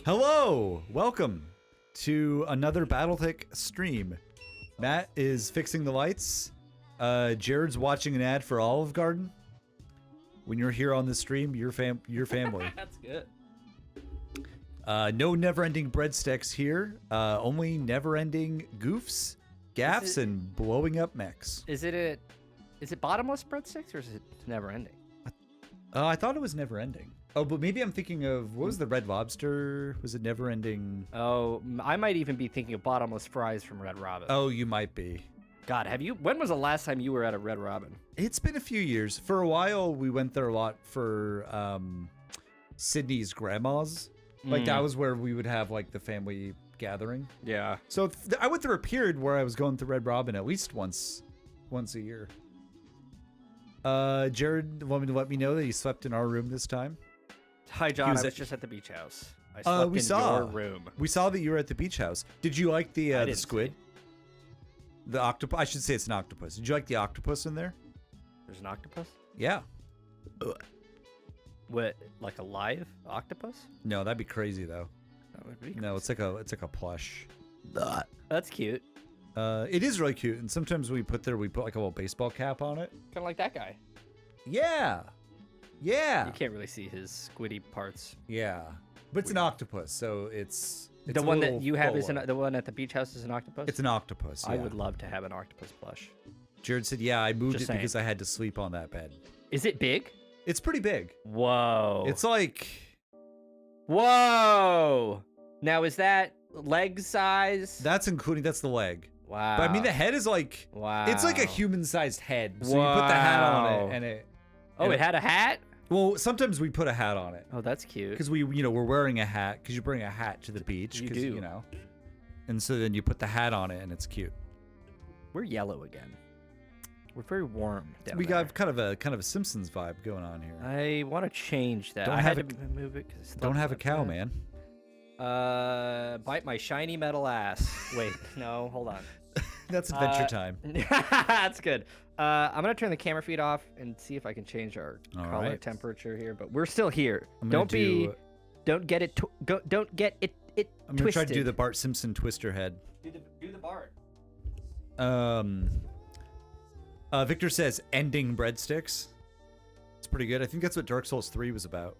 Hello! Welcome to another Battletech stream. Matt is fixing the lights. Jared's watching an ad for Olive Garden. When you're here on the stream, your family. That's good. No never-ending breadsticks here. Only never-ending goofs, gaffs, and blowing up mechs. Is it bottomless breadsticks or is it never ending? I thought it was never-ending. Oh, but maybe I'm thinking of, what was the Red Lobster? Was it never-ending? Oh, I might even be thinking of bottomless fries from Red Robin. Oh, you might be. God, when was the last time you were at a Red Robin? It's been a few years. For a while, we went there a lot for Sydney's grandma's. Like, that was where we would have, like, the family gathering. Yeah. So I went through a period where I was going to Red Robin at least once a year. Jared wanted to let me know that he slept in our room this time. Hi, John. I was just at the beach house. I slept in your room. We saw that you were at the beach house. Did you like the squid? See. The octopus? I should say it's an octopus. Did you like the octopus in there? There's an octopus? Yeah. What, like a live octopus? No, that'd be crazy though. That would be No, it's like a plush. That's cute. It is really cute, and sometimes we put like a little baseball cap on it. Kind of like that guy. Yeah. Yeah. You can't really see his squiddy parts. Yeah. But it's an octopus, so it's the one that you have is the one at the beach house is an octopus? It's an octopus, yeah. I would love to have an octopus plush. Jared said, yeah, I moved Just it because I had to sleep on that bed. Is it big? It's pretty big. Whoa. It's like... Whoa! Now, is that leg size? That's the leg. Wow. But I mean, the head is like... Wow. It's like a human-sized head. So you put the hat on it, and it... Oh, it had a hat? Well, sometimes we put a hat on it. Oh, that's cute. Because we're wearing a hat, because you bring a hat to the beach. You do. You know. And so then you put the hat on it, and it's cute. We're yellow again. We're very warm down We there. got kind of a Simpsons vibe going on here. I want to change that. Don't I have had to move it. Don't have a cow, man. Bite my shiny metal ass. Wait, no, hold on. That's Adventure Time. That's good. I'm gonna turn the camera feed off and see if I can change our color temperature here. But we're still here. Don't get it. Don't get it. I'm gonna try to do the Bart Simpson twister head. Do the Bart. Victor says ending breadsticks. It's pretty good. I think that's what Dark Souls 3 was about.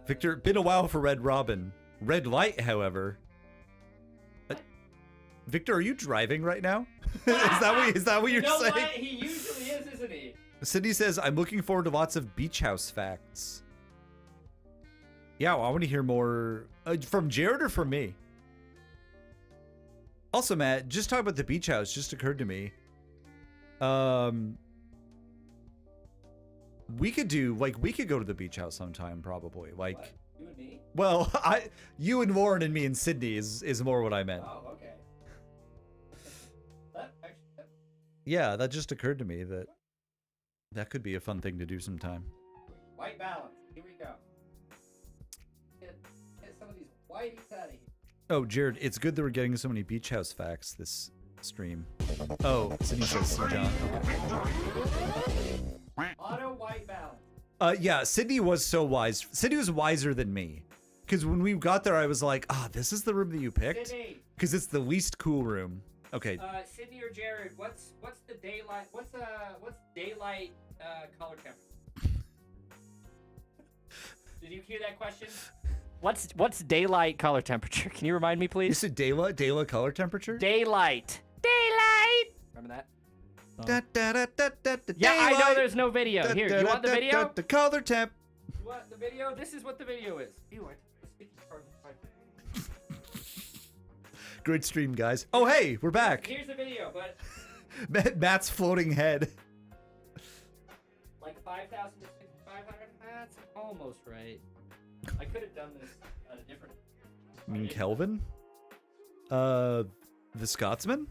Victor, been a while for Red Robin. Red Light, however. Victor, are you driving right now? is that what you're saying? What? He usually is, isn't he? Cindy says, I'm looking forward to lots of beach house facts. Yeah, well, I want to hear more from Jared or from me. Also, Matt, just talk about the beach house. Just occurred to me. We could go to the beach house sometime, probably. Like, what? You and me? Well, you and Warren and me and Sydney is more what I meant. Oh, okay. Yeah, that just occurred to me that could be a fun thing to do sometime. White balance. Here we go. Get some of these whiteys out of here. Oh, Jared, it's good that we're getting so many beach house facts this stream. Oh, Sydney says, see John. Okay. Auto white balance. Yeah, Sydney was so wise. Sydney was wiser than me. Because when we got there, I was like, this is the room that you picked? Because it's the least cool room. Okay. Sydney or Jared, what's the daylight? What's daylight color temperature? Did you hear that question? What's daylight color temperature? Can you remind me, please? You said daylight color temperature? Daylight. Remember that? Yeah, I know there's no video. Here, you want the video? The color temp. You want the video? This is what the video is. Ew, Great stream, guys. Oh, hey, we're back. Here's the video, but... Matt's floating head. Like 5,000 to 6,500? That's almost right. I could have done this at a different... You mean Kelvin? The Scotsman?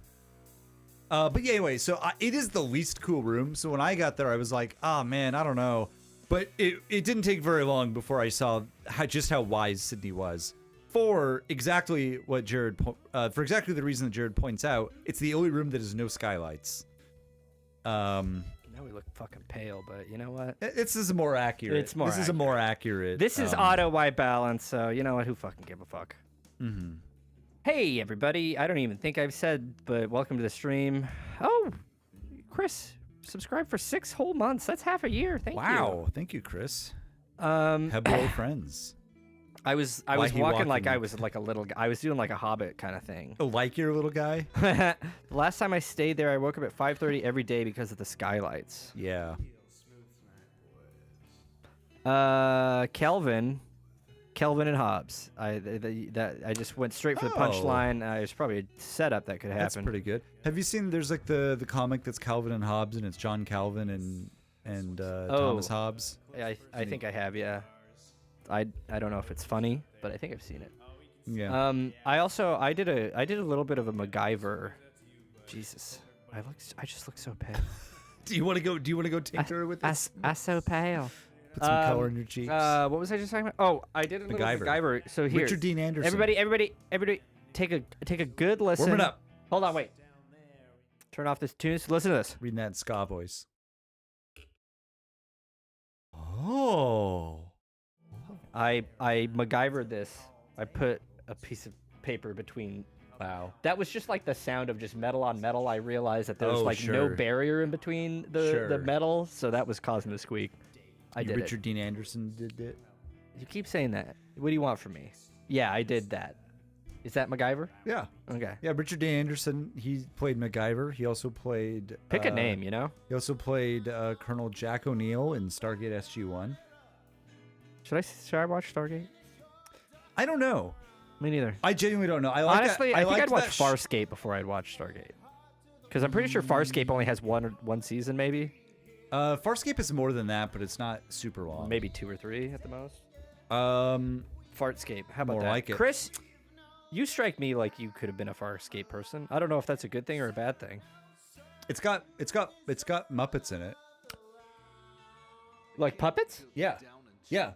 But yeah, anyway, so it is the least cool room. So when I got there, I was like, man, I don't know. But it didn't take very long before I saw just how wise Sydney was. For exactly what Jared, for exactly the reason that Jared points out, it's the only room that has no skylights. Now we look fucking pale, but you know what? This is more accurate. It's more This is a more accurate. This is auto white balance, so you know what? Who fucking give a fuck? Mm-hmm. Hey, everybody. I don't even think I've said, but welcome to the stream. Oh, Chris, subscribe for 6 whole months. That's half a year. Thank you. Wow. Thank you, Chris. Hello, friends. I was walking like I was like a little guy. I was doing like a Hobbit kind of thing. Oh, like you're a little guy? The last time I stayed there, I woke up at 5:30 every day because of the skylights. Yeah. Kelvin and Hobbes. I just went straight for the punchline. There's probably a setup that could happen. That's pretty good. Have you seen? There's like the comic that's Calvin and Hobbes, and it's John Calvin and Thomas Hobbes. I think I have. Yeah. I don't know if it's funny, but I think I've seen it. Yeah. I did a little bit of a MacGyver. Jesus, I just look so pale. Do you want to go tinker with this? I'm so pale. Put some color in your cheeks. What was I just talking about? Oh, I did a little MacGyver. So here, Richard Dean Anderson. Everybody, take a good listen. Warm it up. Hold on, wait. Turn off this tune. Listen to this. Reading that ska voice. Oh. I MacGyvered this. I put a piece of paper between. Wow. That was just like the sound of just metal on metal. I realized that there was no barrier in between the metal, so that was causing the squeak. I did Richard Dean Anderson did it. You keep saying that. What do you want from me? Yeah, I did that. Is that MacGyver? Yeah. Okay. Yeah, Richard Dean Anderson, he played MacGyver. He also played... Pick a name, you know? He also played Colonel Jack O'Neill in Stargate SG-1. Should I watch Stargate? I don't know. Me neither. I genuinely don't know. Honestly, I think I'd watch Farscape before I'd watch Stargate. Because I'm pretty sure Farscape only has one season, maybe. Farscape is more than that, but it's not super long. Maybe 2 or 3 at the most. Fartscape. How about more that? like it. Chris, you strike me like you could have been a Farscape person. I don't know if that's a good thing or a bad thing. It's got Muppets in it. Like puppets? Yeah. Yeah.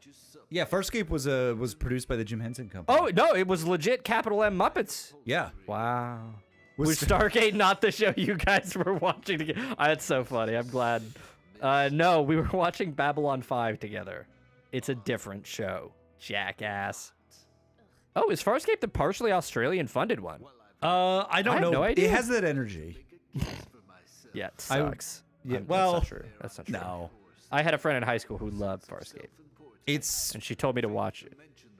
Yeah, Farscape was produced by the Jim Henson Company. Oh, no, it was legit capital M Muppets. Yeah. Wow. Was Stargate not the show you guys were watching together? That's so funny. I'm glad. No, we were watching Babylon 5 together. It's a different show. Jackass. Oh, is Farscape the partially Australian funded one? I don't know. No idea. It has that energy. Yeah, it sucks. That's not true. That's not true. No. I had a friend in high school who loved Farscape. And she told me to watch it.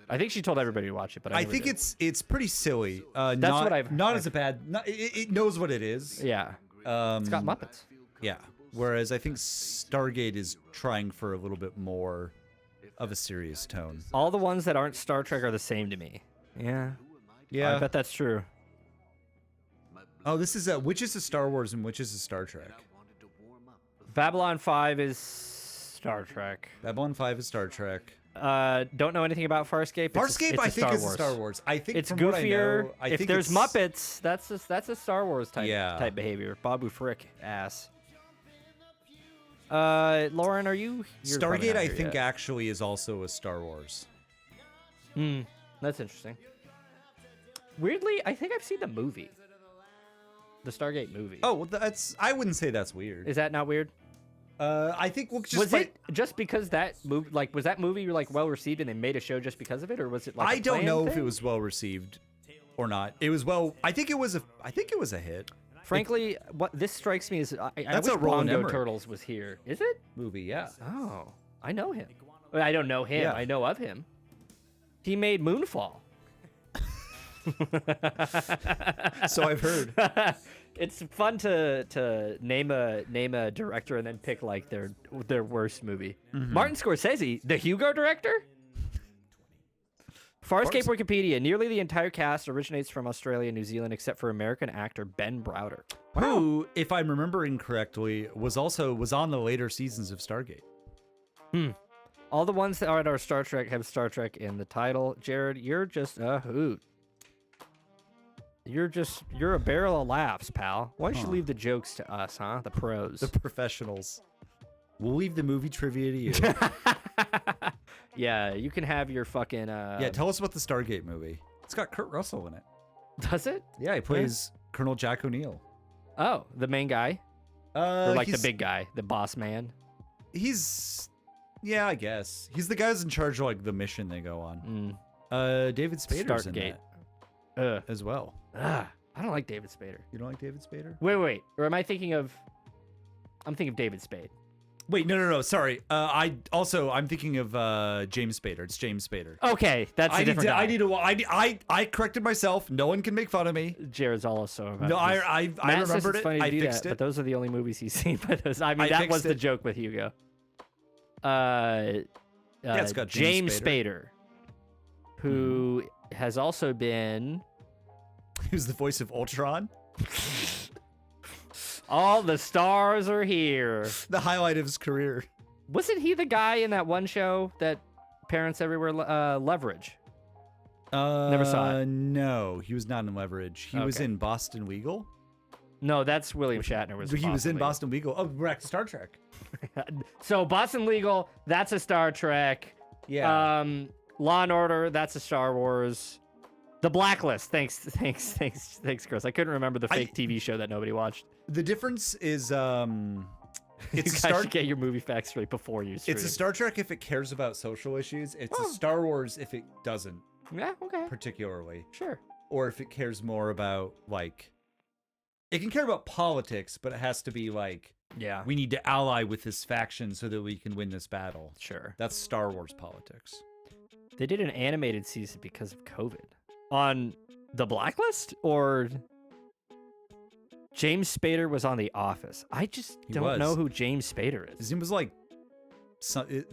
I think she told everybody to watch it, but I think did. it's pretty silly. That's what I've as a bad. It knows what it is. Yeah. It's got Muppets. Yeah. Whereas I think Stargate is trying for a little bit more of a serious tone. All the ones that aren't Star Trek are the same to me. Yeah. Yeah. I bet that's true. Oh, this is which is a Star Wars and which is a Star Trek? Babylon 5 is Star Trek. Babylon 5 is Star Trek. Don't know anything about Farscape. Farscape, I think, is Star Wars. I think it's from goofier. What I know, if there's Muppets, that's a Star Wars type behavior. Babu Frick ass. Lauren, are you? Stargate, I think, actually is also a Star Wars. That's interesting. Weirdly, I think I've seen the movie. The Stargate movie. Oh, well, I wouldn't say that's weird. Is that not weird? I think it just because that movie, was that movie well received and they made a show just because of it, or was it like I don't know if it was well received or not. It was I think it was a hit. Frankly, what this strikes me is I That's wish a Roland Bongo Emmerich Turtles was here. Is it? Movie, yeah. Oh, I know him. I don't know him. Yeah. I know of him. He made Moonfall. So I've heard. It's fun to name a director and then pick like their worst movie. Martin Scorsese, the Hugo director. Farscape Wikipedia. Nearly the entire cast originates from Australia and New Zealand, except for American actor Ben Browder, who, if I'm remembering correctly, was on the later seasons of Stargate. All the ones that are Star Trek have Star Trek in the title. Jared, you're just a hoot. You're a barrel of laughs, pal. Why don't you leave the jokes to us, huh? The pros. The professionals. We'll leave the movie trivia to you. Yeah, you can have your fucking... Yeah, tell us about the Stargate movie. It's got Kurt Russell in it. Does it? Yeah, he plays Colonel Jack O'Neill. Oh, the main guy? Or like the big guy, the boss man. Yeah, I guess he's the guy who's in charge of like the mission they go on. David Spader's in that as well. I don't like David Spader. You don't like David Spader? Wait. Or am I thinking of? I'm thinking of David Spade. Wait, no. Sorry. I'm thinking of James Spader. It's James Spader. Okay, that's a different guy. I corrected myself. No one can make fun of me. Jared's also about No, this. I Matt says remembered it's it. funny to I do fixed that, it. But those are the only movies he's seen by those. I mean, that was the joke with Hugo. It's got James Spader, who has also been. He was the voice of Ultron. All the stars are here. The highlight of his career. Wasn't he the guy in that one show that Parents Everywhere Leverage? Never saw it. No, he was not in Leverage. He was in Boston Legal. No, that's William Shatner. He was in Boston Legal. Oh, we're back to Star Trek. So Boston Legal, that's a Star Trek. Yeah. Law and Order, that's a Star Wars. The Blacklist. Thanks, Chris. I couldn't remember the fake TV show that nobody watched. The difference is, It's you guys should get your movie facts straight before you stream. It's a Star Trek if it cares about social issues. It's a Star Wars if it doesn't. Yeah, okay. Particularly. Sure. Or if it cares more about, like... It can care about politics, but it has to be like... Yeah. We need to ally with this faction so that we can win this battle. Sure. That's Star Wars politics. They did an animated season because of COVID. On The Blacklist? Or... James Spader was on The Office. I just don't know who James Spader is. His name was like... I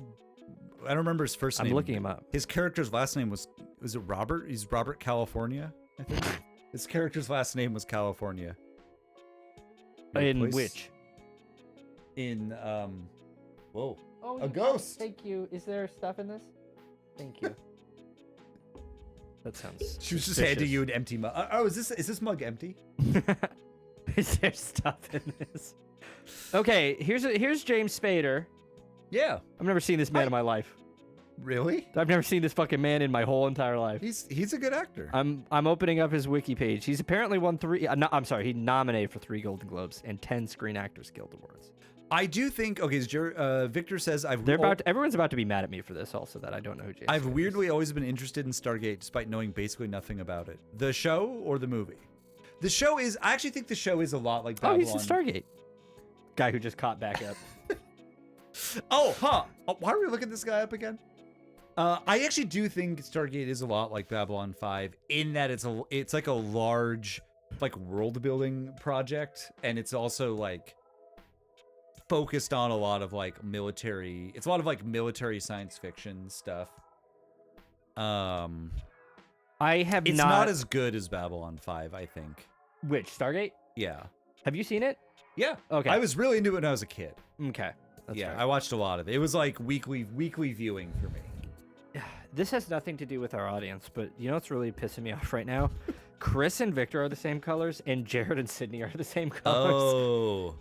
don't remember his first name. I'm looking him up. His character's last name was it Robert? He's Robert California, I think. His character's last name was California. In which? In, whoa. Oh, a ghost. Thank you. Is there stuff in this? Thank you. That sounds She was just handing you an empty mug. Oh, is this mug empty? Is there stuff in this? Okay, here's James Spader. Yeah. I've never seen this man in my life. Really? I've never seen this fucking man in my whole entire life. He's a good actor. I'm opening up his wiki page. He's apparently won he nominated for 3 Golden Globes and 10 Screen Actors Guild Awards. I do think Victor says everyone's about to be mad at me for this also that I don't know who James I've Spader weirdly is. always been interested in Stargate despite knowing basically nothing about it. The show or the movie? The show is I actually think the show is a lot like Babylon. Oh, he's in Stargate. Guy who just caught back up. Why are we looking this guy up again? I actually do think Stargate is a lot like Babylon 5 in that it's like a large like world building project, and it's also like focused on a lot of like military. It's a lot of like military science fiction stuff. It's not as good as Babylon 5, I think. Which Stargate? Yeah. Have you seen it? Yeah. Okay. I was really into it when I was a kid. Okay. That's yeah, fair. I watched a lot of it. It was like weekly viewing for me. This has nothing to do with our audience, but you know what's really pissing me off right now? Chris and Victor are the same colors, and Jared and Sydney are the same colors. Oh.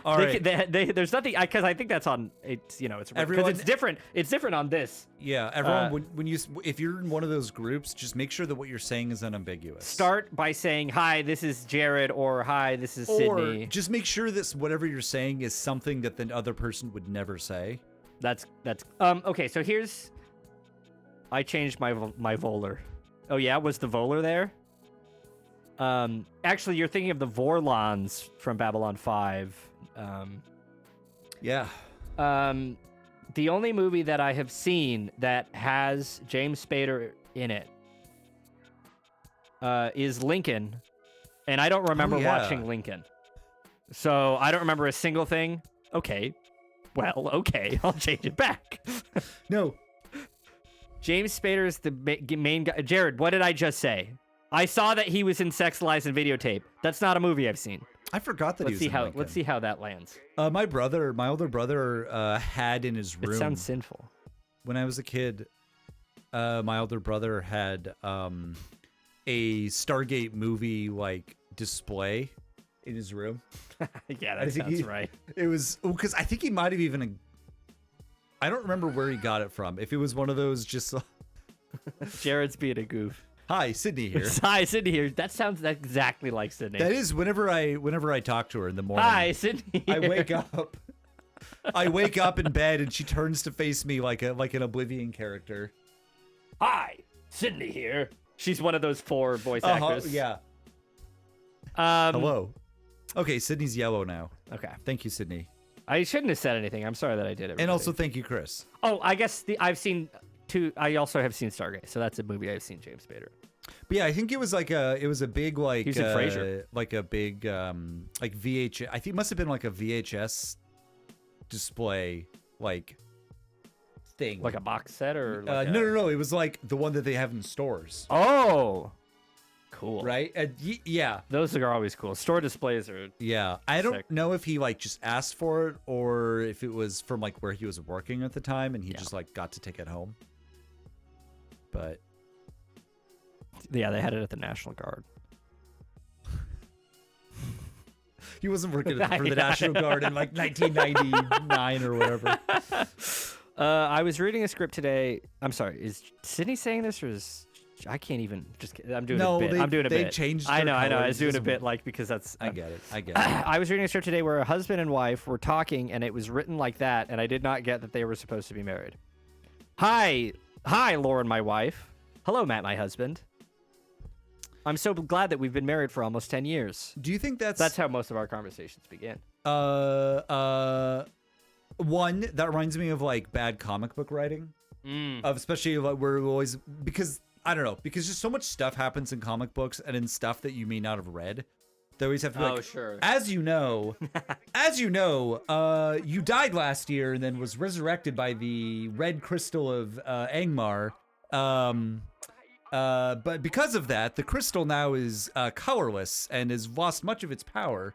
All right. There's nothing, because I think that's on, it's because it's different. It's different on this. Yeah, everyone, if you're in one of those groups, just make sure that what you're saying is unambiguous. Start by saying, hi, this is Jared, or hi, this is Sydney. Or just make sure that whatever you're saying is something that the other person would never say. Okay, so I changed my Voller. Oh yeah, was the Voller there? Actually, you're thinking of the Vorlons from Babylon 5. Yeah. The only movie that I have seen that has James Spader in it is Lincoln, and I don't remember watching Lincoln, so I don't remember a single thing. Okay, I'll change it back. No. James Spader is the main guy. Jared, what did I just say? I saw that he was in Sex, Lies, and Videotape. That's not a movie I've seen. I forgot that he was in Lincoln. Let's see how that lands. My older brother, had in his room. It sounds sinful. When I was a kid, my older brother had a Stargate movie like display in his room. Yeah, that sounds right. It was because I think he might have even. I don't remember where he got it from. If it was one of those just. Jared's being a goof. Hi, Sydney here. Hi, Sydney here. That sounds exactly like Sydney. That is whenever I talk to her in the morning. Hi, Sydney here. I wake up. I wake up in bed and she turns to face me like an Oblivion character. Hi, Sydney here. She's one of those 4 voice actors. Yeah. Hello. Okay, Sydney's yellow now. Okay. Thank you, Sydney. I shouldn't have said anything. I'm sorry that I did it. And also thank you, Chris. Oh, I guess I've seen 2. I also have seen Stargate, so that's a movie I've seen James Spader. But yeah, I think it was a big like He was in Frasier. like a big like VHS. I think it must have been like a VHS display like thing. Like a box set or like no. It was like the one that they have in stores. Oh, cool. Right? Yeah. Those are always cool. Store displays are. Yeah. I don't sick. know if he like just asked for it or if it was from like where he was working at the time and he just like got to take it home. But yeah, they had it at the National Guard. He wasn't working for the National Guard in like 1999 or whatever. I was reading a script today. I'm sorry. Is Sydney saying this or is I can't even just I'm doing a bit. I'm doing a bit. They changed I know. colors. I was doing a bit like because that's I get it. I was reading a script today where a husband and wife were talking and it was written like that and I did not get that they were supposed to be married. Hi, Lauren, my wife. Hello, Matt, my husband. I'm so glad that we've been married for almost 10 years. Do you think That's how most of our conversations begin. One that reminds me of like bad comic book writing, of especially like where we always because I don't know because just so much stuff happens in comic books and in stuff that you may not have read. They always have to be like, sure. As you know, you died last year and then was resurrected by the red crystal of Angmar. But because of that, the crystal now is colorless and has lost much of its power.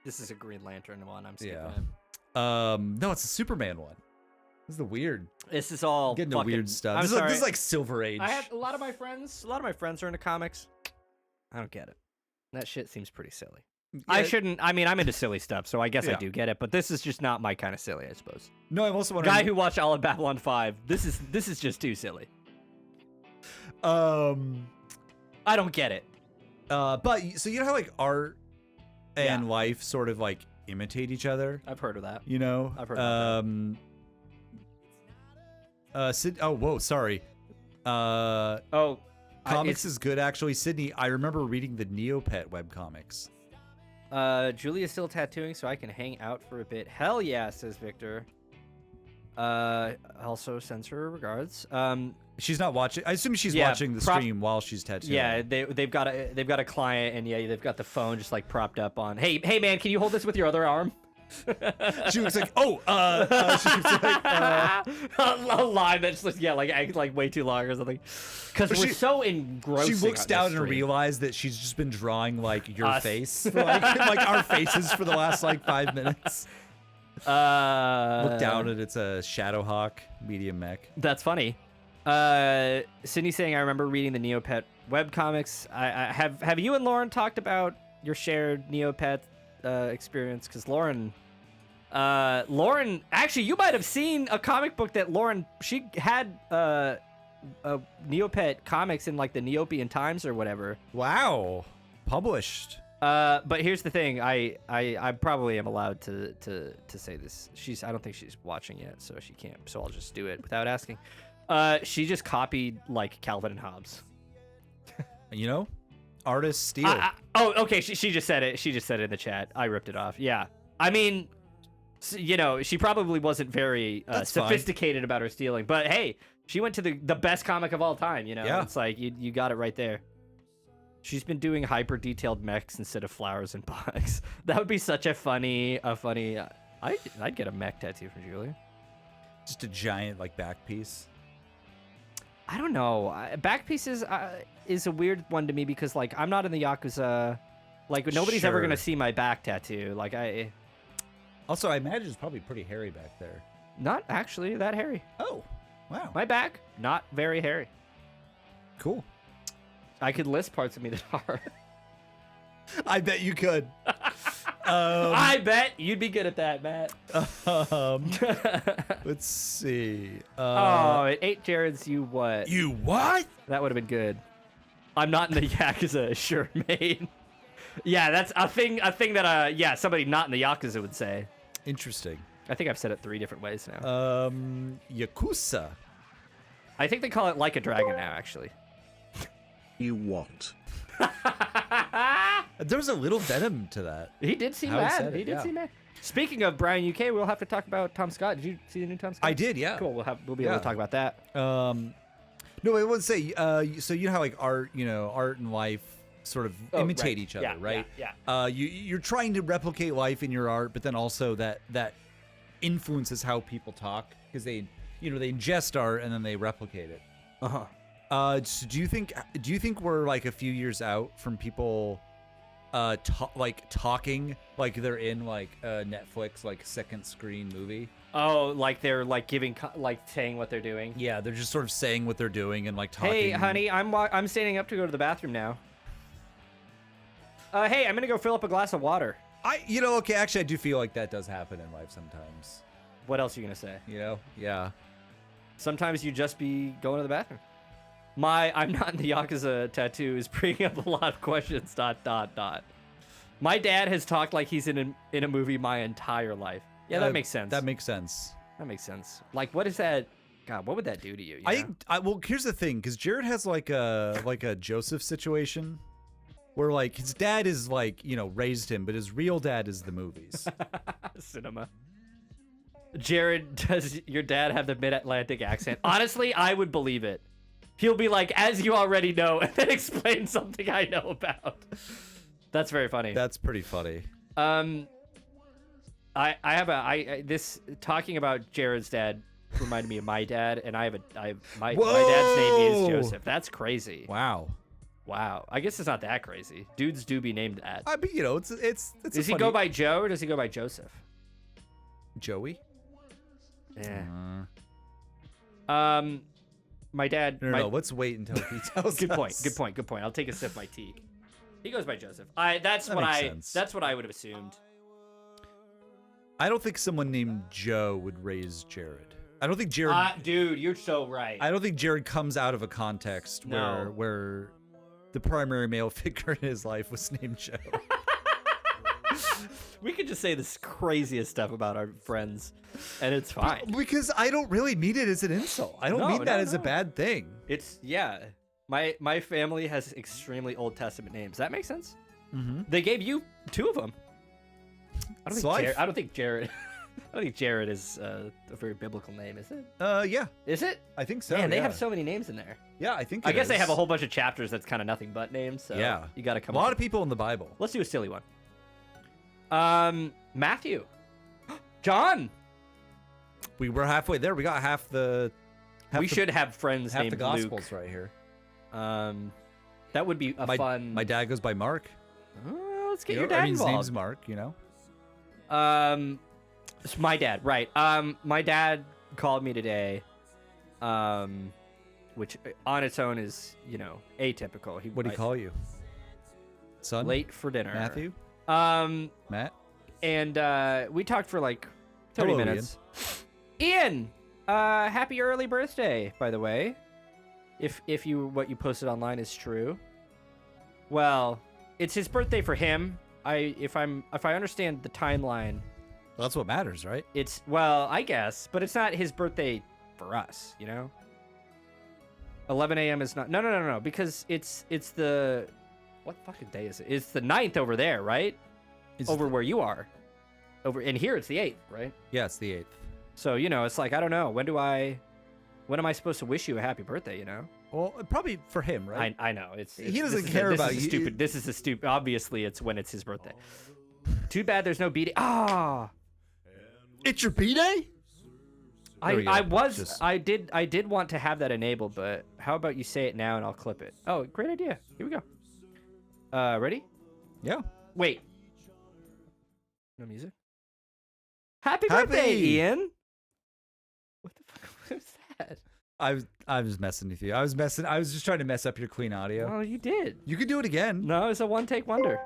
This is a Green Lantern one. I'm skipping Yeah. it. No, it's a Superman one. This is the weird. This is all Getting into weird stuff. This is like Silver Age. I have a lot of my friends are into comics. I don't get it. That shit seems pretty silly. Yeah. I mean, I'm into silly stuff, so I guess I Yeah. do get it, but this is just not my kind of silly, I suppose. No, I'm also wondering. Guy who watched all of Babylon 5, this is just too silly. I don't get it. But so you know how like art and life sort of like imitate each other? I've heard of that. You know? I've heard about sorry. Comics is good actually. Sydney, I remember reading the Neopet webcomics. Julia's still tattooing, so I can hang out for a bit. Hell yeah, says Victor. Also sends her regards. She's not watching. I assume she's watching the stream while she's tattooing. Yeah, they've got a client, and yeah, they've got the phone just like propped up on. Hey man, can you hold this with your other arm? She looks like she keeps like a line that's just like way too long or something. Because we're so engrossed. She looks down and realizes that she's just been drawing like your face, for, like our faces for the last like 5 minutes. Look down at it's a Shadowhawk medium mech. That's funny. Sydney saying I remember reading the Neopet webcomics. I have you and Lauren talked about your shared Neopet experience? Because Lauren, actually, you might have seen a comic book that she had Neopet comics in like the Neopian Times or whatever. Wow, published. But here's the thing. I probably am allowed to say this. I don't think she's watching yet, so she can't. So I'll just do it without asking. She just copied like Calvin and Hobbes. You know, artists steal. Okay. She just said it. She just said it in the chat. I ripped it off. Yeah. I mean, you know, she probably wasn't very sophisticated about her stealing, but hey, she went to the best comic of all time. You know, It's like you got it right there. She's been doing hyper detailed mechs instead of flowers and bugs. That would be such a funny. I'd get a mech tattoo for Julia. Just a giant like back piece. I don't know. Back pieces is a weird one to me because like I'm not in the Yakuza. Like nobody's ever gonna see my back tattoo. Like Also, I imagine it's probably pretty hairy back there. Not actually that hairy. Oh, wow. My back, not very hairy. Cool. I could list parts of me that are. I bet you could. I bet you'd be good at that, Matt. Let's see. It ate Jared's You What? You what? That would have been good. I'm not in the Yakuza, sure, mate. Yeah, that's a thing that somebody not in the Yakuza would say. Interesting. I think I've said it 3 different ways now. Yakuza. I think they call it Like a Dragon now, actually. You what? There was a little venom to that. He did seem How he mad. said it, He did yeah. seem mad. Speaking of Brian UK, we'll have to talk about Tom Scott. Did you see the new Tom Scott? I did, yeah. Cool. We'll be able to talk about that. No, I would say. So you know how like art and life sort of imitate right. each other, Yeah, right? yeah. You're trying to replicate life in your art, but then also that influences how people talk because they ingest art and then they replicate it. So do you think we're like a few years out from people talking like they're in like a Netflix like second screen movie? Oh, like they're like giving like saying what they're doing. Yeah, they're just sort of saying what they're doing and like talking. Hey, honey, I'm standing up to go to the bathroom now. Hey, I'm gonna go fill up a glass of water. Okay, actually I do feel like that does happen in life sometimes. What else are you gonna say? Yeah. Sometimes you just be going to the bathroom. My I'm not in the Yakuza tattoo is bringing up a lot of questions. ... My dad has talked like he's in a movie my entire life. Yeah, that makes sense. That makes sense. That makes sense. Like, what is that? God, what would that do to you? Well, here's the thing, because Jared has like a Joseph situation, where like his dad is like raised him, but his real dad is the movies. Cinema. Jared, does your dad have the mid-Atlantic accent? Honestly, I would believe it. He'll be like, as you already know, and then explain something I know about. That's very funny. That's pretty funny. This talking about Jared's dad reminded me of my dad, and my dad's name is Joseph. That's crazy. Wow. I guess it's not that crazy. Dudes do be named that. But it's. Does he go by Joe or does he go by Joseph? Joey? Yeah. My dad. No, let's wait until he tells Good us. point. Good point. I'll take a sip of my tea. He goes by Joseph. That's what I would have assumed. I don't think someone named Joe would raise Jared. I don't think Jared. Dude, you're so right. I don't think Jared comes out of a context where the primary male figure in his life was named Joe. We could just say this craziest stuff about our friends, and it's fine. Because I don't really mean it as an insult. I don't mean that as a bad thing. It's My family has extremely Old Testament names. That makes sense. Mm-hmm. They gave you 2 of them. I don't think Jared is a very biblical name, is it? Yeah. Is it? I think so. Man, they have so many names in there. Yeah, I think. I guess they have a whole bunch of chapters that's kind of nothing but names. So yeah, you got to come. A lot of people in the Bible. Let's do a silly one. Matthew, John. We were halfway there. We got half the. We should have friends half named the Gospels Luke. right here. That would be fun. My dad goes by Mark. Let's get your dad his involved. name's Mark. It's my dad, right? My dad called me today, which on its own is atypical. What do you call you? Son? Late for dinner. Matthew? Matt? And we talked for like 30 Hello, minutes. Ian, happy early birthday, by the way. If what you posted online is true. Well, it's his birthday for him. If I understand the timeline, Well, that's what matters, right? I guess, but it's not his birthday for us, 11 a.m. is not. No, because it's the what fucking day is it? It's the 9th over there, right? Over where you are. And here it's the 8th, right? Yeah, it's the 8th. So, it's like, I don't know. When am I supposed to wish you a happy birthday, Well, probably for him, right? I know. He doesn't care about you. Stupid. This is a stupid. Obviously, it's when it's his birthday. Too bad there's no B-Day. Ah! It's your B-Day? I did want to have that enabled, but how about you say it now and I'll clip it? Oh, great idea. Here we go. Ready? Yeah. Wait. No music? Happy birthday, Ian! What the fuck was that? I was messing with you. I was just trying to mess up your clean audio. Oh, you did. You could do it again. No, it's a one-take wonder.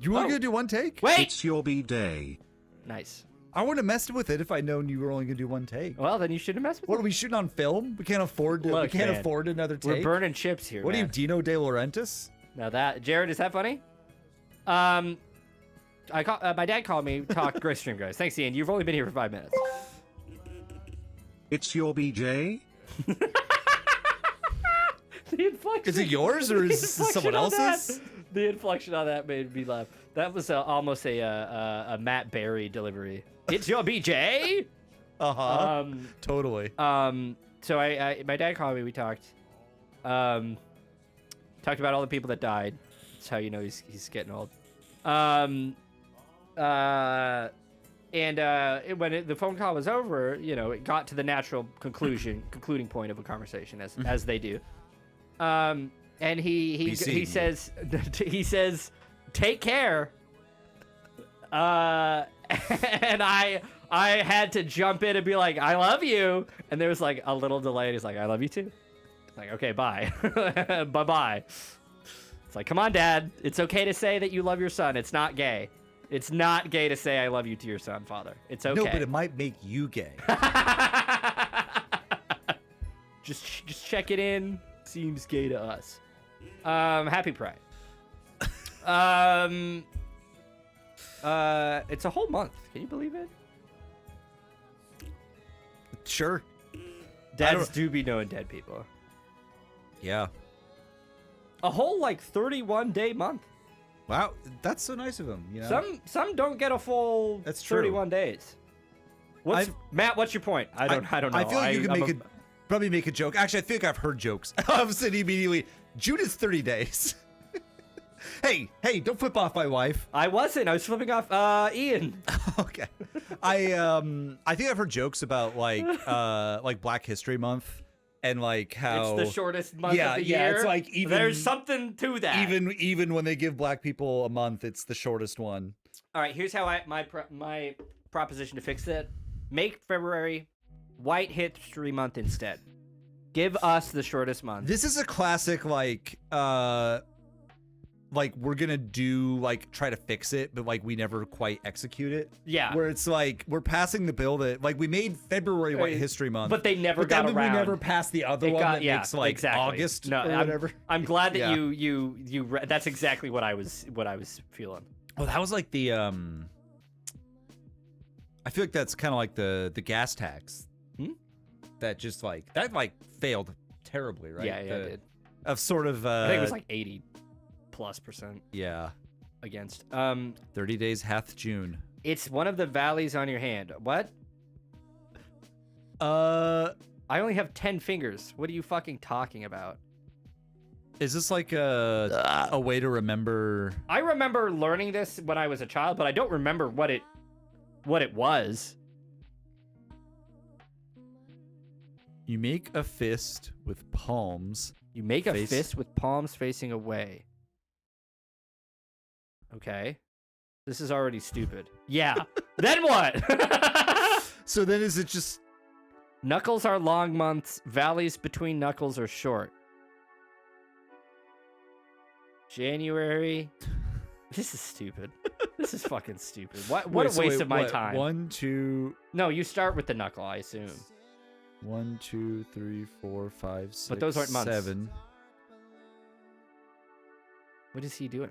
You were gonna do one take? Wait! It's your B-Day. Nice. I wouldn't have messed with it if I'd known you were only gonna do one take. Well, then you shouldn't mess with What it. are we shooting on film? We can't afford to. We Look, can't man, afford another take. We're burning chips here. What man. are you, Dino De Laurentiis? Now that Jared, is that funny? My dad called me. Talk great stream, guys. Thanks, Ian. You've only been here for 5 minutes. It's your BJ? The inflection. Is it yours or the is this inflection someone on that- else's? The inflection on that made me laugh. That was almost a Matt Berry delivery. It's your BJ. Totally. So my dad called me. We talked. Talked about all the people that died. That's how you know he's getting old. When the phone call was over, you know, it got to the natural concluding point of a conversation, as they do. And he says he says, "Take care." And I had to jump in and be like, "I love you," and there was like a little delay. And he's like, "I love you too." It's like, okay, bye, bye bye. It's like, come on, Dad. It's okay to say that you love your son. It's not gay. It's not gay to say I love you to your son, Father. It's okay. No, but it might make you gay. just check it in. Seems gay to us. Happy Pride. It's a whole month. Can you believe it? Sure. Dads do be knowing dead people. Yeah. A whole like 31-day month. Wow, that's so nice of him. You know. Some don't get a full That's true. 31 days. Matt? What's your point? I don't know. I feel like you can probably make a joke. Actually, I think I've heard jokes. I've said immediately, June is 30 days. Hey, don't flip off my wife. I wasn't. I was flipping off Ian. Okay. I think I've heard jokes about like Black History Month and like how It's the shortest month of the yeah, year. it's like even there's something to that. even when they give black people a month, it's the shortest one. All right, here's how my proposition to fix it. Make February White History Month instead. Give us the shortest month. This is a classic like we're gonna do try to fix it, but like we never quite execute it. Yeah. Where it's like we're passing the bill that like we made February White History Month, but they never but got then around. we never passed the other one that makes like exactly. August no, or whatever. I'm glad that Yeah. you that's exactly what I was feeling. Well, that was like the I feel like that's kind of like the gas tax. That just that failed terribly, right? Yeah, it did. Of sort of I think it was like 80+%. Yeah. Against 30 days hath June. It's one of the valleys on your hand. What? I only have 10 fingers. What are you fucking talking about? Is this like a way to remember? I remember learning this when I was a child, but I don't remember what it was. You make a fist with palms. You make a fist with palms facing away. Okay. This is already stupid. Yeah. Then what? So then is it just... Knuckles are long months. Valleys between knuckles are short. January. This is stupid. This is fucking stupid. What a waste of my time. 1, 2... No, you start with the knuckle, I assume. 1, 2, 3, 4, 5, 6, But those aren't months. 7. What is he doing?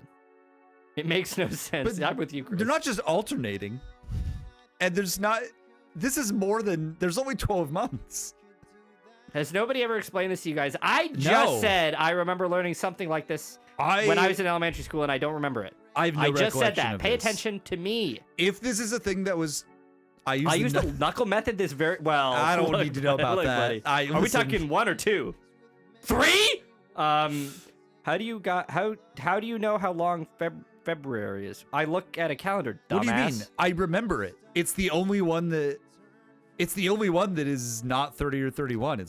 It makes no sense. But I'm with you, Chris. They're not just alternating. And there's not... This is more than... There's only 12 months. Has nobody ever explained this to you guys? I just said I remember learning something like this when I was in elementary school, and I don't remember it. I just said that. of Pay this. attention to me. If this is a thing that was... I used the knuckle method this very well. I don't need to know about that. Buddy. Are we talking 1 or 2? 3? How do you know how long February is? I look at a calendar, dumbass. What do you mean? I remember it. It's the only one that is not 30 or 31.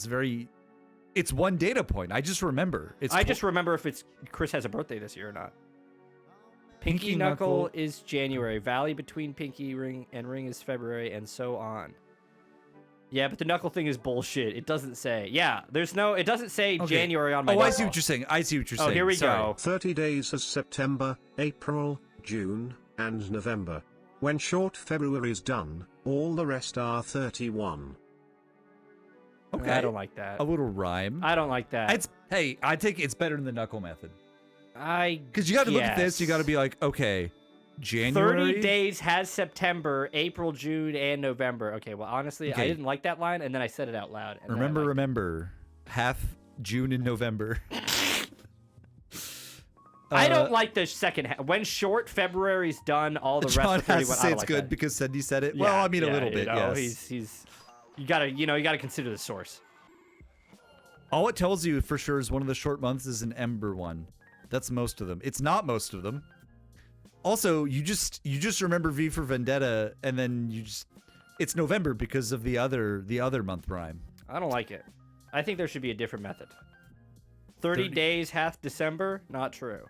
It's one data point. I just remember. I just remember if Chris has a birthday this year or not. Pinky knuckle is January. Valley between pinky ring and ring is February, and so on. Yeah, but the knuckle thing is bullshit. It doesn't say. Yeah, it doesn't say January on my knuckle. I see what you're saying. Oh, here we go. 30 days as September, April, June, and November. When short February is done, All the rest are 31. Okay. I don't like that. A little rhyme. I don't like that. Hey, I take it's better than the knuckle method. I Because you got to look at this. You got to guess. be like, okay, January. 30 days has September, April, June, and November. Okay, well, honestly, I Okay. didn't like that line, and then I said it out loud. And then I liked it. Remember, half June and November. I don't like the second half. When short February's done, all the rest John of 31. has to I say don't it's like good that. because Cindy said it. Yeah, Well, I mean, a yeah, little you bit, know, yes. you gotta consider the source. All it tells you for sure is one of the short months is an Ember one. That's most of them. It's not most of them. Also, you just remember V for Vendetta, and then it's November because of the other month rhyme. I don't like it. I think there should be a different method. 30 days hath December, not true.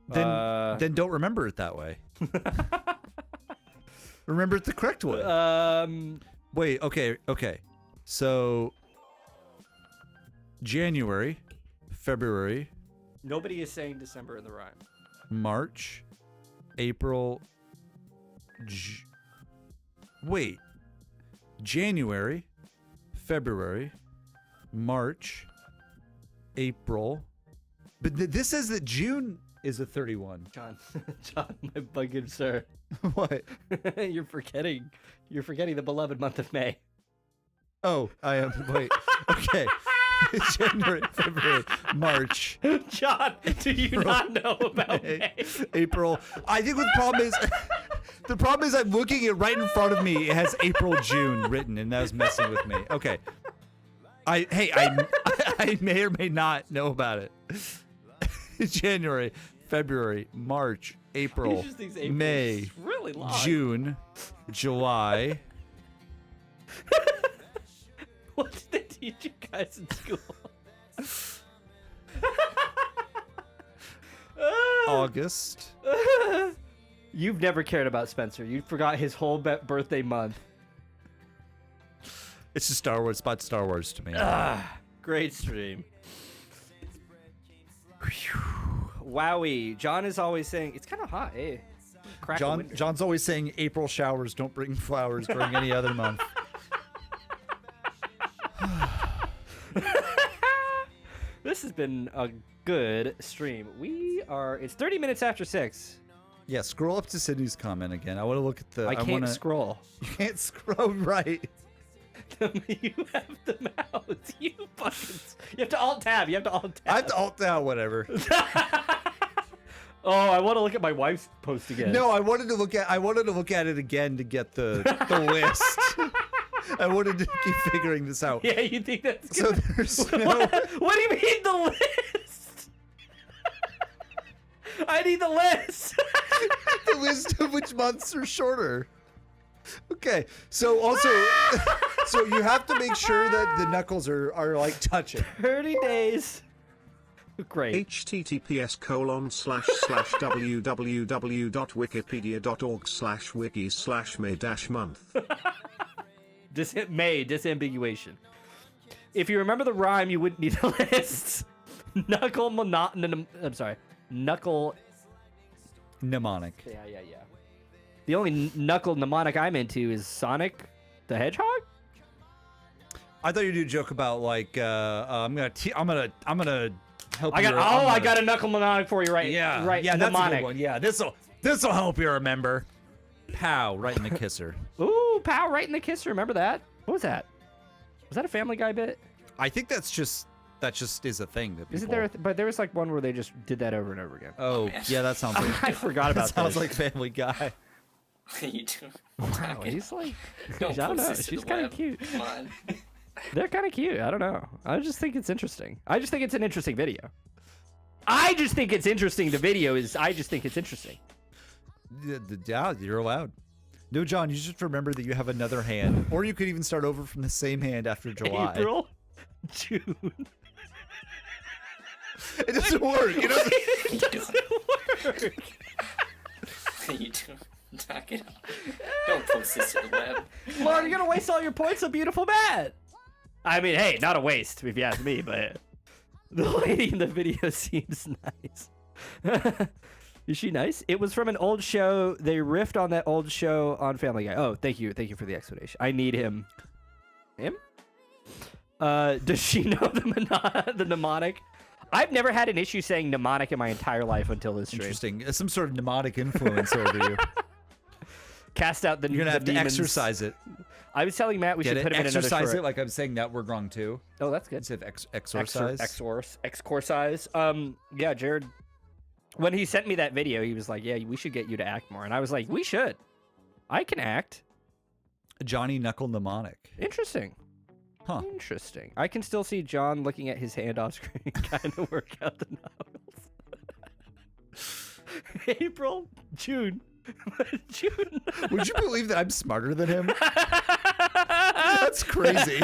Then don't remember it that way. Remember it the correct way. Wait, okay. So January, February, Nobody is saying December in the rhyme. March, April, wait. January, February, March, April. But this says that June is a 31. John, my bugged sir. What? You're forgetting the beloved month of May. Oh, I am. Wait. Okay. January, February, March, John, do you not know about May, May? April. I think what the problem is I'm looking at right in front of me. It has April, June written, and that was messing with me. Okay. I may or may not know about it. January, February, March, April, He just thinks April May, is really long. June, July. What did they teach you guys in school? August. You've never cared about Spencer. You forgot his whole birthday month. It's just Star Wars. It's about Star Wars to me. Great stream. Wowie. John is always saying, it's kind of hot, eh? Crack the window. John's always saying April showers don't bring flowers during any other month. This has been a good stream. It's 30 minutes after 6. Yeah, scroll up to Sydney's comment again. I want to look at the. I can't scroll. You can't scroll right. You have the mouse. You have to alt tab. You have to alt tab. I have to alt out whatever. Oh, I want to look at my wife's post again. No, I wanted to look at it again to get the list. I wanted to keep figuring this out. Yeah, you think that's So good? there's no. What do you mean the list? I need the list. The list of which months are shorter. Okay, so also, so you have to make sure that the knuckles are like touching. 30 days. Great. https://www.wikipedia.org/wiki/may-month. May, disambiguation. If you remember the rhyme, you wouldn't need the lists. Knuckle Mnemonic. Yeah. The only knuckle mnemonic I'm into is Sonic the Hedgehog. I thought you do a joke about like I'm gonna help. I got a knuckle mnemonic for you right. Yeah, right. Yeah, that's a mnemonic. good one. Yeah, this'll help you remember. Pow! Right in the kisser. Ooh, pow! Right in the kisser. Remember that? What was that? Was that a Family Guy bit? I think that just is a thing that people. Isn't there? But there was like one where they just did that over and over again. Oh, yeah, that sounds like. I forgot about that. Sounds this. like Family Guy. You do. Wow, he's like, Don't I don't post know. this to She's the kind of web. cute. Come on. They're kind of cute. I don't know. I just think it's interesting. I just think it's an interesting video. I just think it's interesting. The video is. I just think it's interesting. Yeah, you're allowed. No, John, you just remember that you have another hand, or you could even start over from the same hand after July. April, June. It doesn't work. It doesn't. It doesn't work. You do. Knock it off. Don't post this to the web. Lauren, you're gonna waste all your points on Beautiful Matt. I mean, hey, not a waste if you ask me, but the lady in the video seems nice. Is she nice? It was from an old show. They riffed on that old show on Family Guy. Oh, thank you for the explanation. I need him. Him? Does she know the mnemonic? I've never had an issue saying mnemonic in my entire life until this stream. Interesting. Some sort of mnemonic influence over you. Cast out the You're gonna have to demons. exercise it. I was telling Matt we should put him in another exercise short. it like I'm saying that word wrong too. Oh, that's good. Instead of exorcise. Exorcise. Yeah, Jared. When he sent me that video, he was like, "Yeah, we should get you to act more," and I was like, "We should. I can act." Johnny Knuckle mnemonic. Interesting. Huh. Interesting. I can still see John looking at his hand off screen, kind of work out the knuckles. April, June. June. Would you believe that I'm smarter than him? That's crazy.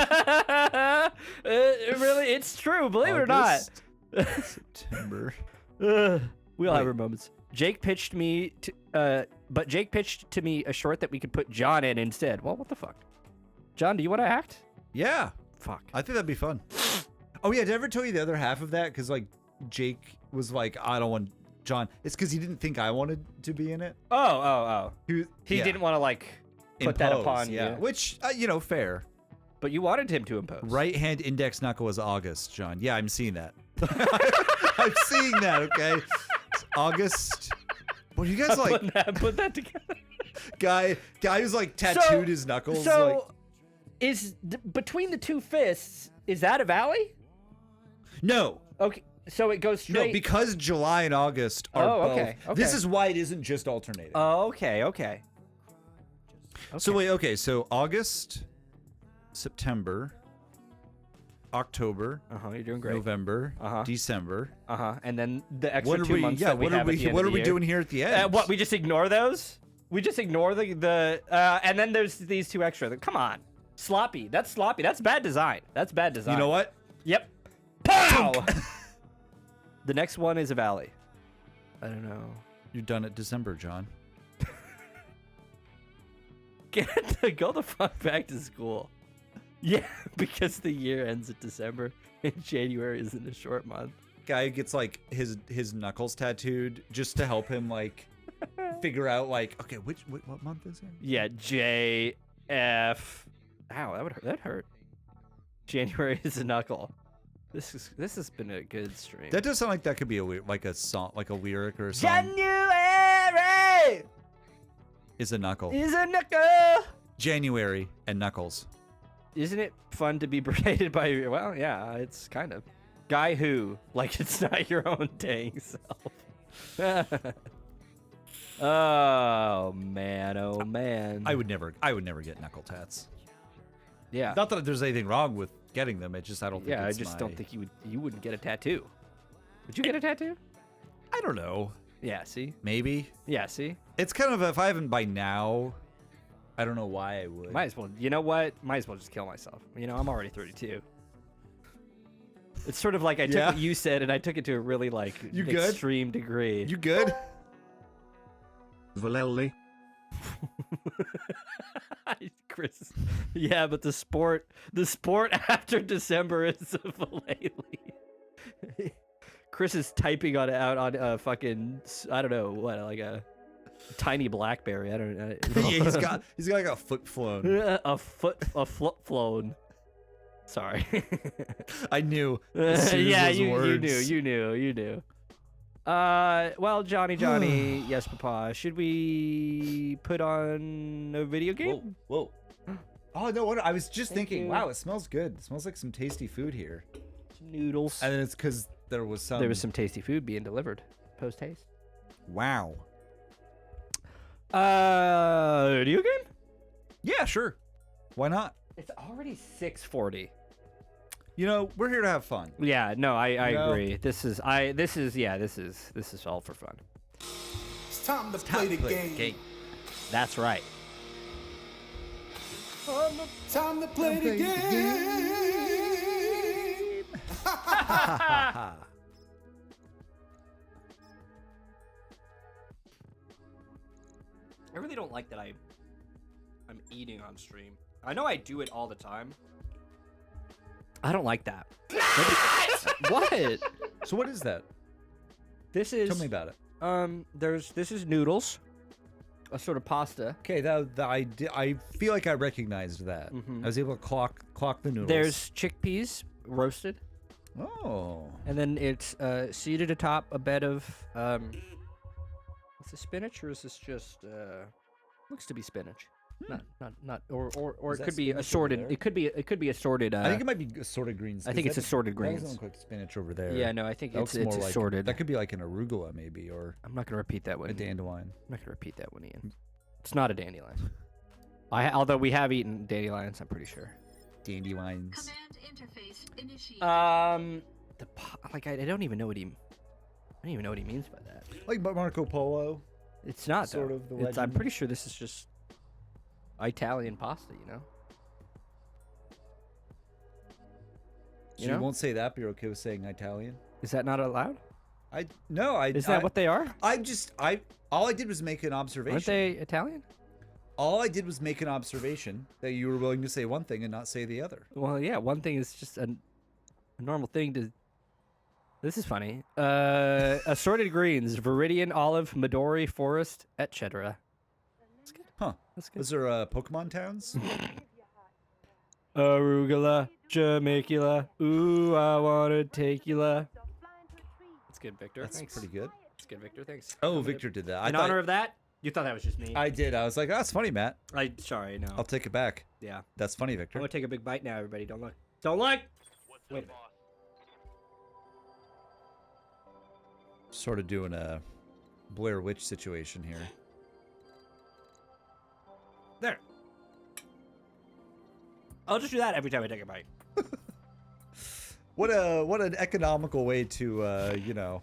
Really, it's true. Believe it or not. September. We all have our moments. Jake pitched me to me a short that we could put John in instead. Well, what the fuck? John, do you want to act? Yeah. Fuck. I think that'd be fun. Oh yeah, did I ever tell you the other half of that? Because like Jake was like, I don't want John. It's because he didn't think I wanted to be in it. Oh. He yeah. didn't want to like put that upon yeah. you. Which fair. But you wanted him to impose. Right hand index knuckle is August, John. Yeah, I'm seeing that. I'm seeing that. Okay, it's August. What are you guys like? Put that together. Guy who's like tattooed his knuckles. So, is between the two fists? Is that a valley? No. Okay, so it goes straight. No, because July and August are both. Okay. This is why it isn't just alternating. Oh, okay. So wait, okay, so August, September, October. You're doing great. November. December. And then the extra 2 months that we have at the end what of are the we year. doing here at the end? What, we just ignore those? We just ignore the and then there's these two extra. Come on. Sloppy. That's sloppy. That's bad design. You know what? Yep. Pow! The next one is a valley. I don't know. You're done at December, John. Go the fuck back to school. Yeah, because the year ends at December and January isn't a short month. Guy gets like his knuckles tattooed just to help him like figure out like, okay, what month is it? Yeah, JF. Ow, that hurt. January is a knuckle. This has been a good stream. That does sound like that could be a song, like a lyric or a song. January Is a knuckle. is a knuckle. January and knuckles. Isn't it fun to be berated by your? Well, yeah, it's kind of. Guy who, like it's not your own dang self. Oh man. I would never get knuckle tats. Yeah. Not that there's anything wrong with getting them. It just I don't think. Yeah, I it's just my... don't think you wouldn't get a tattoo. Would you get a tattoo? I don't know. Yeah. See. Maybe. Yeah. See. It's kind of if I haven't by now. I don't know why I would. Might as well. You know what? Might as well just kill myself. You know, I'm already 32. It's sort of like I took what you said and I took it to a really like extreme degree. You good? Valelli. Chris. Yeah, but the sport after December is a Valelli. Chris is typing out on fucking I don't know what, like a tiny BlackBerry. I don't know. Yeah, he's got like a foot flown. a foot flown. Sorry. I knew. Yeah, those words. you knew. Well, Johnny, yes, Papa. Should we put on a video game? Whoa. Oh no! I was just Thank thinking. you. Wow, it smells good. It smells like some tasty food here. Some noodles. And then it's because there was some. There was some tasty food being delivered post haste. Wow. Video game? Yeah, sure. Why not? It's already 6:40. You know, we're here to have fun. Yeah, no, I know? agree. This is all for fun. It's time to play the game. That's right. Time to play the game. I really don't like that I'm eating on stream. I know I do it all the time. I don't like that. What? So what is that? This is Tell me about it. This is noodles, a sort of pasta. Okay, I feel like I recognized that. I was able to clock the noodles. There's chickpeas roasted, oh, and then it's seated atop a bed of is this spinach or is this just looks to be spinach? Not or Is it that could be spinach over assorted. there? It could be assorted. I think it might be assorted greens. I think it's assorted That greens. doesn't look like spinach over there. Yeah, no, I think That it's looks more like assorted. that could be like an arugula maybe, or I'm not gonna repeat that one. a dandelion. I'm not gonna repeat that one, Ian. It's not a dandelion. Although we have eaten dandelions, I'm pretty sure. Dandelions. Command interface initiated. I don't even know what he means by that. Like Marco Polo. It's not Sort though. of the I'm legend. pretty sure this is just Italian pasta, you know. So you won't say that, but you're okay with saying Italian? Is that not allowed? No, Is that what they are? All I did was make an observation. Aren't they Italian? All I did was make an observation that you were willing to say one thing and not say the other. Well, yeah. One thing is just a normal thing to. This is funny. Assorted greens: Viridian, olive, Midori, forest, etc. That's good. Huh. That's good. Was there Pokemon towns? Arugula, Jamaica. Ooh, I wanna take you. That's good, Victor. That's Thanks. pretty good. That's good, Victor. Thanks. Oh, Victor did that. In honor of that, you thought that was just me. I did. I was like, oh, that's funny, Matt. Sorry, no. I'll take it back. Yeah. That's funny, I'm Victor. gonna take a big bite now, everybody. Don't look. Don't look. Wait. Sort of doing a Blair Witch situation here. There. I'll just do that every time I take a bite. What an economical way to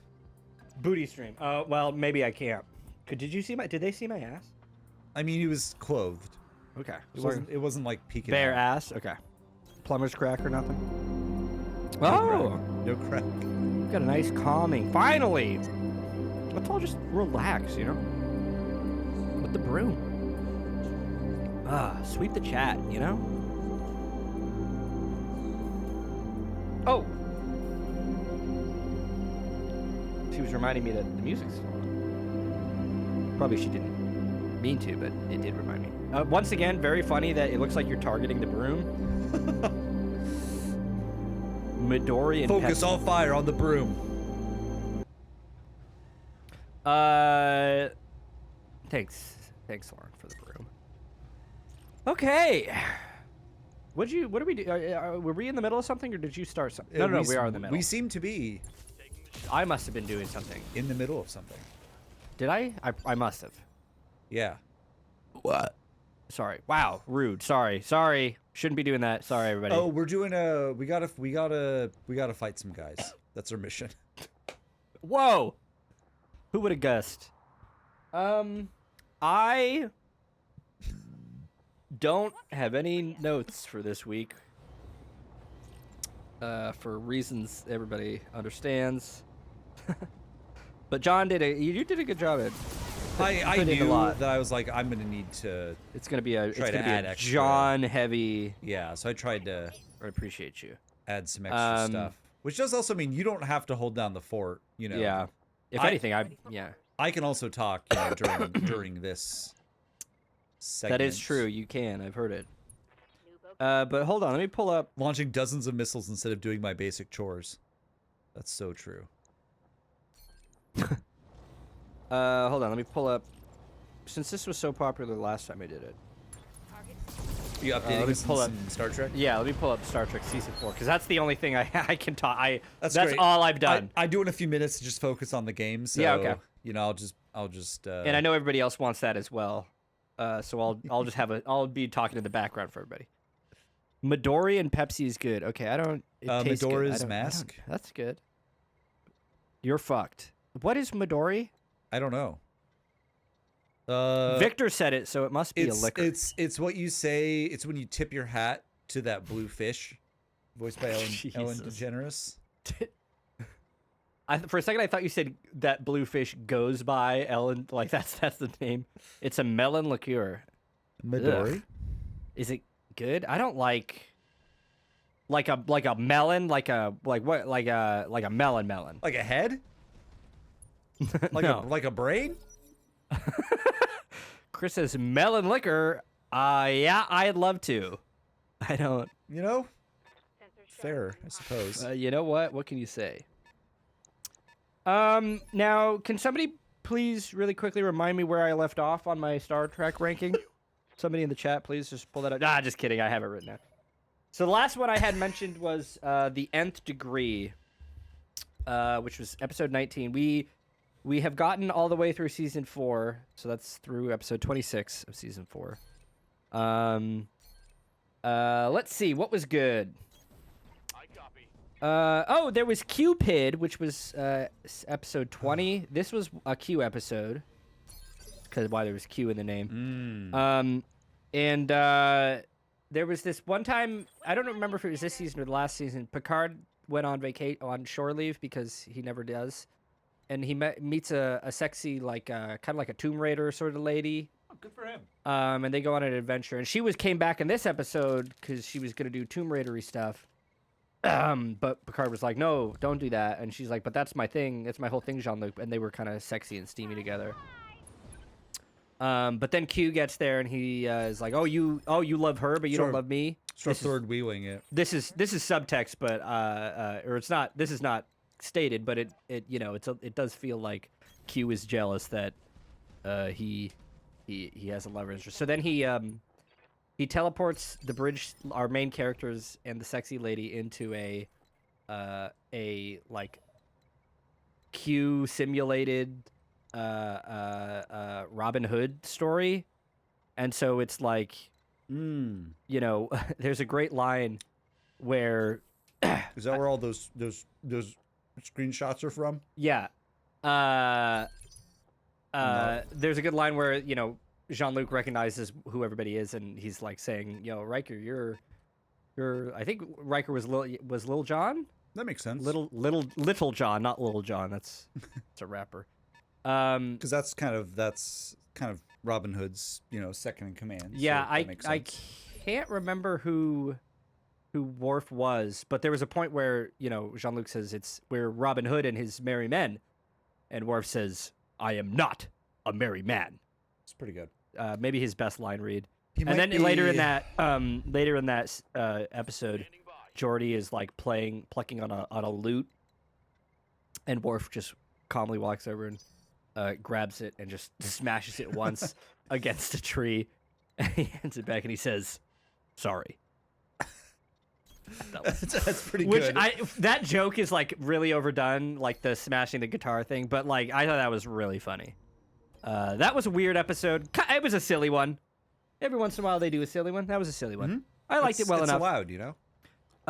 Booty stream. Well, maybe I can't. Did they see my ass? I mean, he was clothed. Okay. It wasn't like peeking bare out. ass. Okay. Plumber's crack or nothing. No Oh, crack. No crack. got a nice calming. Finally. Let's all just relax, you know. With the broom. Sweep the chat, you know. Oh. She was reminding me that the music's still on. Probably she didn't mean to, but it did remind me. Once again, very funny that it looks like you're targeting the broom. Midori and Focus all fire on the broom. Thanks, Lauren, for the broom. Okay. What do we do? Were we in the middle of something, or did you start something? No, we are in the middle. We seem to be I must have been doing something. in the middle of something. Did I? I must have. Yeah. What? Sorry. Wow. Rude. Sorry. Shouldn't be doing that. Sorry, everybody. Oh, we're doing we gotta fight some guys. That's our mission. Whoa. Who would have guessed? I don't have any notes for this week. For reasons everybody understands. But John you did a good job at. I put in a knew lot. that I was like, I'm gonna need to. It's gonna be a Try to add extra. John heavy. Yeah, so I tried to I appreciate you. add some extra Um, stuff, which does also mean you don't have to hold down the fort. You know. Yeah. If I- anything, yeah. I can also talk during this segment. That is true. You can. I've heard it. But hold on. Let me pull up. Launching dozens of missiles instead of doing my basic chores. That's so true. Hold on. Let me pull up. Since this was so popular last time I did it. You let updating me us pull in Star Trek? Yeah, let me pull up Star Trek Season 4 because that's the only thing I can talk. That's great. all I've done. I do in a few minutes to just focus on the game. So, Yeah, okay. You know, I'll just. And I know everybody else wants that as well. So I'll just I'll be talking in the background for everybody. Midori and Pepsi is good. Okay, I don't. It tastes good. Midora's I don't- mask? That's good. You're fucked. What is Midori? I don't know. Victor said it, so it must be a liquor. It's what you say. It's when you tip your hat to that blue fish, voiced by Ellen Jesus. DeGeneres. For a second, I thought you said that blue fish goes by Ellen. Like that's the name. It's a melon liqueur. Midori. Ugh. Is it good? I don't like a melon, like a melon. Like a head? Like No. like a brain? Chris says melon liquor. Yeah, I'd love to. I don't. You know? Fair, I suppose. You know what? What can you say? Now, can somebody please really quickly remind me where I left off on my Star Trek ranking? Somebody in the chat, please just pull that up. Ah, just kidding. I have it written down. So the last one I had mentioned was the Nth Degree, which was episode 19. We have gotten all the way through season 4, so that's through episode 26 of season 4. Let's see what was good. Oh, there was Cupid, which was episode 20. This was a Q episode because why there was Q in the name. And there was this one time, I don't remember if it was this season or the last season. Picard went on shore leave because he never does, and he meets a sexy kind of like a Tomb Raider sort of lady. Oh, good for him. And they go on an adventure, and she came back in this episode because she was gonna do Tomb Raider-y stuff. But Picard was like, no, don't do that. And she's like, but that's my thing. That's my whole thing, Jean-Luc. And they were kind of sexy and steamy together. But then Q gets there and he is like, oh, you love her, but you don't love me. Sort of third wheeling it. This is subtext, but or it's not. This is not stated, but it it does feel like Q is jealous that he has a love interest. So then he teleports the bridge, our main characters and the sexy lady into a like Q simulated Robin Hood story, and so it's like, there's a great line where is that where all those screenshots are from? Yeah, there's a good line where Jean-Luc recognizes who everybody is, and he's like saying, "Yo, Riker, you're." I think Riker was Lil Jon. That makes sense. Little John, not Lil Jon. That's a rapper. Because that's kind of Robin Hood's second in command. Yeah, so that makes I sense. can't remember who Worf was, but there was a point where Jean-Luc says we're Robin Hood and his merry men, and Worf says, "I am not a merry man." It's pretty good. Maybe his best line read. He And might then be- later in that episode, Geordi is like plucking on a lute, and Worf just calmly walks over and grabs it and just smashes it once against a tree. And he hands it back and he says, "Sorry." That's pretty Which good. that joke is like really overdone, like the smashing the guitar thing. But like I thought that was really funny. That was a weird episode. It was a silly one. Every once in a while they do a silly one. That was a silly one. I liked it well it's enough. allowed,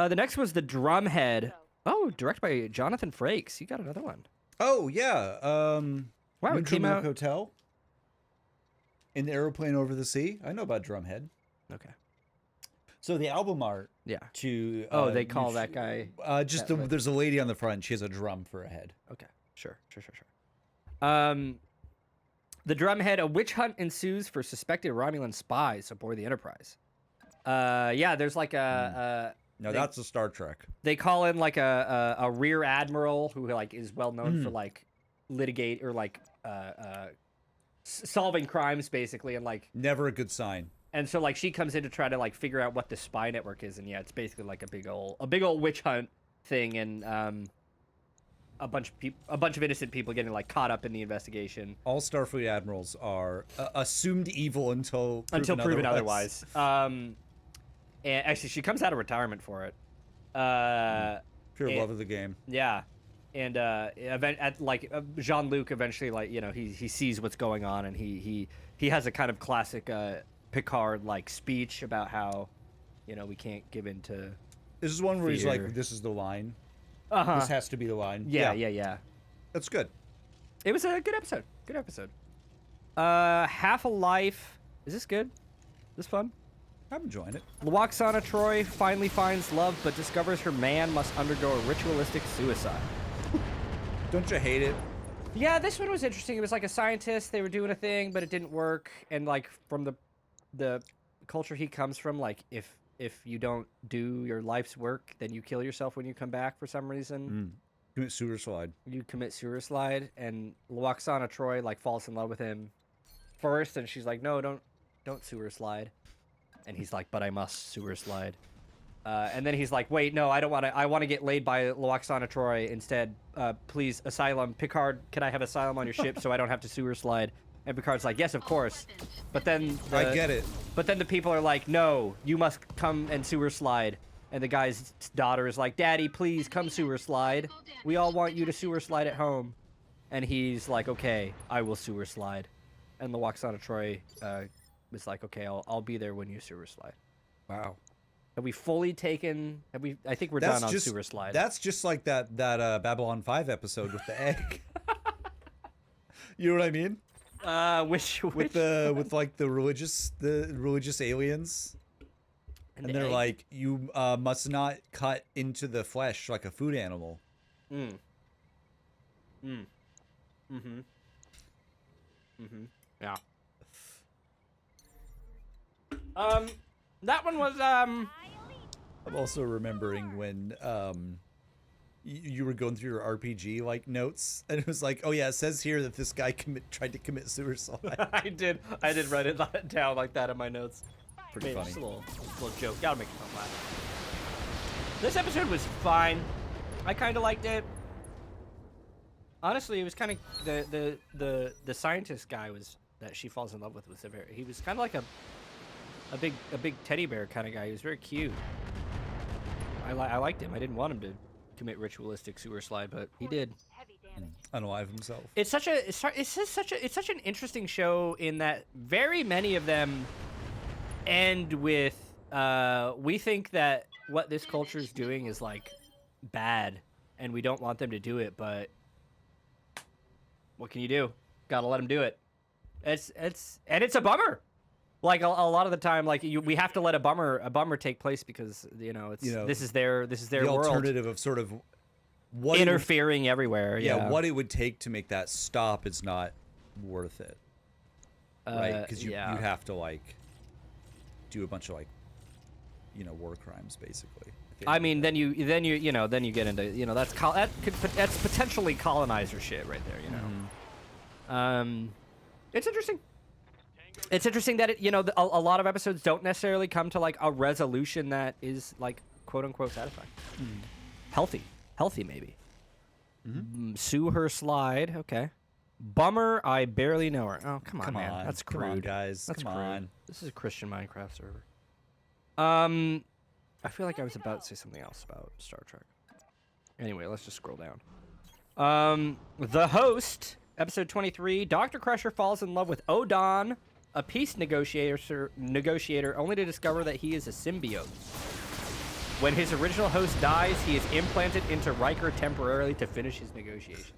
The next was the Drumhead. Oh, directed by Jonathan Frakes. You got another one. Oh yeah. Wow, it Neutral came Milk out. Hotel. In the aeroplane over the sea. I know about Drumhead. Okay. So the album art Yeah. to They call that guy. there's a lady on the front. She has a drum for a head. Okay. Sure. The Drumhead, a witch hunt ensues for suspected Romulan spies aboard the Enterprise. Yeah, there's like a No, that's a Star Trek. they call in like a rear admiral who like is well known for like litigate or like solving crimes basically, and like Never a good sign. and so like she comes in to try to like figure out what the spy network is, and yeah, it's basically like a big old witch hunt thing, and a bunch of innocent people getting like caught up in the investigation. All Starfleet admirals are assumed evil until Proven otherwise. And actually, she comes out of retirement for it. Pure and- love of the game. Yeah, and Jean-Luc eventually he sees what's going on, and he has a kind of classic Picard like speech about how we can't give in to. This is one where he's Fear. like, "This is the line. Uh-huh. This has to be the line." Yeah. That's good. It was a good episode. Half a Life. Is this good? This fun? I'm enjoying it. Luoxana Troy finally finds love, but discovers her man must undergo a ritualistic suicide. Don't you hate it? Yeah, this one was interesting. It was like a scientist. They were doing a thing, but it didn't work. And like from the culture he comes from, like if you don't do your life's work, then you kill yourself when you come back for some reason. Commit sewer slide. You commit sewer slide, and Luoxana Troy like falls in love with him first, and she's like, no, don't sewer slide. And he's like, but I must sewer slide. And then he's like, wait, no, I don't want to. I want to get laid by Luoxana Troy instead. Please, Asylum. Picard, can I have Asylum on your ship so I don't have to sewer slide? And Picard's like, yes, of course. But then I get it. But then the people are like, no, you must come and sewer slide. And the guy's daughter is like, Daddy, please come sewer slide. We all want you to sewer slide at home. And he's like, okay, I will sewer slide. And Luoxana Troy was like, okay, I'll be there when you sewer slide. Wow. Have we fully taken? I think we're done on sewer slide. That's just like that Babylon 5 episode with the egg. You know what I mean? Which With like the religious aliens, and they're egg? like, you must not cut into the flesh like a food animal. Yeah. That one was I'm also remembering when you were going through your RPG like notes, and it was like, oh yeah, it says here that this guy tried to commit suicide. I did write it down like that in my notes. Pretty funny. Just a little joke. Gotta make fun laugh. This episode was fine. I kind of liked it. Honestly, it was kind of the scientist guy that she falls in love with was he was kind of like a big teddy bear kind of guy. He was very cute. I liked him. I didn't want him to commit ritualistic sewer slide, but he did. Unalive himself. It's such an interesting show in that very many of them end with we think that what this culture is doing is like bad and we don't want them to do it, but what can you do? Gotta let them do it. It's a bummer. Like a lot of the time, like we have to let a bummer take place because this is their The world. alternative of sort of what Interfering everywhere. Yeah, what it would take to make that stop is not worth it, right? Because you have to like do a bunch of like war crimes basically. I mean, then you get into that's potentially colonizer shit right there. It's interesting. It's interesting that a lot of episodes don't necessarily come to like a resolution that is like quote unquote satisfying, healthy maybe. Sue her slide, okay. Bummer, I barely know her. Oh come on, man, that's crude, come on, guys. That's come crude. on. This is a Christian Minecraft server. I feel like I was about to say something else about Star Trek. Anyway, let's just scroll down. The host, episode 23. Dr. Crusher falls in love with Odon, a peace negotiator, only to discover that he is a symbiote. When his original host dies, he is implanted into Riker temporarily to finish his negotiation.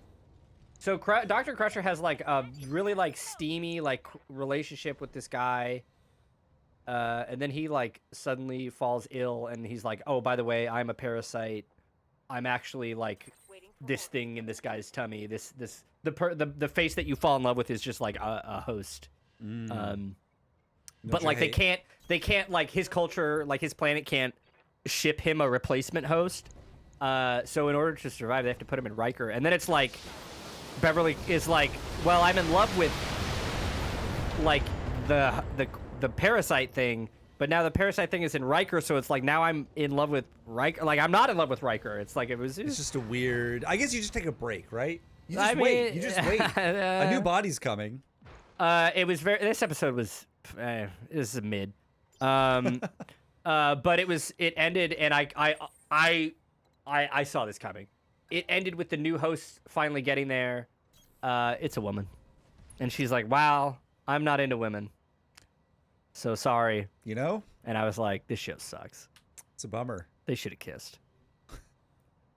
So Dr. Crusher has like a really like steamy like relationship with this guy. And then he like suddenly falls ill and he's like, oh, by the way, I'm a parasite. I'm actually like this thing in this guy's tummy. The face that you fall in love with is just like a host. But like they can't like his culture, like his planet can't ship him a replacement host. So in order to survive, they have to put him in Riker. And then it's like Beverly is like, well, I'm in love with like the parasite thing, but now the parasite thing is in Riker, so it's like now I'm in love with Riker. Like I'm not in love with Riker. It's like it's just a weird. I guess you just take a break, right? You just I wait. mean, You just wait. A new body's coming. It was this episode was this is a mid. But it ended, and I saw this coming. It ended with the new host finally getting there. It's a woman, and she's like, "Wow, I'm not into women. So sorry." And I was like, this show sucks. It's a bummer. They should have kissed.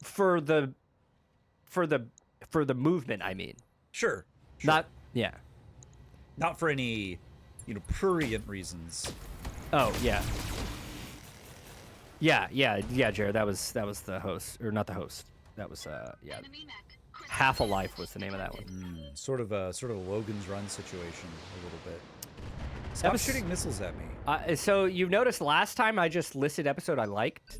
For the movement, I mean. Sure. Not for any, prurient reasons. Oh, yeah. Yeah, Jared, that was the host, or not the host. That was Half a Life was the name of that one. Sort of a Logan's Run situation a little bit. Stop shooting missiles at me. So you've noticed last time I just listed episode I liked.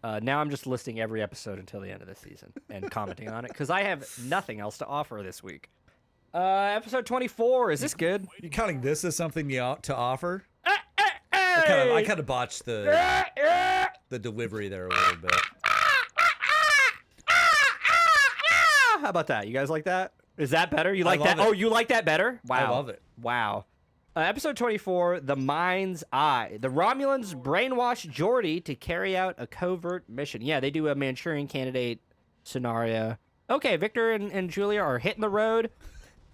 Now I'm just listing every episode until the end of the season and commenting on it because I have nothing else to offer this week. Episode 24. Is this good? You counting this as something you ought to offer? Hey! I kind of botched the delivery there a little bit. How about that? You guys like that? Is that better? You like love that? it. Oh, you like that better? Wow. I love it. Wow. Episode 24, The Mind's Eye. The Romulans brainwash Geordi to carry out a covert mission. Yeah, they do a Manchurian Candidate scenario. Okay, Victor and Julia are hitting the road.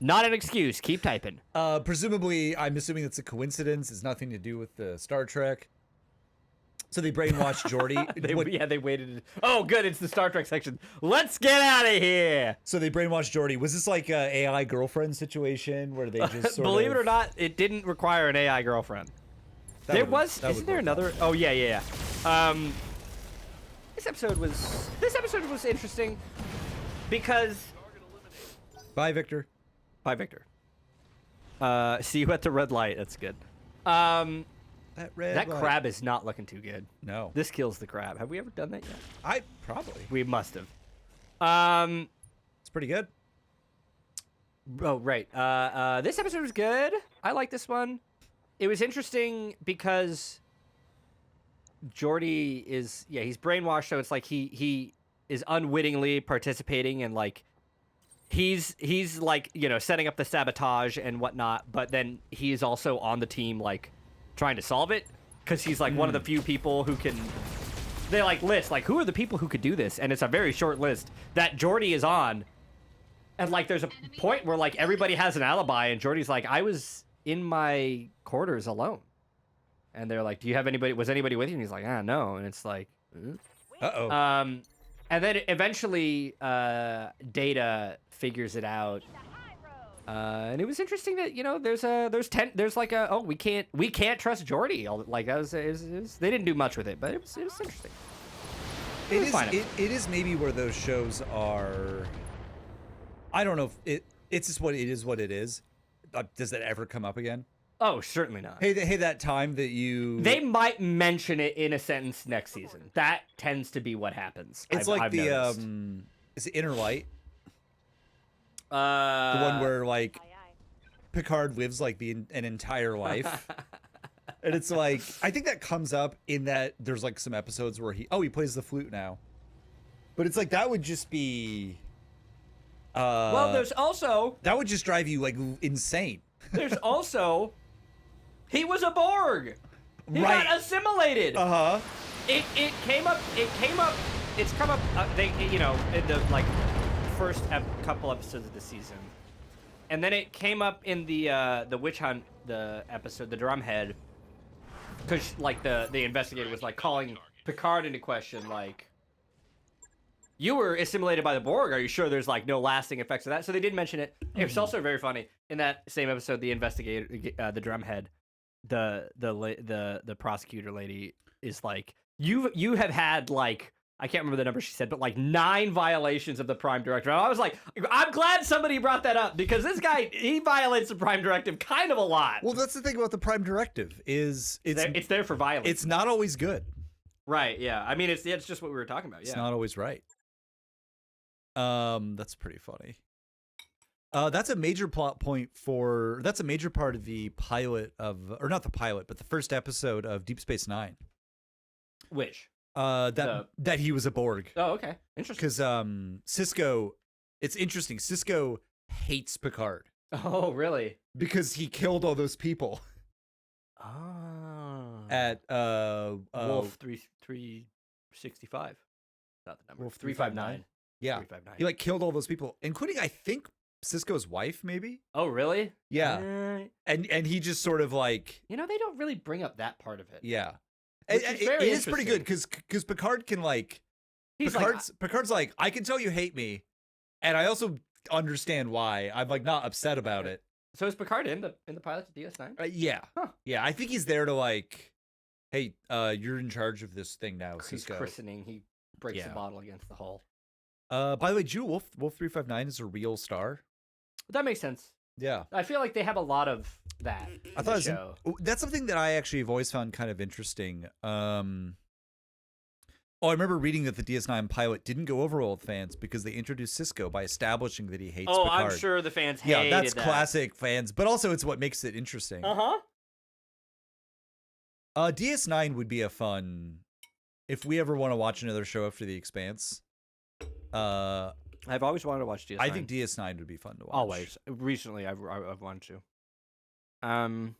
Not an excuse. Keep typing. Presumably, I'm assuming it's a coincidence. It's nothing to do with the Star Trek. So they brainwashed Geordi. They waited. Oh, good. It's the Star Trek section. Let's get out of here. So they brainwashed Geordi. Was this like a AI girlfriend situation where they just sort Believe of... it or not, it didn't require an AI girlfriend. Isn't there another? Oh yeah. This episode was interesting because. Bye, Victor. Bye, Victor. See you at the red light. That's good. That crab is not looking too good. No. This kills the crab. Have we ever done that yet? I probably. We must have. It's pretty good. Oh, right. This episode was good. I like this one. It was interesting because Geordi is, he's brainwashed, so it's like he is unwittingly participating in, like, he's like, setting up the sabotage and whatnot, but then he is also on the team, like, trying to solve it, because he's, like, one of the few people who can... They, like, list, like, who are the people who could do this? And it's a very short list that Geordi is on. And, like, there's a point where, like, everybody has an alibi, and Geordi's like, I was in my quarters alone. And they're like, do you have anybody... Was anybody with you? And he's like, no. And it's like... Uh-oh. And then eventually Data figures it out. And it was interesting that, there's like a, we can't trust Geordi. Like, that was, they didn't do much with it, but it was interesting. It is maybe where those shows are... I don't know if it's just what it is. Does that ever come up again? Oh, certainly not. Hey, that time that you... They might mention it in a sentence next season. That tends to be what happens. It's I've noticed. Is it Inner Light? The The one where, like, Picard lives, like, an entire life. And it's like, I think that comes up in that there's, like, some episodes where he plays the flute now. But it's like, that would just be... well, there's also... That would just drive you, like, insane. There's also... He was a Borg. He got assimilated. Uh-huh. It came up. It's come up. In the like first couple episodes of the season, and then it came up in the witch hunt, the episode, the drumhead, because like the investigator was like calling Picard into question, like, you were assimilated by the Borg. Are you sure there's like no lasting effects of that? So they did mention it. It was also very funny in that same episode. The investigator, the drumhead, the prosecutor lady is like, you have had, like, I can't remember the number she said, but like 9 violations of the Prime Directive. And I was like, I'm glad somebody brought that up, because this guy, he violates the Prime Directive kind of a lot. Well, that's the thing about the Prime Directive is it's there for violence. It's not always good. Right? Yeah. I mean, it's just what we were talking about. Yeah. It's not always right. That's pretty funny. That's a major plot point that's a major part of the pilot or not the pilot, but the first episode of Deep Space Nine. Which? That he was a Borg. Oh, okay. Interesting. Because Cisco, it's interesting. Cisco hates Picard. Oh, really? Because he killed all those people. Oh. At Wolf 365. Not the number. Wolf 359. Yeah. 359. He like killed all those people, including, I think, Cisco's wife, maybe. Oh, really? Yeah. And he just sort of like, they don't really bring up that part of it. yeah. Which It is very is pretty good because Picard can like, Picard's like, I can tell you hate me, and I also understand why. I'm like not upset about it. So is Picard in the pilot to DS9? Yeah. Huh. Yeah, I think he's there to like, hey, you're in charge of this thing now, He's Cisco. christening. He breaks the bottle against the hull. By the way, Wolf 359 is a real star. That makes sense. Yeah. I feel like they have a lot of that. I thought that's something that I actually have always found kind of interesting. Oh, I remember reading that the DS9 pilot didn't go over well with fans because they introduced Sisko by establishing that he hates Oh, Picard. I'm sure the fans hated Yeah, that's that. classic fans, but also it's what makes it interesting. Uh-huh. DS9 would be a fun if we ever want to watch another show after The Expanse. I've always wanted to watch DS9. I think DS9 would be fun to watch. Always. Recently, I've wanted to. And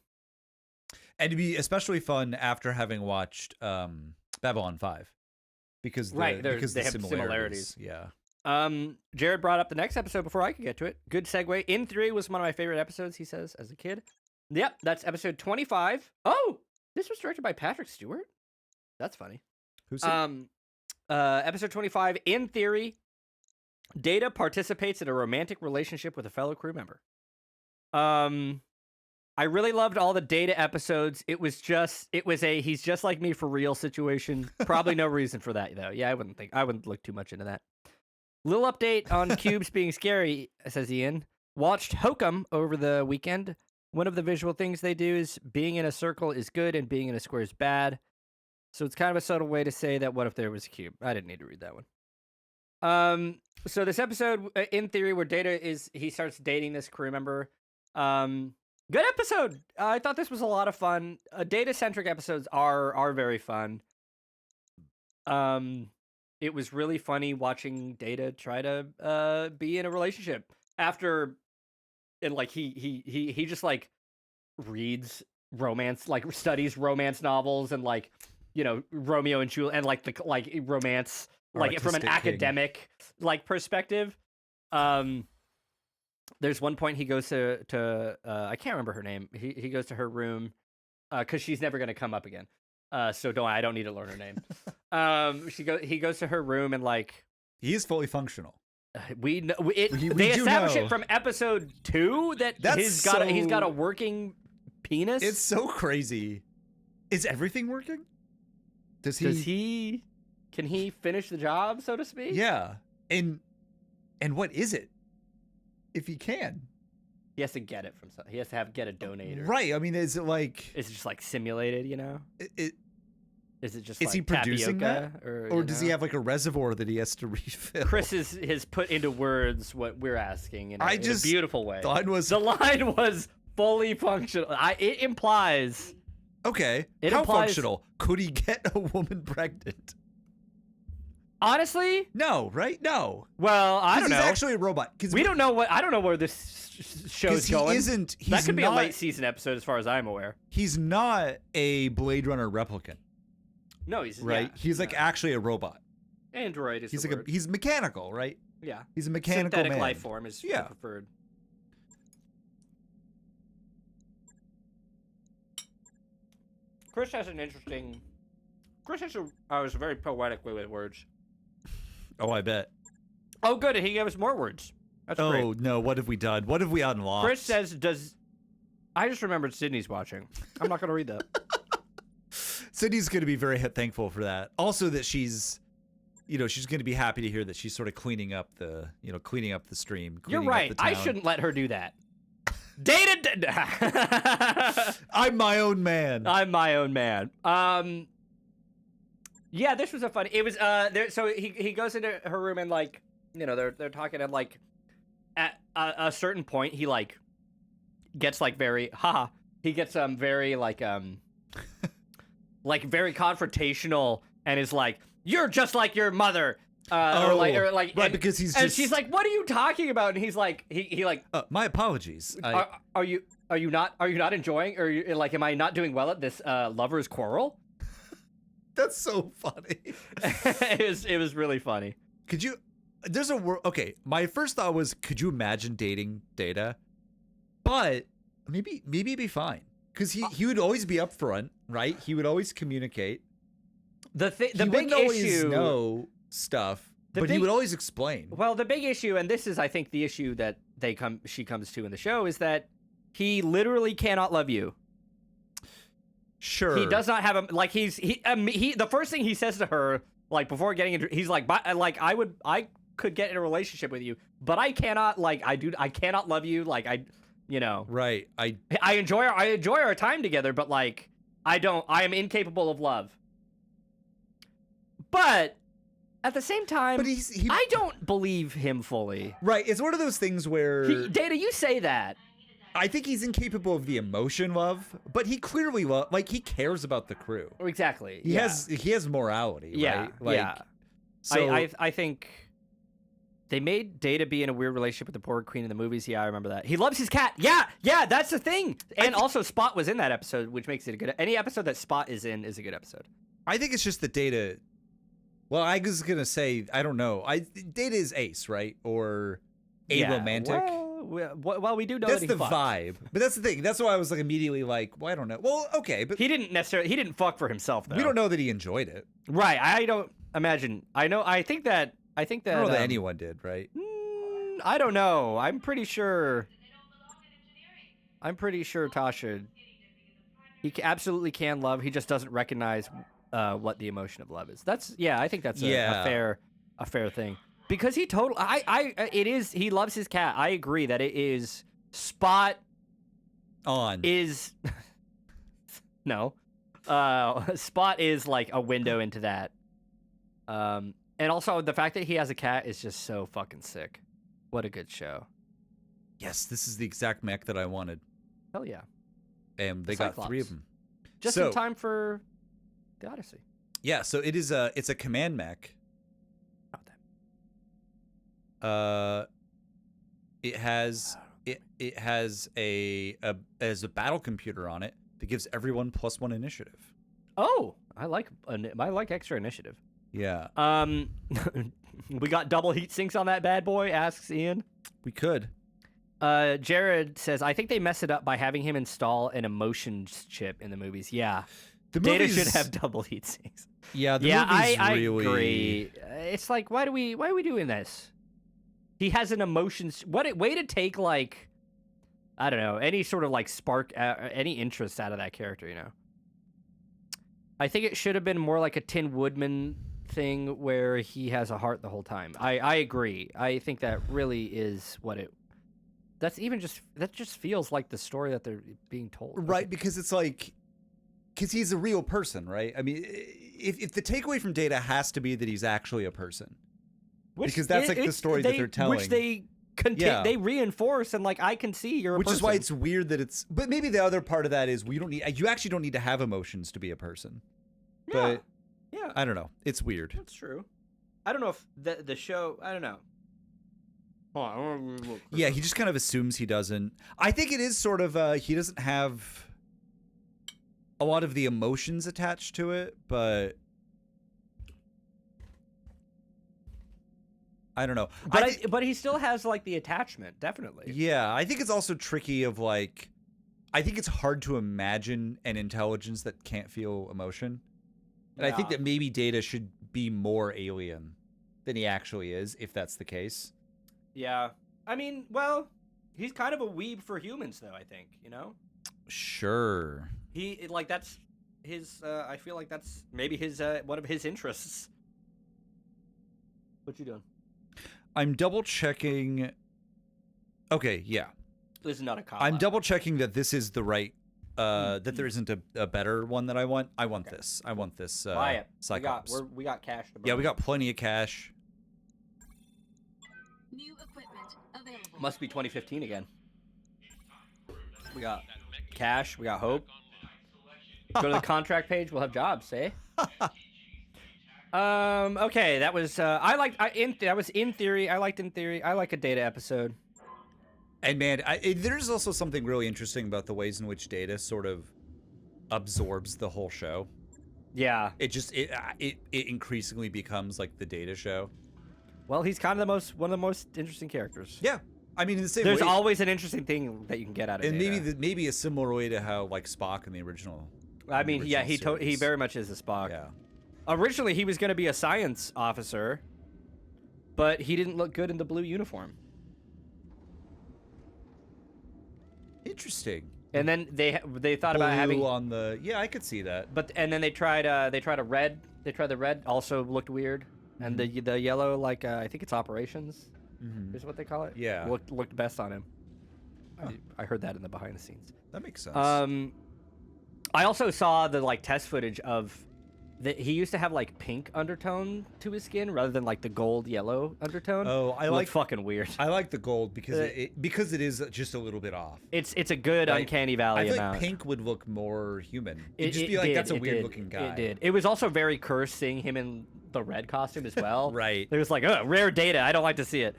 it'd be especially fun after having watched Babylon 5. Because they have similarities. Yeah. Jared brought up the next episode before I could get to it. Good segue. In Theory was one of my favorite episodes, he says, as a kid. Yep, that's episode 25. Oh, this was directed by Patrick Stewart? That's funny. Who's he? Episode 25, In Theory, Data participates in a romantic relationship with a fellow crew member. I really loved all the Data episodes. It was a he's just like me for real situation. Probably no reason for that though. Yeah, I wouldn't look too much into that. Little update on cubes being scary, says Ian. Watched Hokum over the weekend. One of the visual things they do is being in a circle is good and being in a square is bad. So it's kind of a subtle way to say that what if there was a cube? I didn't need to read that one. So this episode, In Theory, where he starts dating this crew member. Good episode. I thought this was a lot of fun. Data-centric episodes are very fun. It was really funny watching Data try to be in a relationship after, and like he just like reads romance, like studies romance novels and like, you know, Romeo and Juliet and like romance, like from an academic like perspective. There's one point he goes to I can't remember her name. He goes to her room because she's never gonna come up again. So I don't need to learn her name. He goes to her room and like he is fully functional. They establish it from episode 2 that he's got a working penis. It's so crazy. Is everything working? Can he finish the job, so to speak? Yeah. And what is it? If he can. He has to get it from something. He has to get a donator. Right. I mean, is it like... Is it just like simulated, you know? Is it just is like he producing tapioca, that? Or does he have like a reservoir that he has to refill? Chris has put into words what we're asking in a beautiful way. The line was fully functional. It implies... Okay. How functional? Could he get a woman pregnant? Honestly, no, right? No. Well, I don't know. He's actually a robot. I don't know where this show's going. That could be a late season episode, as far as I'm aware. He's not a Blade Runner replicant. No, he's right. Yeah, he's like actually a robot. Android is. He's mechanical, right? Yeah. He's a mechanical synthetic man. life form is preferred. Chris has a very poetic way with words. Oh, I bet. Oh, good. He gave us more words. That's great. Oh, no. What have we done? What have we unlocked? Chris says, I just remembered Sydney's watching. I'm not going to read that. Sydney's going to be very thankful for that. Also that she's going to be happy to hear that she's sort of cleaning up the stream. You're right. I shouldn't let her do that. I'm my own man. Yeah, this was a fun. It was so he goes into her room and like, you know, they're talking and like at a certain point he like gets like very he gets very like like very confrontational and is like, you're just like your mother. Right, because he's and just... she's like, what are you talking about? And he's like, he like, my apologies. Are you not enjoying, or like, am I not doing well at this lovers quarrel? That's so funny. It was really funny. Could you? There's a word. Okay, my first thought was, could you imagine dating Data? But maybe it'd be fine because he would always be upfront, right? He would always communicate. The big wouldn't always issue. Know stuff, but he would always explain. Well, the big issue, and this is, I think, the issue that she comes to in the show, is that he literally cannot love you. Sure. He does not have a like. The first thing he says to her, like before getting into, he's like, I could get in a relationship with you, but I cannot. Like, I cannot love you. Like, Right. I enjoy our time together, but like, I am incapable of love. But at the same time, But I don't believe him fully. right. It's one of those things where Data, you say that. I think he's incapable of the emotion love, but he clearly he cares about the crew. Exactly. He has morality. Yeah. Right? Yeah. So I think they made Data be in a weird relationship with the Borg Queen in the movies. Yeah, I remember that. He loves his cat. Yeah, that's the thing. And also Spot was in that episode, which makes it a good. Any episode that Spot is in is a good episode. I think it's just the Data. Well, I was gonna say I don't know. Data is ace, right? Or aromantic. Well, we do know That's that he the fucked. vibe. But that's the thing. That's why I was like immediately like, well, I don't know. Well, okay, but He didn't fuck for himself though. we don't know that he enjoyed it. Right. I don't imagine. I think that I don't know that anyone did, right? I don't know. I'm pretty sure Tasha. He absolutely can love. He just doesn't recognize what the emotion of love is. I think that's a fair thing. Because he he loves his cat. I agree that it is Spot On. is no. Spot is like a window into that. And also the fact that he has a cat is just so fucking sick. What a good show. Yes, this is the exact mech that I wanted. Hell yeah. And they got 3 of them. Just in time for the Odyssey. Yeah, so it's a command mech. Not that. It has a battle computer on it that gives everyone +1 initiative. Oh, I like extra initiative. Yeah. We got double heat sinks on that bad boy, asks Ian. We could. Jared says, I think they mess it up by having him install an emotions chip in the movies. Yeah. The Data movies should have double heat sinks. Yeah, I really... agree. It's like, why are we doing this? He has an emotions. Way to take like, I don't know, any sort of like spark, any interest out of that character, you know? I think it should have been more like a Tin Woodman thing where he has a heart the whole time. I agree. I think that really is what it. That just feels like the story that they're being told. Right, because it's like, because he's a real person, right? I mean, if the takeaway from Data has to be that he's actually a person, because that's like the story that they're telling, which they they reinforce, and like I can see you're a person. Which is why it's weird that it's. But maybe the other part of that is you actually don't need to have emotions to be a person. But yeah, I don't know. It's weird. That's true. I don't know if the show. I don't know. Yeah, he just kind of assumes he doesn't. I think it is sort of he doesn't have a lot of the emotions attached to it, but I don't know. But he still has like the attachment, definitely. Yeah, I think it's also tricky of like, I think it's hard to imagine an intelligence that can't feel emotion. And I think that maybe Data should be more alien than he actually is, if that's the case. Yeah. I mean, well, he's kind of a weeb for humans, though, I think, you know? Sure. That's his, I feel like that's maybe his, one of his interests. What you doing? I'm double checking. Okay, yeah. This is not a call. I'm double checking that this is the right, that there isn't a better one that I want. I want this. I want this, Buy it. Cyclops. We got cash to burn. Yeah, we got plenty of cash. New equipment available. Must be 2015 again. We got cash. We got hope. Go to the contract page. We'll have jobs. Eh? Okay. That was. That was in theory. I liked in theory. I like a Data episode. And man, there's also something really interesting about the ways in which Data sort of absorbs the whole show. Yeah. It increasingly becomes like the Data show. Well, he's kind of one of the most interesting characters. Yeah. I mean, in the same There's way, always an interesting thing that you can get out of and Data. maybe a similar way to how like Spock in the original. I mean, yeah, he series. very much is a Spock. Yeah. Originally, he was going to be a science officer, but he didn't look good in the blue uniform. Interesting. And then they thought about having on the I could see that. and then they tried a red. They tried the red, also looked weird, and the yellow, like I think it's operations, is what they call it. Yeah. looked best on him. I heard that in the behind the scenes. That makes sense. I also saw the like test footage of he used to have like pink undertone to his skin rather than like the gold yellow undertone. Oh, I It like looked fucking weird. I like the gold because it is just a little bit off. It's a good Like, uncanny I valley feel amount. like pink would look more human. It- It'd just it be like did, that's a it weird did, looking guy. It did. It was also very cursed seeing him in the red costume as well. Right. It was like, rare data. I don't like to see it.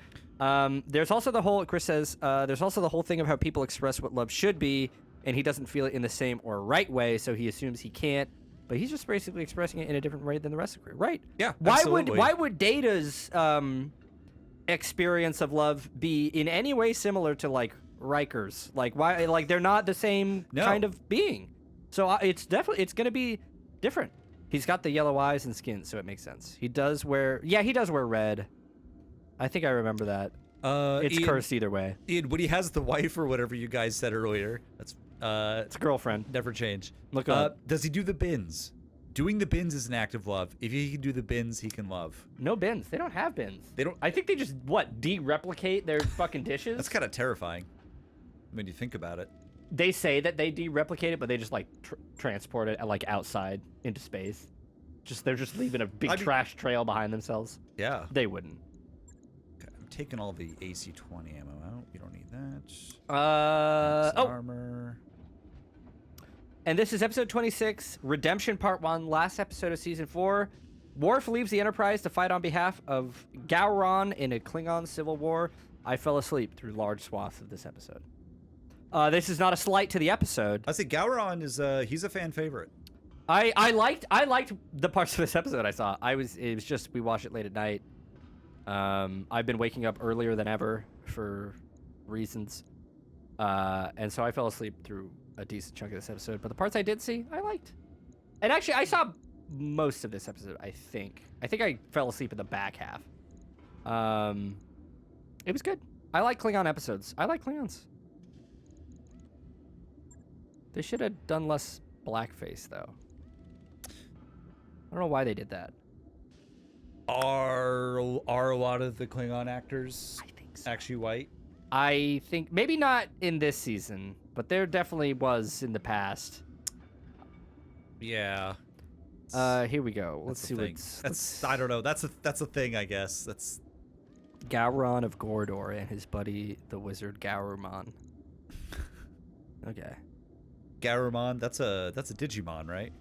There's also the whole, Chris says, there's also the whole thing of how people express what love should be, and he doesn't feel it in the same or right way, so he assumes he can't. But he's just basically expressing it in a different way than the rest of the crew. Right. Yeah, Why absolutely. would Data's experience of love be in any way similar to like Riker's? Like why? Like they're not the same No. kind of being. So it's gonna be different. He's got the yellow eyes and skin, so it makes sense. He does wear red. I think I remember that. It's Ian, cursed either way. Ian, when he has the wife or whatever you guys said earlier, that's It's a girlfriend. never change. Look up. Does he do the bins? Doing the bins is an act of love. If he can do the bins, he can love. No bins. They don't have bins. They don't- I think they just de-replicate their fucking dishes. That's kind of terrifying when you think about it. They say that they de-replicate it, but they just like transport it like outside into space. They're just leaving a big trash trail behind themselves. Yeah. They wouldn't. Okay, I'm taking all the AC-20 ammo out. We don't need that. Oh, Armor. and this is episode 26, Redemption Part 1, last episode of Season 4. Worf leaves the Enterprise to fight on behalf of Gowron in a Klingon civil war. I fell asleep through large swaths of this episode. This is not a slight to the episode. I say Gowron is he's a fan favorite. I liked the parts of this episode I saw. It was just we watched it late at night. I've been waking up earlier than ever for reasons. And so I fell asleep through a decent chunk of this episode, but the parts I did see, I liked. And actually, I saw most of this episode, I think. I think I fell asleep in the back half. It was good. I like Klingon episodes. I like Klingons. They should have done less blackface, though. I don't know why they did that. Are a lot of the Klingon actors I think so. actually white? I think maybe not in this season, but there definitely was in the past. Yeah. Here we go. Let's That's see the thing. what's I don't know. That's a thing, I guess. That's Gowron of Gordor and his buddy the wizard Gowrumon. Okay. Garurumon. That's a Digimon, right?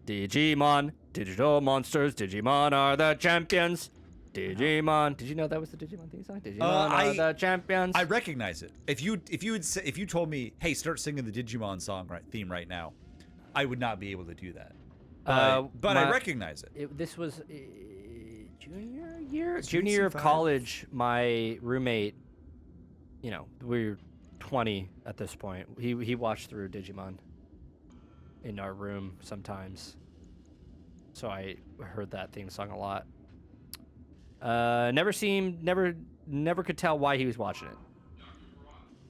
Digimon, digital monsters, Digimon are the champions. Digimon. Did you know that was the Digimon theme song? Digimon are the champions. I recognize it. If you told me, hey, start singing the Digimon song theme right now, I would not be able to do that. But I recognize it. This was junior year of college. My roommate, we were 20 at this point. He watched through Digimon in our room sometimes, so I heard that theme song a lot. Never could tell why he was watching it.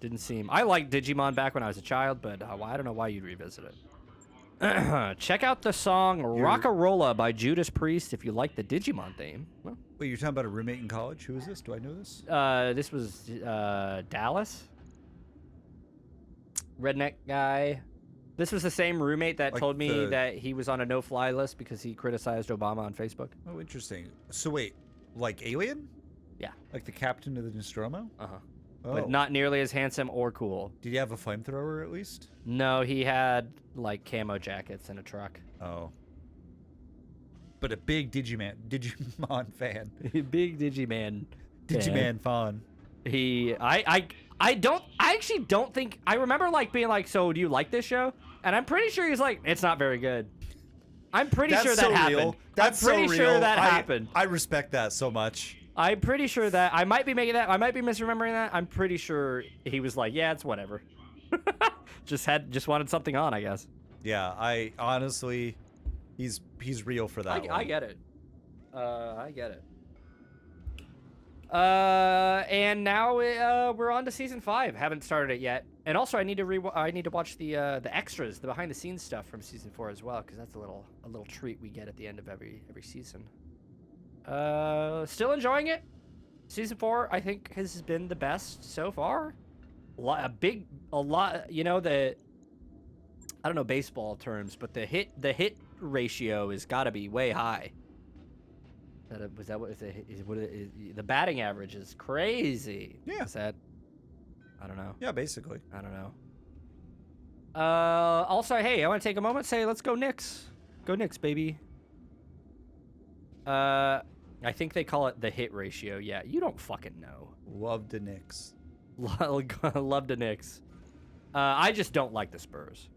Didn't seem. I liked Digimon back when I was a child, but I don't know why you'd revisit it. Check out the song Rockarola by Judas Priest if you like the Digimon theme. Well, Wait, you're talking about a roommate in college? Who is this? Do I know this? this was Dallas. Redneck guy. This was the same roommate that Like told me the- that he was on a no-fly list because he criticized Obama on Facebook. Oh, interesting. So wait, like Alien? Yeah. Like the captain of the Nostromo? Uh-huh. Oh. But not nearly as handsome or cool. Did he have a flamethrower at least? No, he had like camo jackets and a truck. Oh. But a big Digimon fan. Big Digiman. Digimon fan. I actually don't think I remember like being like, so do you like this show? And I'm pretty sure he's like, it's not very good. I'm pretty sure that happened. That's I'm pretty so sure real. that happened. I respect that so much. I'm pretty sure that I might be misremembering that. I'm pretty sure he was like, yeah, it's whatever. just wanted something on, I guess. Yeah, I honestly, he's real for that one. I get it. I get it. And now we're on to season 5. Haven't started it yet. And also, I need to watch the extras, the behind the scenes stuff from season 4 as well, because that's a little treat we get at the end of every season. Still enjoying it. Season 4, I think, has been the best so far. I don't know baseball terms, but the hit ratio has got to be way high. Was that what is it? The batting average is crazy. Yeah. Is that? I don't know. Yeah, basically. I don't know. Also, hey, I want to take a moment and say, let's go Knicks. Go Knicks, baby. I think they call it the hit ratio. Yeah, you don't fucking know. Love the Knicks. Love the Knicks. I just don't like the Spurs.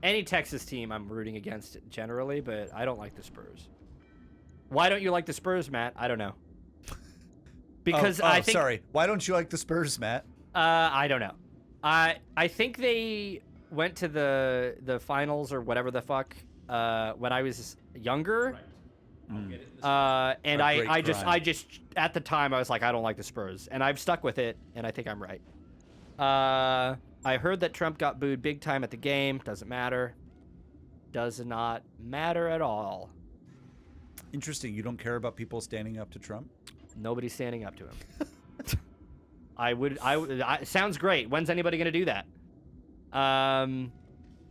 Any Texas team I'm rooting against generally, but I don't like the Spurs. Why don't you like the Spurs, Matt? I don't know. Because I think... sorry. Why don't you like the Spurs, Matt? I don't know. I think they went to the finals or whatever the fuck when I was younger. And I just at the time I was like, I don't like the Spurs, and I've stuck with it, and I think I'm right. I heard that Trump got booed big time at the game. Doesn't matter. Does not matter at all. Interesting. You don't care about people standing up to Trump? Nobody's standing up to him. Sounds great. When's anybody going to do that?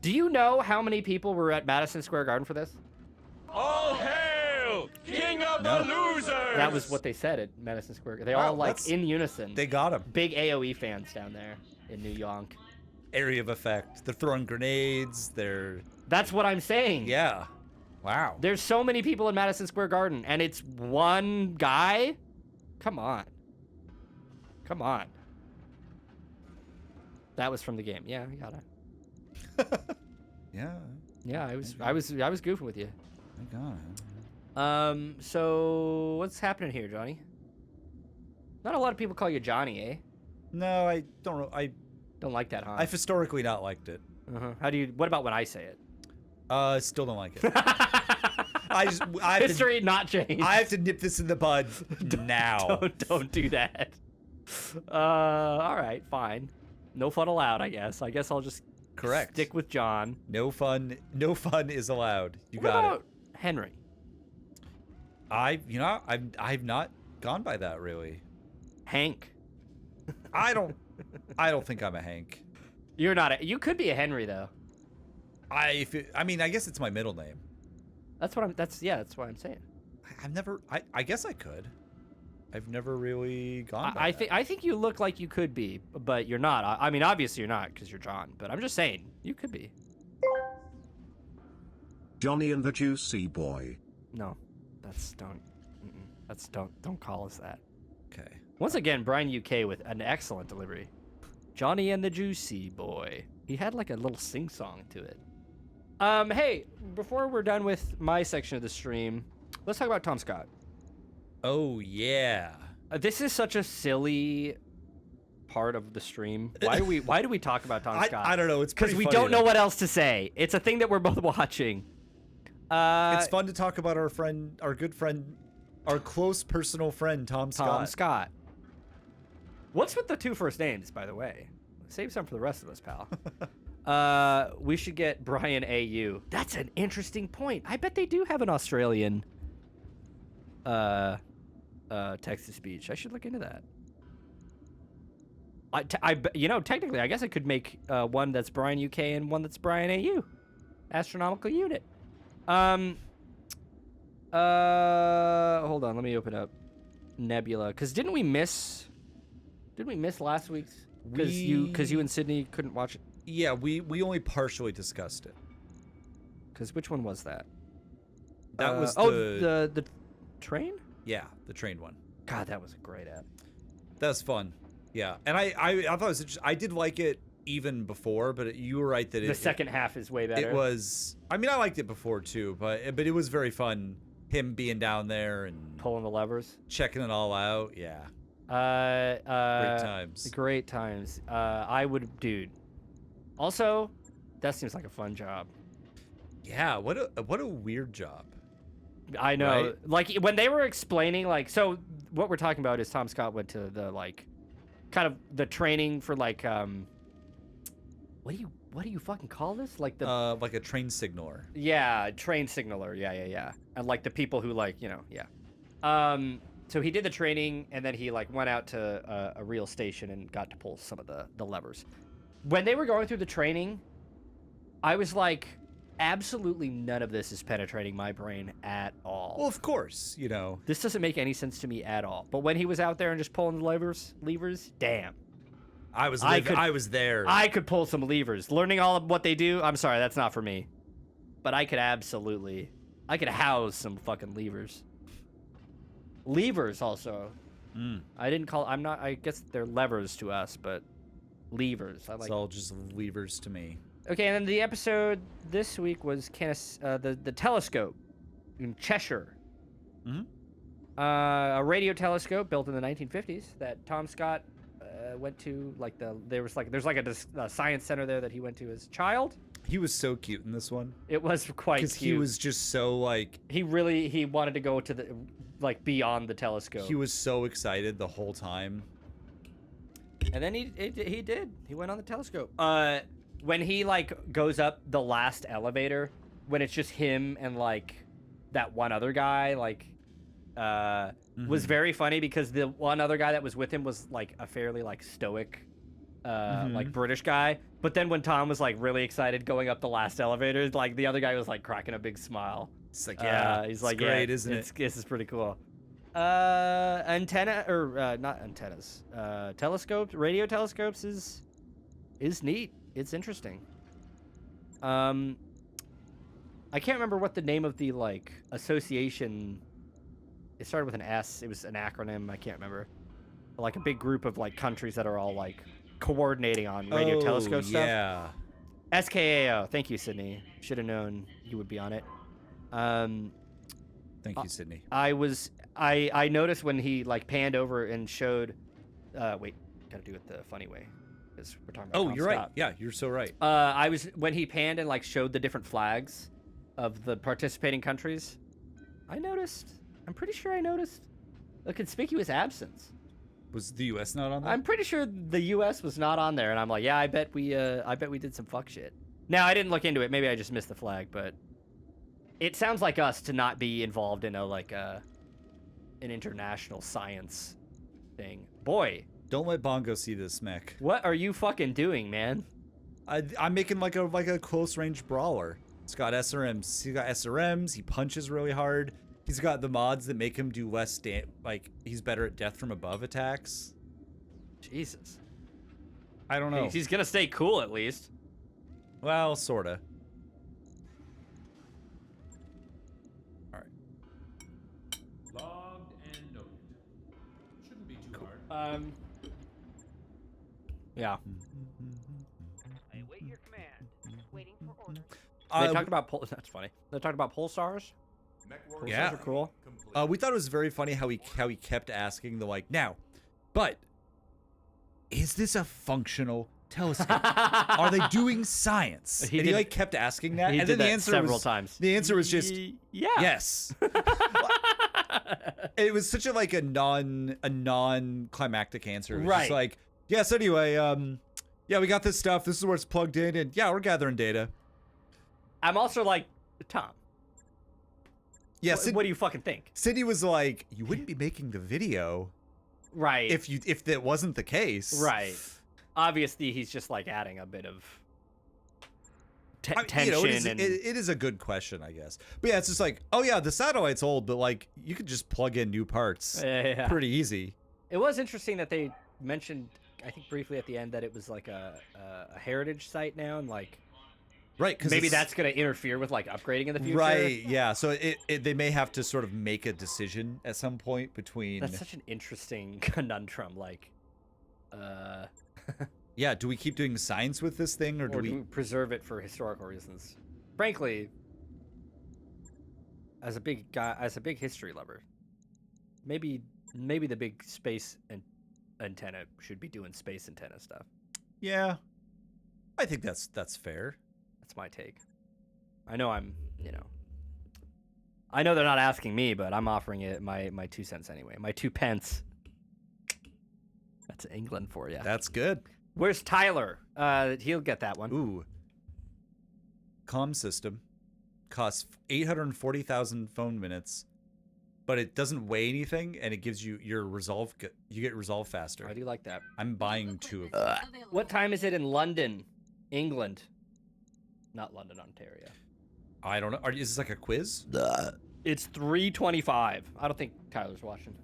Do you know how many people were at Madison Square Garden for this? All hail, King of the Losers! That was what they said at Madison Square. They Wow, all like in unison. They got him. Big AOE fans down there in New York. Area of effect. They're throwing grenades. That's what I'm saying. Yeah. Wow. There's so many people in Madison Square Garden, and it's one guy? Come on. Come on. That was from the game. Yeah, you gotta. Yeah. Yeah, I was goofing with you. I got it. So what's happening here, Johnny? Not a lot of people call you Johnny, eh? No, I don't. I don't like that, huh? I've historically not liked it. What about when I say it? Still don't like it. History not changed. I have to nip this in the bud now. Don't do that. All right, fine. No fun allowed, I guess. I guess I'll just stick with John. No fun is allowed. You what got about it. Henry? I've not gone by that really. Hank. I don't think I'm a Hank. You're not. You could be a Henry though. I mean, I guess it's my middle name. That's what I'm saying. I guess I could. I've never really gone by I think you look like you could be, but you're not. I mean, obviously you're not because you're John, but I'm just saying you could be. Johnny and the Juicy Boy. No, don't call us that. Okay. Once again, Brian UK with an excellent delivery. Johnny and the Juicy Boy. He had like a little sing-song to it. Hey, before we're done with my section of the stream, let's talk about Tom Scott. Oh yeah. This is such a silly part of the stream. Why do we talk about Tom Scott? I don't know. It's because we don't know what else to say. It's a thing that we're both watching. It's fun to talk about our friend, our good friend, our close personal friend, Tom Scott. Tom Scott. What's with the two first names, by the way? Save some for the rest of us, pal. We should get Brian AU. That's an interesting point. I bet they do have an Australian text-to-speech. I should look into that. Technically, I guess I could make one that's Brian UK and one that's Brian AU. Astronomical unit. Hold on, let me open up Nebula. Because didn't we miss last week's? Because you and Sydney couldn't watch it. Yeah, we only partially discussed it. Because which one was that? That was the train? Yeah, the train one. God, that was a great app. That was fun. Yeah, and I thought it was interesting. I did like it even before, but you were right that the second half is way better. It was. I mean, I liked it before too, but it was very fun. Him being down there and pulling the levers, checking it all out. Yeah. Great times. Great times. I would, dude. Also, that seems like a fun job. Yeah. What a weird job. I know. Right? Like when they were explaining, like, so what we're talking about is Tom Scott went to the kind of the training for what do you fucking call this? Like the like a train signaler. Yeah, train signaler. Yeah. And like the people who so he did the training and then he went out to a real station and got to pull some of the levers. When they were going through the training, I was like, absolutely none of this is penetrating my brain at all. Well, of course, you know. This doesn't make any sense to me at all. But when he was out there and just pulling the levers, damn. I was there. I could pull some levers. Learning all of what they do, I'm sorry, that's not for me. But I could house some fucking levers. Levers also. I guess they're levers to us, but levers. It's all just levers to me. Okay, and then the episode this week was the telescope in Cheshire. A radio telescope built in the 1950s that Tom Scott went to. There's a science center there that he went to as a child. He was so cute in this one. It was quite cute. Because he was just so like... He wanted to go to the, beyond the telescope. He was so excited the whole time. And then he did. He went on the telescope. When he, goes up the last elevator, when it's just him and, that one other guy, was very funny because the one other guy that was with him was, a fairly, stoic, British guy. But then when Tom was really excited going up the last elevator, the other guy was cracking a big smile. It's he's like, great, isn't it? This is pretty cool. Not antennas. Telescopes, radio telescopes is neat. It's interesting. I can't remember what the name of the association. It started with an S. It was an acronym. I can't remember. A big group of countries that are all coordinating on radio telescope stuff. Yeah. SKAO. Thank you, Sydney. Should have known you would be on it. Thank you, Sydney. I noticed when he panned over and showed. Wait, gotta do it the funny way, because we're talking about. Oh, Tom you're Scott. right. Yeah, you're so right. When he panned and showed the different flags of the participating countries. I'm pretty sure I noticed a conspicuous absence. Was the U.S. not on there? I'm pretty sure the U.S. was not on there, and I'm like, yeah, I bet we did some fuck shit. Now I didn't look into it. Maybe I just missed the flag, but it sounds like us to not be involved in an international science thing. Boy, don't let Bongo see this, Mick. What are you fucking doing, man? I'm making a close range brawler. It's got SRMs. He's got SRMs. He punches really hard. He's got the mods that make him do less he's better at death from above attacks. Jesus. I don't know. He's gonna stay cool at least. Well, sorta. All right. Logged and noted. Shouldn't be too hard. Yeah. I await your command. Waiting for orders. They talked about that's funny. They talked about pulsars. Pulsars Yeah. are cool. We thought it was very funny how he kept asking but is this a functional telescope? Are they doing science? He kept asking that, He and did then the that answer several was times. The answer was just yeah. yes. It was such a non-climactic answer. It was Right. just yes. Anyway, yeah, we got this stuff. This is where it's plugged in, and yeah, we're gathering data. I'm also Tom. Yeah, What do you fucking think? Sydney was like, you wouldn't be making the video, Right. if that wasn't the case, Right. Obviously, he's just adding a bit of tension it is a good question, I guess. But yeah, it's just oh yeah, the satellite's old, but you could just plug in new parts. Yeah. Pretty easy. It was interesting that they mentioned, I think briefly at the end, that it was a heritage site now, and Right, because maybe that's going to interfere with upgrading in the future. Right, yeah. So they may have to sort of make a decision at some point between. That's such an interesting conundrum. Yeah, do we keep doing science with this thing, or do we preserve it for historical reasons? Frankly, as a big guy, as a big history lover, maybe the big space antenna should be doing space antenna stuff. Yeah, I think that's fair. That's my take. I know I know they're not asking me, but I'm offering it my 2 cents anyway. My 2 pence. That's England for you. That's good. Where's Tyler? He'll get that one. Ooh. Comm system costs 840,000 phone minutes, but it doesn't weigh anything, and it gives you your resolve. You get resolve faster. I do like that. I'm buying 2 of them. What time is it in London, England? Not London, Ontario. I don't know. Is this like a quiz? It's 3:25. I don't think Tyler's watching.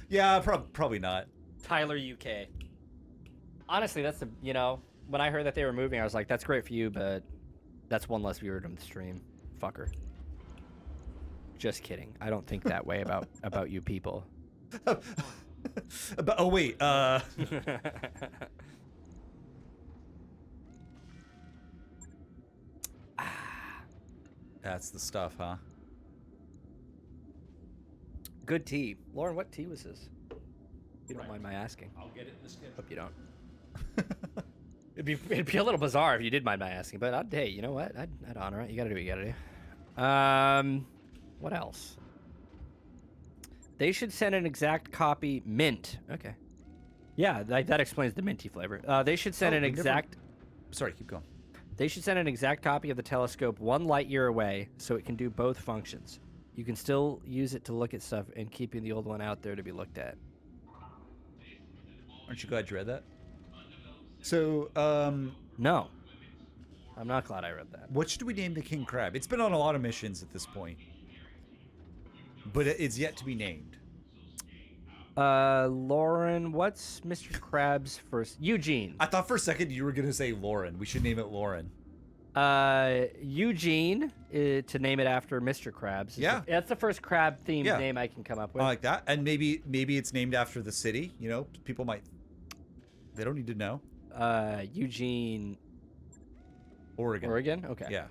Yeah, probably not. Tyler UK. Honestly, that's the, when I heard that they were moving, I was like, that's great for you, but that's one less viewer to the stream. Fucker. Just kidding. I don't think that way about you people. But, oh wait, that's the stuff, huh? Good tea. Lauren, what tea was this? If you don't mind my asking. I'll get it in the skip. Hope you don't. It'd be a little bizarre if you did mind my asking, but hey, you know what? I'd honor it. You gotta do what you gotta do. What else? They should send an exact copy. Mint. Okay. Yeah, that explains the minty flavor. They should send an exact. Sorry, keep going. They should send an exact copy of the telescope 1 light year away so it can do both functions. You can still use it to look at stuff and keeping the old one out there to be looked at. Aren't you glad you read that? So, No. I'm not glad I read that. what should we name the king crab? It's been on a lot of missions at this point, but it's yet to be named. Lauren, what's Mr. Krabs' first? Eugene. I thought for a second you were gonna say Lauren. We should name it Lauren. Eugene, to name it after Mr. Krabs. Yeah. That's the first crab-themed Yeah. name I can come up with. I like that. And maybe it's named after the city. You know, people might. They don't need to know. Eugene, Oregon. Oregon? Okay. Yeah.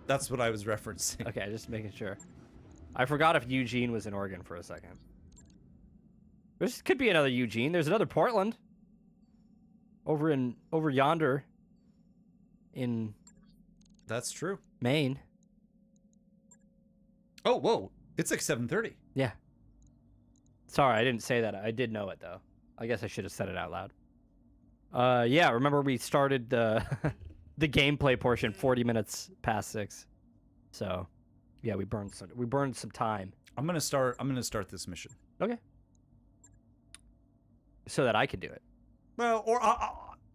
That's what I was referencing. Okay, just making sure. I forgot if Eugene was in Oregon for a second. There could be another Eugene. There's another Portland. Over yonder in That's true. Maine. Oh, whoa. It's like 7:30. Yeah. Sorry, I didn't say that. I did know it, though. I guess I should have said it out loud. Yeah, remember we started the the gameplay portion 40 minutes past 6. So, yeah, we burned some time. I'm gonna start this mission. Okay. So that I can do it. Well, or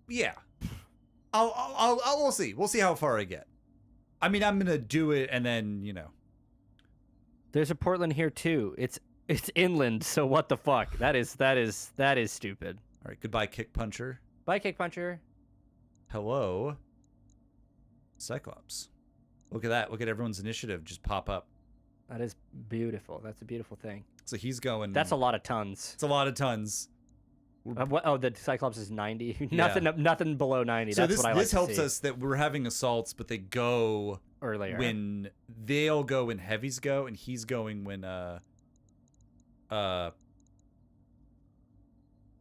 yeah. We'll see. We'll see how far I get. I mean, I'm gonna do it, and then There's a Portland here too. It's inland, so what the fuck? That is stupid. All right. Goodbye, Kick Puncher. Bye, Kick Puncher. Hello, Cyclops. Look at that. Look at everyone's initiative just pop up. That is beautiful. That's a beautiful thing. So he's going. That's a lot of tons. It's a lot of tons. The Cyclops is 90. Nothing below 90. So That's what I like this to helps see. us that we're having assaults, but they go Earlier. when they'll go when heavies go, and he's going when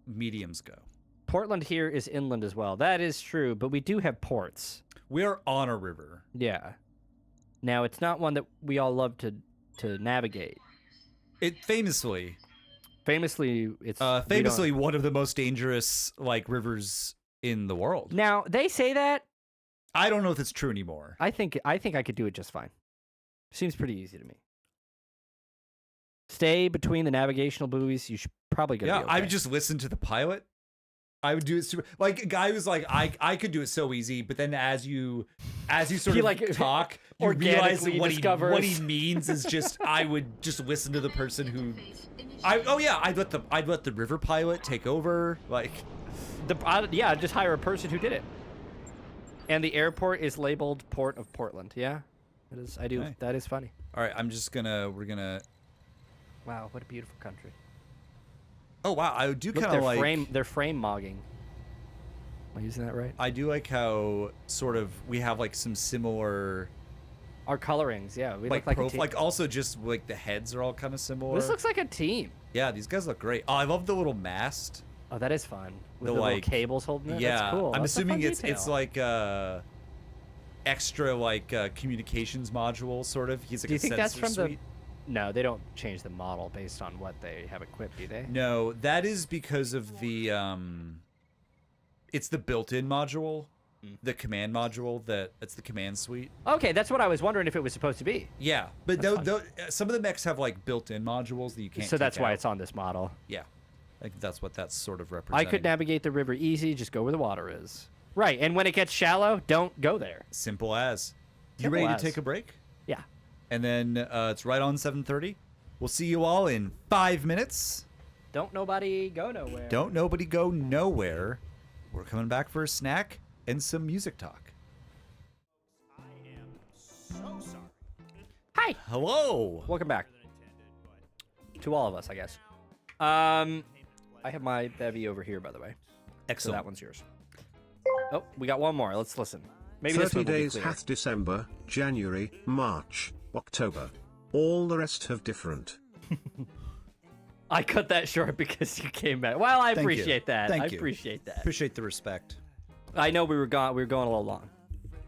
mediums go. Portland here is inland as well. That is true, but we do have ports. We're on a river. Yeah. Now it's not one that we all love to navigate. It famously It's famously one of the most dangerous rivers in the world. Now they say that. I don't know if it's true anymore. I think I could do it just fine. Seems pretty easy to me. Stay between the navigational buoys. You should probably go. Yeah, okay. I would just listen to the pilot. I would do it super. Like a guy was like, I could do it so easy, but then as you sort of talk, you realize organically what discovers- he means is just I would just listen to the person who. I'd let the river pilot take over. Just hire a person who did it. And the airport is labeled Port of Portland. Yeah, it is. I do. Okay. That is funny. All right, we're gonna. Wow, what a beautiful country. Oh wow, I do Look, kind of like. they're frame mogging. Am I using that right? I do like how sort of we have some similar Our colorings, yeah. We look like a team. also just the heads are all kind of similar. This looks like a team. Yeah, these guys look great. Oh, I love the little mast. Oh, that is fun. With The, the little cables holding it. Yeah, That's cool. I'm That's a assuming fun it's detail. extra communications module sort of. He's like Do you a think that's sensor from suite. No, they don't change the model based on what they have equipped, do they? No, that is because of the it's the built-in module, the command module that's the command suite. Okay, that's what I was wondering if it was supposed to be. Yeah, but some of the mechs have built-in modules that you can't. So that's take why out. it's on this model. Yeah, that's what that's sort of I representing. could navigate the river easy, just go where the water is. Right, and when it gets shallow, don't go there. Simple as. You Simple ready as. to take a break? Yeah. And then it's right on 7:30. We'll see you all in 5 minutes. Don't nobody go nowhere. Don't nobody go nowhere. We're coming back for a snack and some music talk. Hi. Hello. Welcome back. To all of us, I guess. I have my bevy over here, by the way. So Excellent. that one's yours. Oh, we got one more. Let's listen. Maybe 30 this one will be days clear. hath December, January, March, October. All the rest have different. I cut that short because you came back. Well, I Thank you. appreciate that. Thank I you. appreciate that. Appreciate the respect. I know we were going a little long.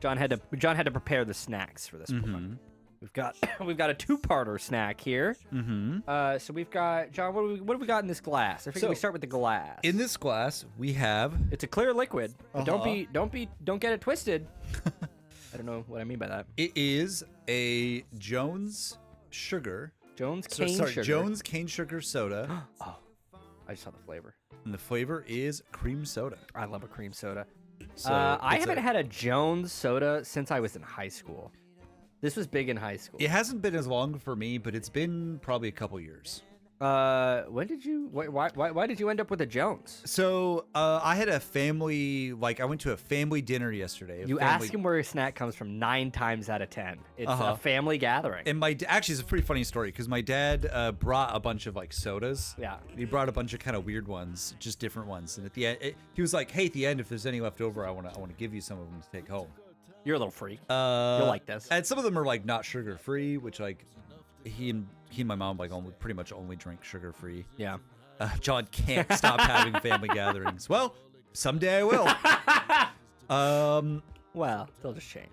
John had to prepare the snacks for this one. We've got a two-parter snack here. Mm-hmm. So we've got John. What do we got in this glass? I figure we start with the glass. In this glass, we have It's a clear liquid. But don't get it twisted. I don't know what I mean by that. it is a Jones sugar. Jones cane sugar. Jones cane sugar soda, Oh, I just saw the flavor. and the flavor is cream soda. I love a cream soda. So I it's haven't had a Jones soda since I was in high school. This was big in high school. It hasn't been as long for me, but it's been probably a couple years. When did you? Why did you end up with a Jones? So I had a family, I went to a family dinner yesterday. You ask him where your snack comes from 9 times out of 10. It's a family gathering. And actually, it's a pretty funny story because my dad brought a bunch of sodas. Yeah. He brought a bunch of kind of weird ones, just different ones. And at the end, he was like, "Hey, at the end, if there's any left over, I want to give you some of them to take home." You're a little freak. You'll like this. And some of them are not sugar free, which he and my mom pretty much only drink sugar free. Yeah. John can't stop having family gatherings. Well, someday I will. Well, they'll just change.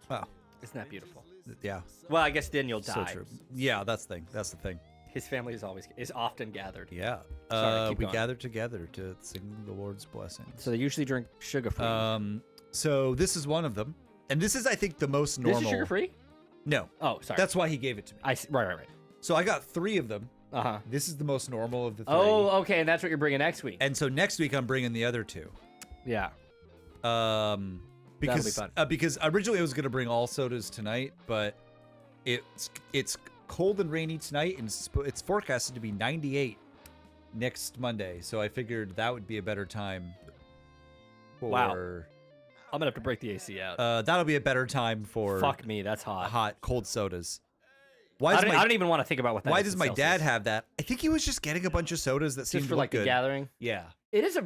Wow. Isn't that beautiful? Yeah. Well, I guess then you'll So die. true. Yeah, that's the thing. His family is often gathered. Yeah. Sorry, keep we going. gather together to sing the Lord's blessings. So they usually drink sugar free. So this is one of them, and this is, I think, the most normal. This is sugar free? No. Oh, sorry. That's why he gave it to me. Right. So I got 3 of them. Uh-huh. This is the most normal of the 3. Oh, okay, and that's what you're bringing next week. And so next week I'm bringing the other 2. Yeah. Because fun. because originally I was gonna bring all sodas tonight, but it's cold and rainy tonight, and it's forecasted to be 98 next Monday. So I figured that would be a better time. Wow. I'm gonna have to break the AC out. That'll be a better time for Fuck me, that's hot. cold sodas. I don't even want to think about what that Why is does in my Celsius. dad have that? I think he was just getting a bunch of sodas that seemed Just to for look the good. gathering? Yeah. It is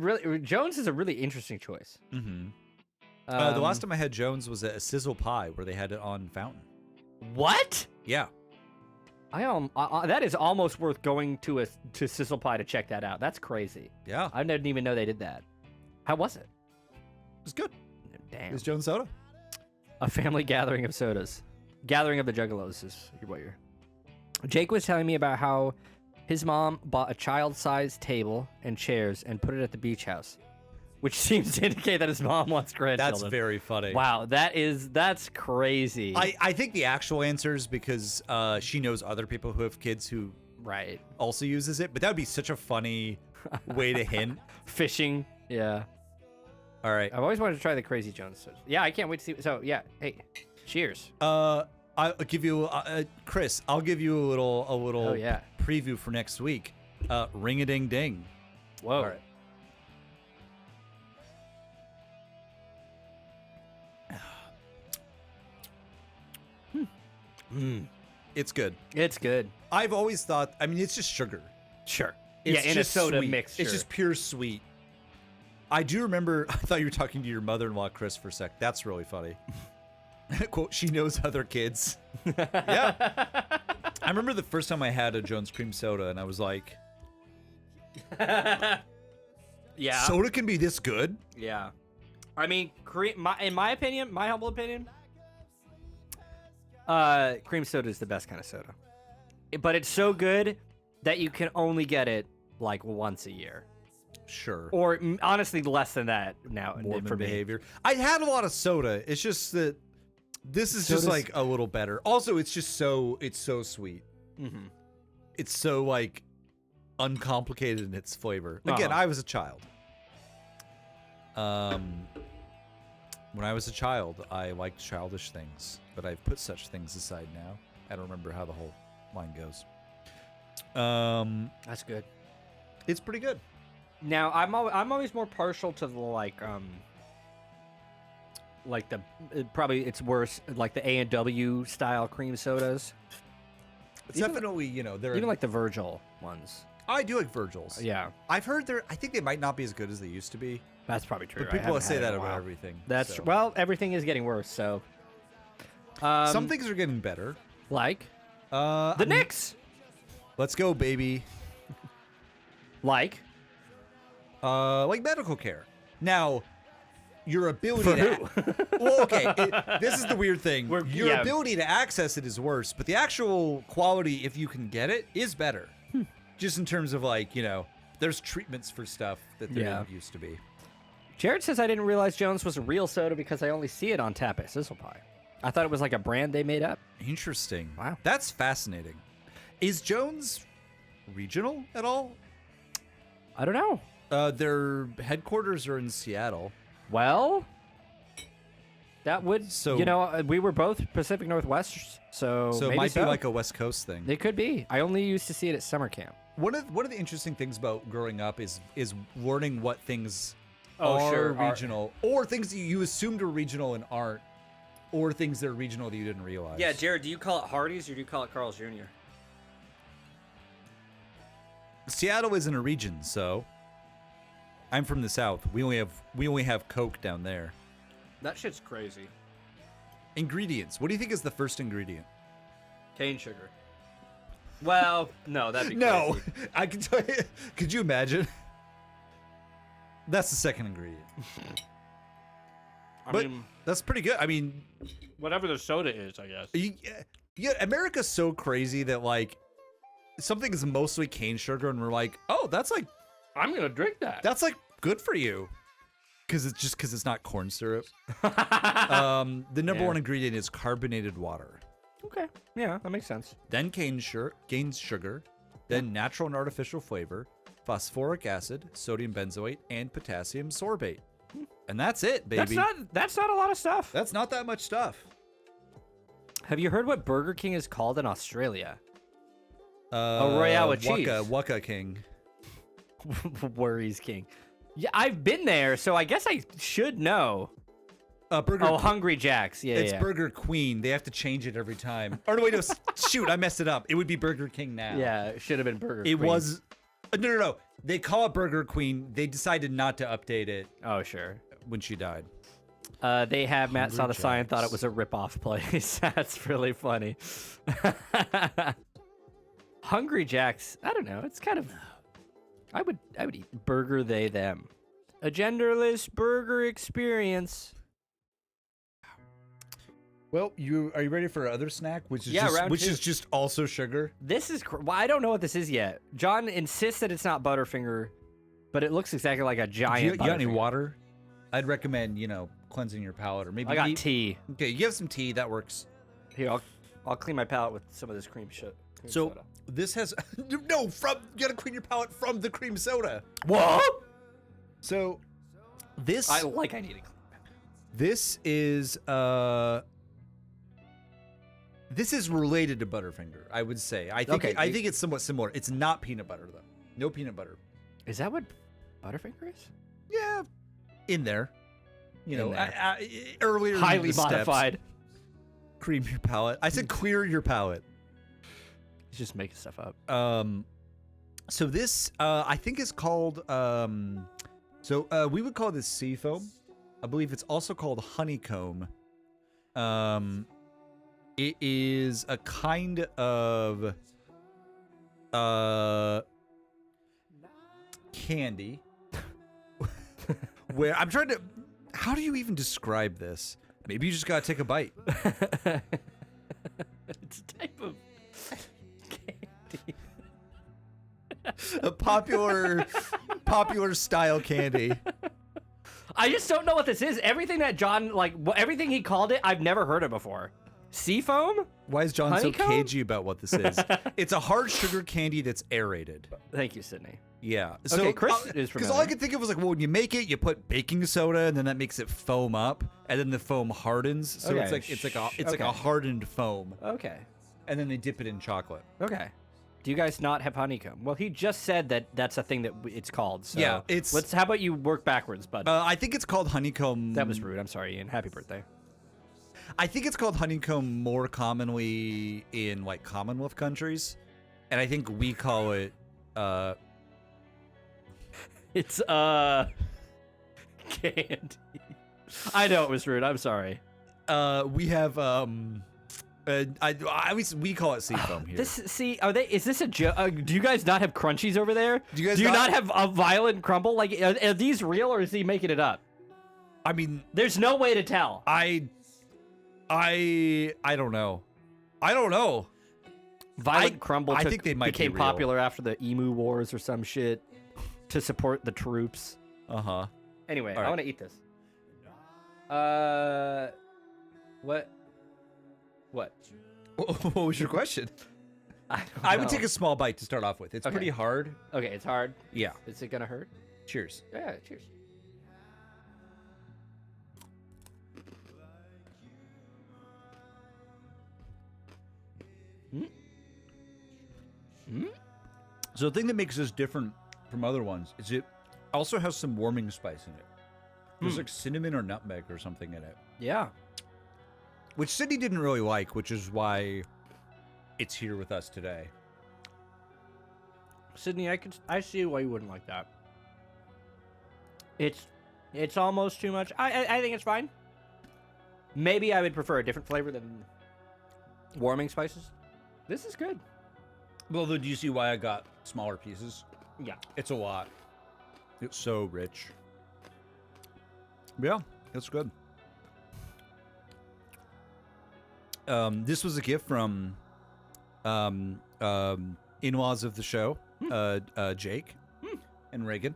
Jones is a really interesting choice. Mm-hmm. The last time I had Jones was at a Sizzle Pie where they had it on Fountain. What? Yeah. That is almost worth going to Sizzle Pie to check that out. That's crazy. Yeah. I didn't even know they did that. How was it? It was good. Damn. It was Jones soda. A family gathering of sodas. Gathering of the Juggalos is what you're. Jake was telling me about how his mom bought a child-sized table and chairs and put it at the beach house, which seems to indicate that his mom wants grandchildren. That's very funny. Wow, that's crazy. I think the actual answer is because she knows other people who have kids who right. also uses it, but that would be such a funny way to hint. Fishing, yeah. All right. I've always wanted to try the Crazy Jones. Yeah, I can't wait to see. So yeah, hey, cheers. I'll give you Chris. I'll give you a little Oh, yeah. preview for next week. Ring a ding ding. Whoa. All right. It's good. It's good. I've always thought. I mean, it's just sugar. Sure. It's in a just soda sweet. mixture. It's just pure sweet. I do remember. I thought you were talking to your mother-in-law, Chris, for a sec. That's really funny. Quote, she knows other kids. Yeah. I remember the first time I had a Jones cream soda, and I was like, yeah. soda can be this good? Yeah. I mean, in my opinion, my humble opinion, cream soda is the best kind of soda. But it's so good that you can only get it like once a year. Sure. Or honestly, less than that now. Mormon for me. behavior. I had a lot of soda. It's just that this is just like a little better. Also, it's just so sweet. Mm-hmm. It's so like uncomplicated in its flavor. Again, I was a child. When I was a child, I liked childish things, but I've put such things aside now. I don't remember how the whole line goes. That's good. It's pretty good. Now I'm always more partial to the probably it's worse like the A&W style cream sodas. It's definitely, they're Even like the Virgil ones. I do like Virgil's. Yeah, I've heard I think they might not be as good as they used to be. that's probably true. But people say that about everything. That's so. well, everything is getting worse. So Some things are getting better. like the Knicks. Let's go, baby. Like Medical care. Now, your ability For to who? well, okay. This is the weird thing. Your yeah. ability to access it is worse, but the actual quality, if you can get it, is better. Just in terms of there's treatments for stuff that there Yeah. didn't used to be. Jared says I didn't realize Jones was a real soda because I only see it on tap at Sizzle Pie. I thought it was like a brand they made up. Interesting. Wow. That's fascinating. Is Jones regional at all? I don't know. Their headquarters are in Seattle. Well, that would So- we were both Pacific Northwest, so So it maybe might be so. like a West Coast thing. It could be. I only used to see it at summer camp. One of the interesting things about growing up is learning what things Oh, are sure, are- regional, or things that you assumed are regional and aren't, or things that are regional that you didn't realize. Yeah, Jared, do you call it Hardee's or do you call it Carl's Jr.? Seattle isn't a region, so I'm from the South. We only have Coke down there. That shit's crazy. Ingredients. What do you think is the first ingredient? Cane sugar. Well, no, that'd be No, crazy. I can tell you. Could you imagine? That's the second ingredient. I But mean, that's pretty good. I mean, whatever the soda is, I guess. yeah, America's so crazy that something is mostly cane sugar, and we're like, oh, that's I'm gonna drink that. good for you, because it's not corn syrup. The number Yeah. one ingredient is carbonated water, Okay. Yeah, that makes sense. then cane sugar, then natural and artificial flavor, phosphoric acid, sodium benzoate, and potassium sorbate, and that's it, baby. That's not a lot of stuff. That's not that much stuff. Have you heard what Burger King is called in Australia? Royale with cheese. Waka King. Worries King. Yeah, I've been there, so I guess I should know. Burger. Oh, Hungry Jack's. Yeah, It's yeah. Burger Queen. They have to change it every time. Or no, wait, no. Shoot, I messed it up. It would be Burger King now. Yeah, it should have been Burger It Queen. was. No. They call it Burger Queen. They decided not to update it Oh, sure. when she died. They have Matt saw the Hungry sign, thought it Jack's. was a rip-off place. That's really funny. Hungry Jack's. I don't know. It's kind of. I would eat burger they them. A genderless burger experience. Well, are you ready for our other snack, which is round two. is just also sugar? This is. Well, I don't know what this is yet. John insists that it's not Butterfinger, but it looks exactly like a giant. You got any Butterfinger. water? I'd recommend cleansing your palate, or maybe I got eat- tea. Okay, you have some tea. That works. Here, I'll clean my palate with some of this cream shit. So this has you gotta clean your palate from the cream soda. what? So this I need to clean. this is related to Butterfinger, I would say. I think Okay, I think it's somewhat similar. It's not peanut butter though. No peanut butter. Is that what Butterfinger is? Yeah, in there. In there. Earlier in Highly the steps, modified. cream your palate. I said clear your palate. He's just making stuff up. So this I think is called we would call this sea foam. I believe it's also called honeycomb. It is a kind of candy where I'm trying to. How do you even describe this? Maybe you just gotta take a bite. It's a type of candy. A popular style candy. I just don't know what this is. Everything that John, everything he called it, I've never heard of before. Seafoam? Why is John Honeycomb? so cagey about what this is? It's a hard sugar candy that's aerated. Thank you, Sydney. Yeah. Okay, Chris is because all I familiar. could think of was like, well, when you make it, you put baking soda, and then that makes it foam up, and then the foam hardens. So Okay, it's like a okay. hardened foam, Okay. and then they dip it in chocolate. Okay. Do you guys not have honeycomb? Well, he just said that that's a thing that it's called. So Yeah, it's- How about you work backwards, bud? I think it's called honeycomb. that was rude. I'm sorry, Ian. Happy birthday. I think it's called honeycomb more commonly in like Commonwealth countries, and I think we call it. It's candy. I know it was rude. I'm sorry. We have we call it seafoam here. Is this a joke? Do you guys not have crunchies over there? Do you guys do you not- not have a violent crumble? Like, are these real or is he making it up? I mean, There's no way to tell. I don't know. I don't know. Violent crumble I think they might be became real. popular after the Emu Wars or some shit to support the troops. Uh-huh. Anyway, All I right. want to eat this. What? What? What was your question? I I would take a small bite to start off with. It's Okay. pretty hard. Okay, it's hard. Yeah. Is it gonna hurt? Cheers. Yeah, cheers. So the thing that makes this different from other ones is it also has some warming spice in it. There's like cinnamon or nutmeg or something in it, Yeah. which Sydney didn't really like, which is why it's here with us today. Sydney, I see why you wouldn't like that. It's almost too much. I think it's fine. Maybe I would prefer a different flavor than warming spices. This is good. Well, though, do you see why I got smaller pieces? Yeah. It's a lot. It's so rich. Yeah, it's good. This was a gift from in-laws of the show, Jake and Reagan.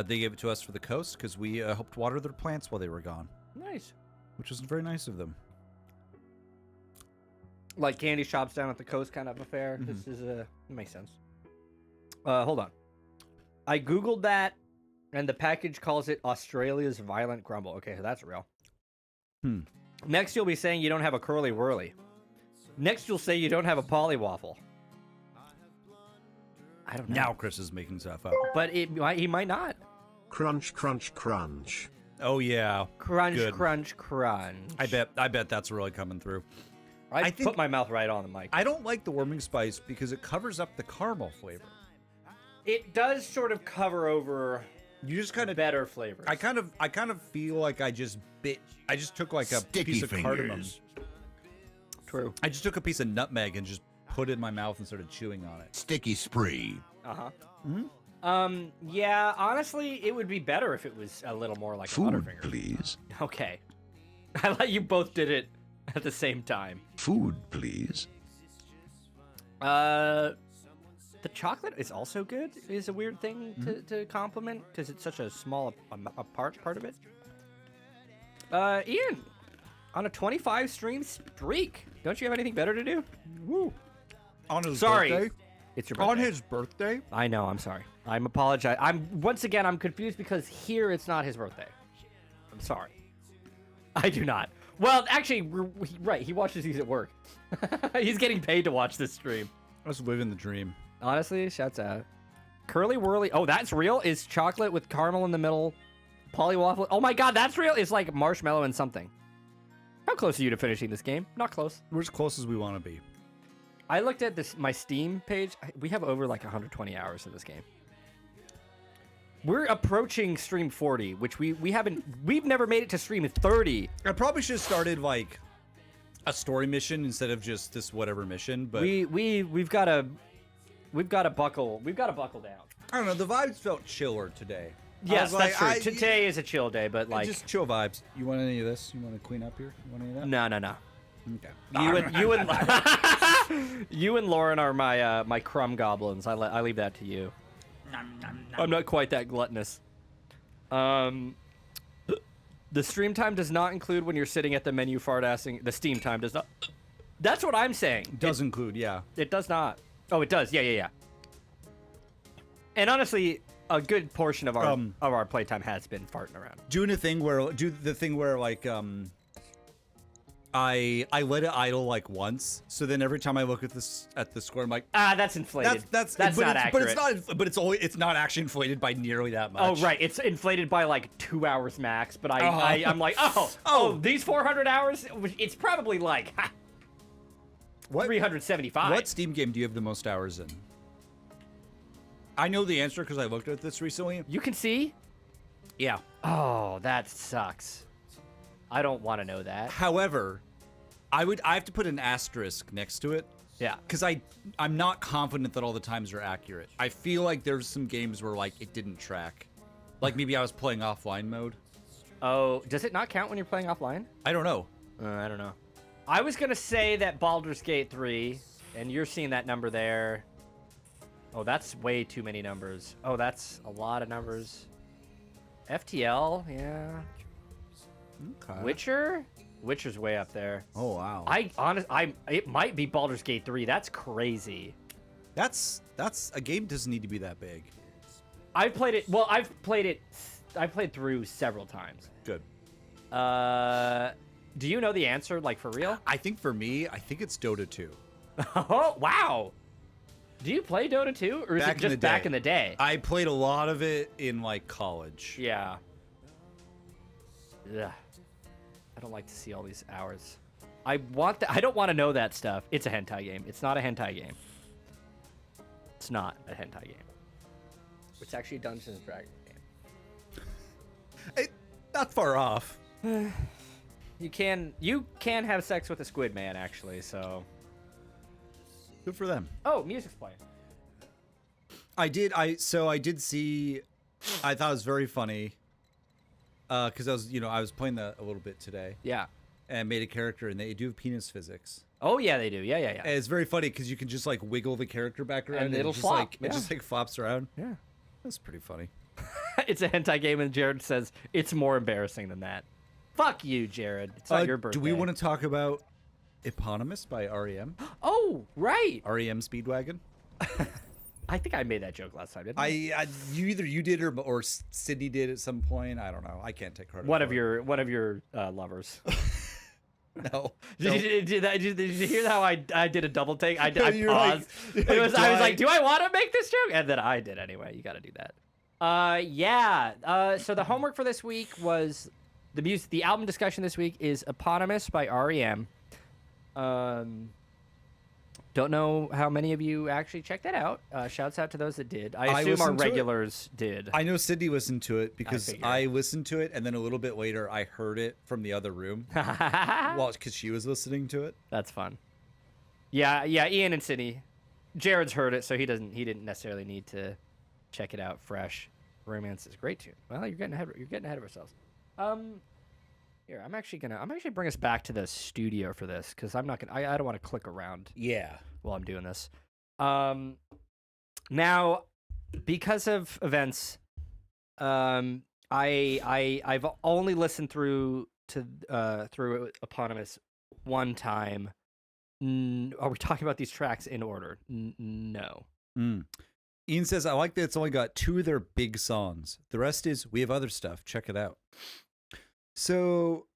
They gave it to us for the coast because we helped water their plants while they were gone, Nice. which was very nice of them. Like candy shops down at the coast kind of affair. This is it makes sense. Hold on. I googled that, and the package calls it Australia's Violent Crumble. Okay, so that's real. Next, you'll be saying you don't have a curly whirly. Next, you'll say you don't have a polywaffle. I don't know. Now Chris is making stuff up. But he might not. Crunch, crunch, crunch. Oh yeah, Crunch, Good. crunch, crunch. I bet that's really coming through. I think- put my mouth right on the mic. I don't like the warming spice because it covers up the caramel flavor. It does sort of cover over You just kind of better flavors. I kind of feel like I just took like a piece of cardamom. True. I just took a piece of nutmeg and just put it in my mouth and started chewing on it. Sticky spree. Yeah, honestly, it would be better if it was a little more like a Food, Butterfinger. please. Okay. I like you both did it at the same time. Food, please. The chocolate is also good. Is a weird thing to compliment because it's such a small a part of it. Ian, on a 25 stream streak, don't you have anything better to do? Woo! On his Sorry. birthday. It's your birthday. On his birthday. I know. I'm sorry. I'm apologize. I'm confused because here it's not his birthday. I'm sorry. I do not. Well, actually, right. He watches these at work. He's getting paid to watch this stream. I was living the dream. Honestly, shouts out. Curly Whirly. Oh, that's real? Is chocolate with caramel in the middle. Polywaffle. Oh my god, that's real? It's like marshmallow and something. How close are you to finishing this game? Not close. We're as close as we want to be. I looked at my Steam page. We have over like 120 hours in this game. We're approaching stream 40, which we've never made it to stream 30. I probably should have started like a story mission instead of just this whatever mission. But We've got to buckle down. I don't know. The vibes felt chiller today. I Yes, was that's like, true. Today is a chill day, but like just chill vibes. You want any of this? You want to clean up here? You want any of that? no. Okay. You and Lauren are my crumb goblins. I leave that to you. I'm not quite that gluttonous. The stream time does not include when you're sitting at the menu fart-assing. The Steam time does not. That's what I'm saying. Does include, yeah. It does not. Oh, it does. Yeah. And honestly, a good portion of our playtime has been farting around. Do the thing where like I let it idle like once, so then every time I look at the score, I'm like, That's inflated. That's not accurate. It's not actually inflated by nearly that much. Oh right, it's inflated by like 2 hours max. But I'm like, these 400 hours, it's probably like 375. What Steam game do you have the most hours in? I know the answer because I looked at this recently. You can see? Yeah. Oh, that sucks. I don't want to know that. However, I have to put an asterisk next to it. Yeah. Because I'm not confident that all the times are accurate. I feel like there's some games where like it didn't track. Like maybe I was playing offline mode. Oh, does it not count when you're playing offline? I don't know. I don't know. I was going to say that Baldur's Gate 3, and you're seeing that number there. Oh, that's way too many numbers. Oh, that's a lot of numbers. FTL, yeah. Okay. Witcher's way up there. Oh wow. It might be Baldur's Gate 3. That's crazy. That's a game doesn't need to be that big. I've played it. Well, I've played through several times. Good. Do you know the answer, like, for real? I think for me, I think it's Dota 2. Oh, wow. Do you play Dota 2, or is it just back in the day? I played a lot of it in like college. Yeah. Ugh. I don't like to see all these hours. I don't want to know that stuff. It's a hentai game. It's not a hentai game. It's not a hentai game. It's actually a Dungeons and Dragons game. Not far off. You can have sex with a squid man, actually, so. Good for them. Oh, music's playing. I did see. I thought it was very funny. Because I was playing that a little bit today. Yeah. And made a character, and they do physics physics. Oh yeah, they do. Yeah. And it's very funny because you can just like wiggle the character back around, and it'll just, flop. Like, it just like flops around. Yeah. That's pretty funny. It's a hentai game, and Jared says it's more embarrassing than that. Fuck you, Jared. It's not your birthday. Do we want to talk about Eponymous by REM? Oh, right. REM Speedwagon. I think I made that joke last time, didn't I? Either you did or Sydney did at some point. I don't know. I can't take credit. One of your lovers. No. Did you hear how I did a double take? I paused. Like, I was like, do I want to make this joke? And then I did anyway. You got to do that. Yeah. So the homework for this week was the album discussion this week is Eponymous by REM. Don't know how many of you actually checked that out. Shouts out to those that did. I assume our regulars did. I know Sydney listened to it because I listened to it, and then a little bit later I heard it from the other room. Well, because she was listening to it. That's fun. Yeah. Ian and Sydney. Jared's heard it, so he didn't necessarily need to check it out fresh. Romance is a great tune. Well, you're getting ahead of ourselves. Here, I'm actually bring us back to the studio for this because I don't want to click around. Yeah. While I'm doing this. Now, because of events, I've only listened through Eponymous one time. Are we talking about these tracks in order? No. Ian says, I like that it's only got 2 of their big songs. The rest is, we have other stuff. Check it out. So,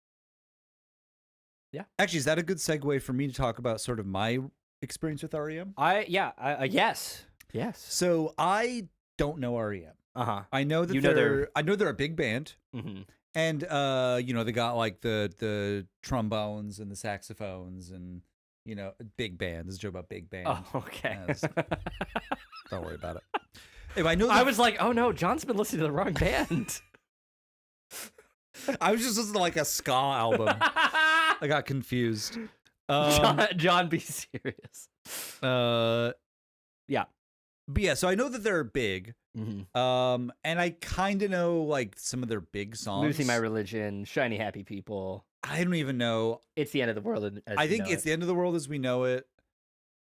yeah. Actually, is that a good segue for me to talk about sort of my experience with REM? Yes. So I don't know REM. I know that I know they're a big band, and they got like the trombones and the saxophones and big band. This is a joke about big band. Oh, okay. Don't worry about it. Anyway, I know. I was like, oh no, John's been listening to the wrong band. I was just listening to like a ska album. I got confused. John, be serious. Yeah. But yeah, so I know that they're big. And I kind of know like some of their big songs. Losing My Religion, Shiny Happy People. I don't even know. It's the End of the World. I think it's the end of the world as we know it.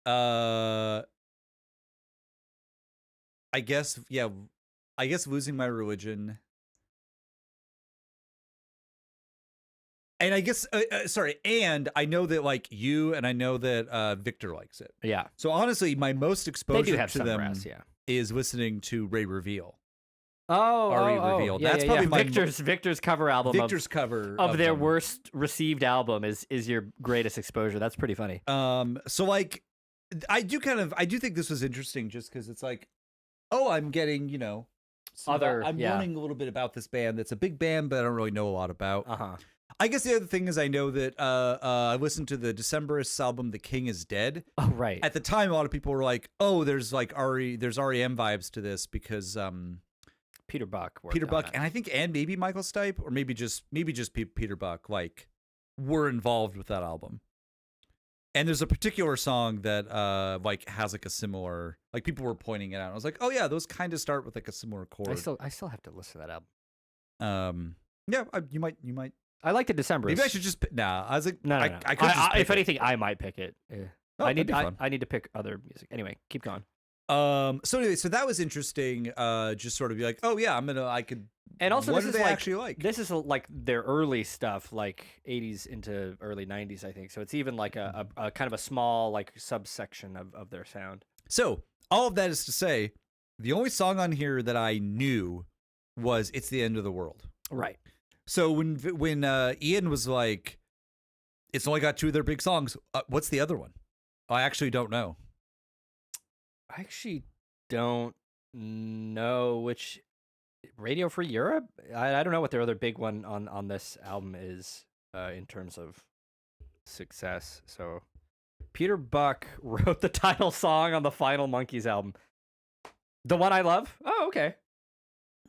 I guess Losing My Religion. And I guess, and I know that like you and I know that Victor likes it. Yeah. So honestly, my most exposure to them is listening to Ray Reveal. Oh, RE Reveal. Yeah, That's yeah, probably my Victor's cover album. Victor's cover of their them. worst received album is your greatest exposure. That's pretty funny. So like, I do think this was interesting just because it's like, oh, I'm getting I'm learning a little bit about this band. That's a big band, but I don't really know a lot about. I guess the other thing is I know that I listened to the Decemberists album, The King Is Dead. Oh, right. At the time, a lot of people were like, oh, there's like there's REM vibes to this because Peter Buck. And I think maybe Michael Stipe, or maybe just Peter Buck, like were involved with that album. And there's a particular song that like has like a similar, like people were pointing it out. I was like, oh yeah, those kind of start with like a similar chord. I still have to listen to that album. Yeah, you might. I like the Decemberists. Maybe I should just I was like, no. I could just pick if anything, I might pick it. Yeah. Oh, I need to pick other music. Anyway, keep going. So anyway, so that was interesting. Just sort of be like, oh yeah, I could. And also, what this do is they actually like? This is like their early stuff, like 80s into early 90s, I think. So it's even like a kind of a small like subsection of their sound. So all of that is to say, the only song on here that I knew was "It's the End of the World." Right. So when Ian was like, "It's only got 2 of their big songs," what's the other one? I actually don't know. I actually don't know which. Radio Free Europe? I don't know what their other big one on this album is in terms of success. So Peter Buck wrote the title song on the Final Monkeys album. The one I love? Oh, okay.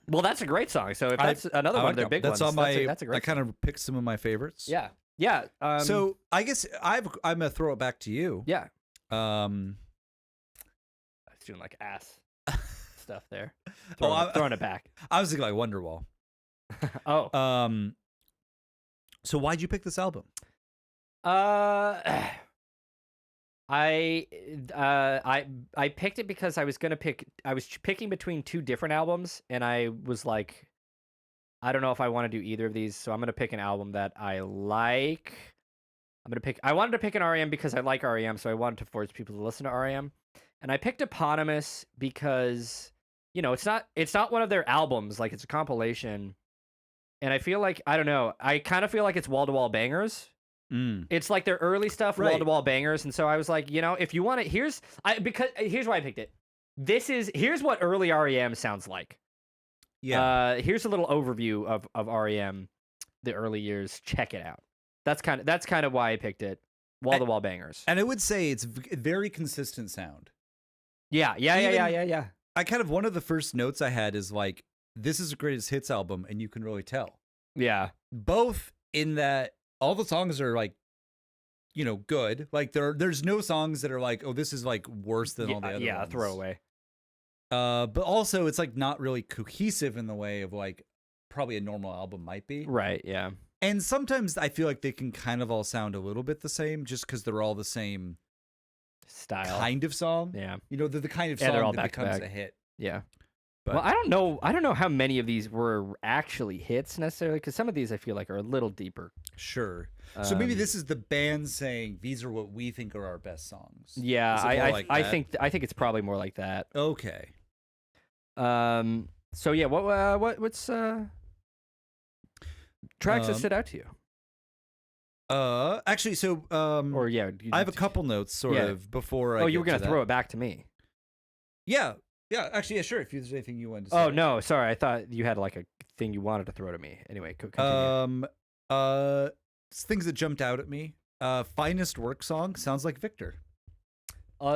Well, that's a great song. So if that's another one of their big ones, that's a great I kind of picked some of my favorites. Yeah. Yeah. So I guess I'm going to throw it back to you. Yeah. I was doing like ass stuff there. Throwing it back. I was thinking like Wonderwall. Oh. So why'd you pick this album? I picked it because I was picking between 2 different albums, and I was like, I don't know if I want to do either of these, so I'm gonna pick an album that I like. I wanted to pick an REM because I like REM, so I wanted to force people to listen to REM. And I picked Eponymous because, it's not one of their albums, like it's a compilation. And I feel like, I don't know, I kind of feel like it's wall-to-wall bangers. It's like their early stuff, right. Wall-to-wall bangers. And so I was like, if you want it, here's why I picked it. Here's what early REM sounds like. Yeah. Here's a little overview of REM, the early years. Check it out. That's kind of why I picked it. Wall-to-wall bangers. And I would say it's very consistent sound. Yeah. I kind of, one of the first notes I had is like, this is a greatest hits album, and you can really tell. Yeah. Both in that all the songs are like, good. Like there's no songs that are like, oh, this is like worse than all the other ones. Throwaway. But also it's like not really cohesive in the way of like probably a normal album might be. Right, yeah. And sometimes I feel like they can kind of all sound a little bit the same just because they're all the same style kind of song. Yeah. They're the kind of they're song all that becomes back. a hit. Yeah. But, well, I don't know how many of these were actually hits necessarily, because some of these I feel like are a little deeper. Sure. So maybe this is the band saying these are what we think are our best songs. Yeah, I think it's probably more like that. Okay. So yeah, what's tracks that stood out to you? Actually, so or yeah, I have a couple notes sort of before I. Oh, you were gonna throw it back to me. Yeah. Actually, yeah, sure. If there's anything you wanted to say. Oh no, sorry. I thought you had like a thing you wanted to throw to me. Anyway, continue. Things that jumped out at me. Finest Work song sounds like Victor.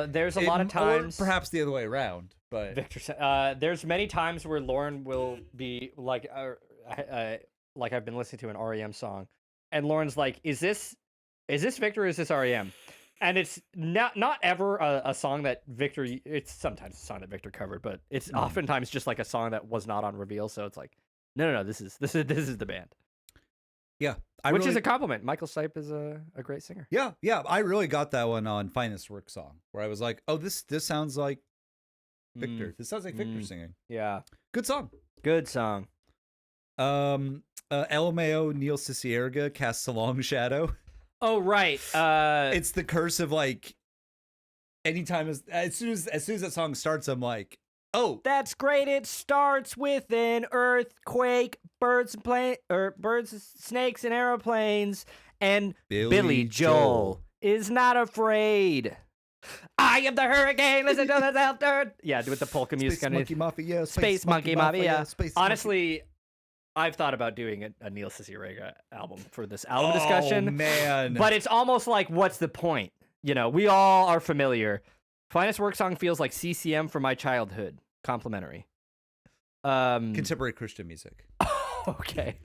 There's a lot of times, or perhaps the other way around, but Victor. There's many times where Lauren will be like, like I've been listening to an REM song, and Lauren's like, "Is this Victor? Or is this REM?" And it's not ever a song that Victor. It's sometimes a song that Victor covered, but it's oftentimes just like a song that was not on Reveal. So it's like, no, this is the band. Yeah, which is a compliment. Michael Stipe is a great singer. Yeah, I really got that one on Finest Work song, where I was like, oh, this sounds like Victor. This sounds like Victor singing. Yeah, good song. LMAO Neil Cicierega casts a long shadow. Oh right, it's the curse of like. Anytime as soon as that song starts, I'm like, Oh, That's great. It starts with an earthquake, birds, snakes, and aeroplanes, and Billy Joel is not afraid. I am the hurricane. Listen to the Delta. Yeah, with the polka music. Space Monkey Mafia. Space Monkey Mafia. Space Honestly, I've thought about doing a Neil Cicierega album for this album discussion. Oh, man. But it's almost like, what's the point? You know, we all are familiar. Finest Work Song feels like CCM from my childhood. Complimentary. Contemporary Christian music. Okay.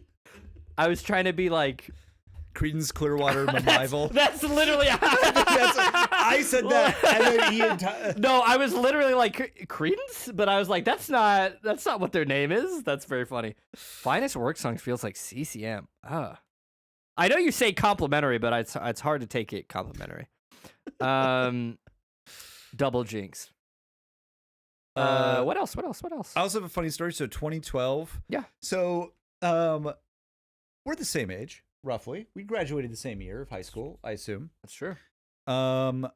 I was trying to be like... Creedence Clearwater Revival. That's literally... I said that, and then Ian... No, I was literally like, Creedence? But I was like, that's not what their name is. That's very funny. Finest Work Song feels like CCM. I know you say complimentary, but it's hard to take it complimentary. Double Jinx. What else? I also have a funny story. So 2012. Yeah. So we're the same age, roughly. We graduated the same year of high school, I assume. That's true. So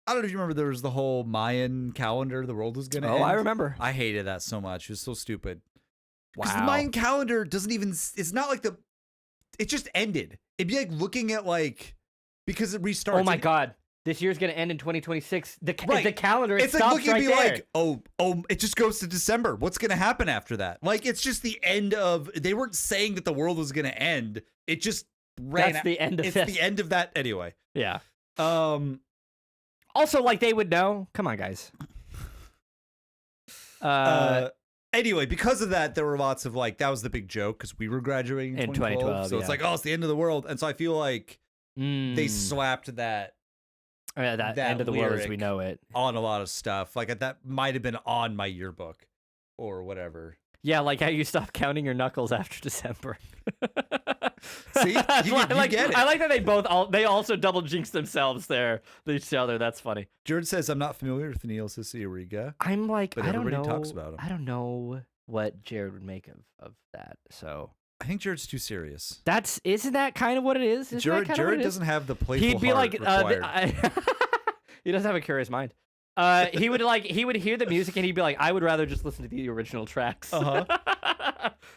I don't know if you remember, there was the whole Mayan calendar. The world was gonna end. I remember. I hated that so much. It was so stupid. Wow. Because the Mayan calendar doesn't even. It's not like the. It just ended. It'd be like looking at like because it restarts. Oh my God. This year's gonna end in 2026. The Right. calendar. It's like stops looking right at me there. like, oh, it just goes to December. What's gonna happen after that? Like, it's just the end of. They weren't saying that the world was gonna end. It just ran. That's the end of It's this. the end of that anyway. Yeah. Also, like they would know. Come on, guys. Anyway, because of that, there were lots of like that was the big joke because we were graduating in 2012. So it's like, oh, it's the end of the world, and so I feel like they slapped that. That end of the world as we know it on a lot of stuff. Like that might have been on my yearbook or whatever. Yeah, like how you stop counting your knuckles after December. See, you get it. I like that they also double jinx themselves there, each other. That's funny. Jared says, I'm not familiar with Neil Cicierega. I'm like, but I don't everybody know. talks about him. I don't know what Jared would make of that. So I think Jared's too serious. Isn't that kind of what it is? Jared doesn't have the playful He'd be heart like, required. he doesn't have a curious mind. He would hear the music and he'd be like, I would rather just listen to the original tracks.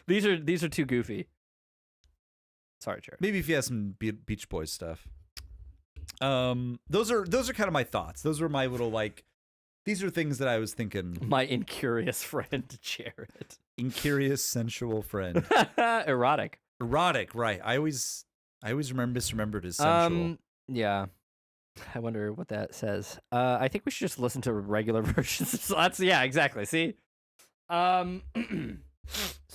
These are too goofy. Sorry, Jared. Maybe if he has some Beach Boys stuff. Those are kind of my thoughts. Those were my little like. These are things that I was thinking. My incurious friend, Jared. Incurious, sensual friend. Erotic, right. I always misremembered as sensual. Yeah. I wonder what that says. I think we should just listen to regular versions. So yeah, exactly. See? So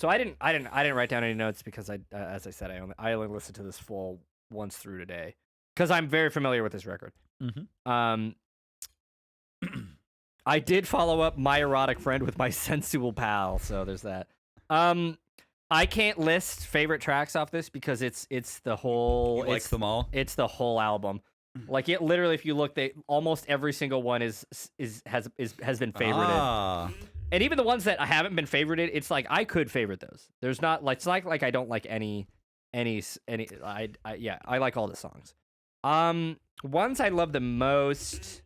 I didn't write down any notes because as I said, I only listened to this full once through today because I'm very familiar with this record. Mm-hmm. I did follow up My Erotic Friend with My Sensual Pal, so there's that. I can't list favorite tracks off this because it's the whole. You like them all? It's the whole album. Like it literally, if you look, almost every single one has been favorited. And even the ones that haven't been favorited, it's like I could favorite those. There's not like it's not like I don't like any. I like all the songs. Ones I love the most.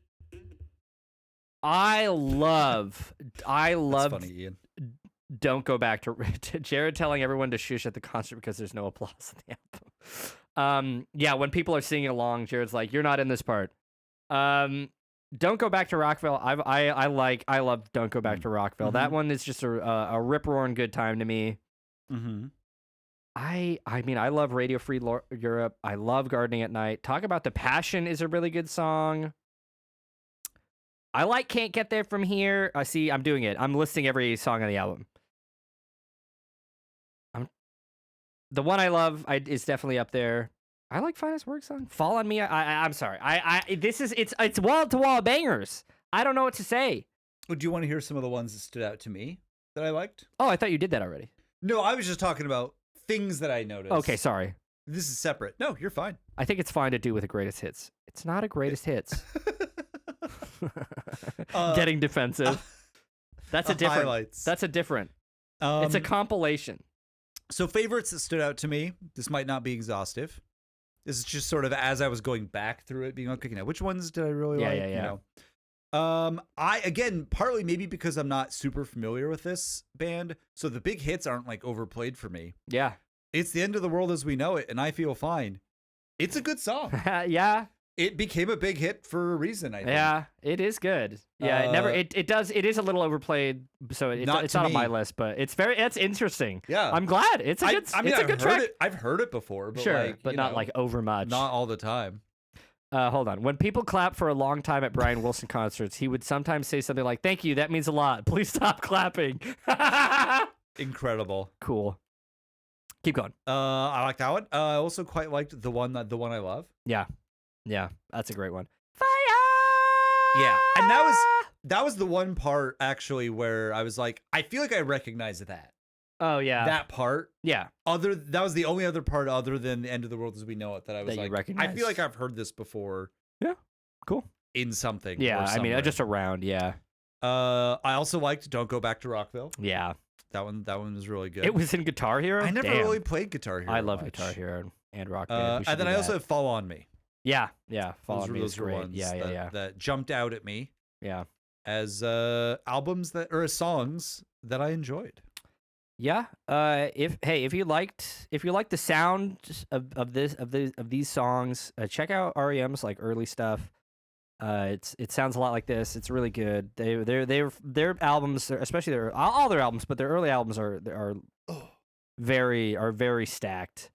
I love. That's funny, Ian. Don't go back to Jared telling everyone to shush at the concert because there's no applause in the album. Yeah, when people are singing along, Jared's like, "You're not in this part." Don't Go Back to Rockville. I love Don't Go Back to Rockville. Mm-hmm. That one is just a rip-roaring good time to me. Mm-hmm. I mean, I love Radio Free Europe. I love Gardening at Night. Talk About the Passion is a really good song. I like Can't Get There From Here. See, I'm doing it. I'm listing every song on the album. The one I love is definitely up there. I like Finest Work Song. Fall on Me. I'm sorry. It's wall to wall bangers. I don't know what to say. Well, do you want to hear some of the ones that stood out to me that I liked? Oh, I thought you did that already. No, I was just talking about things that I noticed. Okay, sorry. This is separate. No, you're fine. I think it's fine to do with the greatest hits. It's not a greatest hits. Getting defensive. That's a different. Highlights. That's a different. It's a compilation. So favorites that stood out to me. This might not be exhaustive. This is just sort of as I was going back through it, being like, okay, now which ones did I really like? Yeah. You know, I again partly maybe because I'm not super familiar with this band, so the big hits aren't like overplayed for me. Yeah. It's the end of the world as we know it, and I feel fine. It's a good song. Yeah. It became a big hit for a reason, I think. Yeah, it is good. Yeah, it is a little overplayed, so it's not on my list, but it's interesting. Yeah. I'm glad. It's a good track. I've heard it before, but Sure, like, but not like over much. Not all the time. Hold on. When people clap for a long time at Brian Wilson concerts, he would sometimes say something like, "Thank you, that means a lot. Please stop clapping." Incredible. Cool. Keep going. I like that one. I also quite liked the one I love. Yeah, that's a great one. Fire! Yeah, and that was the one part actually where I was like, I feel like I recognize that. Oh yeah, that part. Yeah. That was the only other part other than the end of the world as we know it that I was that like, you recognize. I feel like I've heard this before. Yeah. Cool. In something. Yeah, or I mean, somewhere. just around. Yeah. I also liked "Don't Go Back to Rockville." Yeah. That one was really good. It was in Guitar Hero. I never Damn. really played Guitar Hero. I love much. Guitar Hero and Rock Band. And then I also have "Fall on Me." Yeah. Fall Those on were Me is those were great. ones Yeah. that jumped out at me. Yeah. As albums or songs that I enjoyed. Yeah. If you liked the sound of these songs, check out REM's like early stuff. It sounds a lot like this. It's really good. Their albums, especially all their albums, but their early albums are very stacked.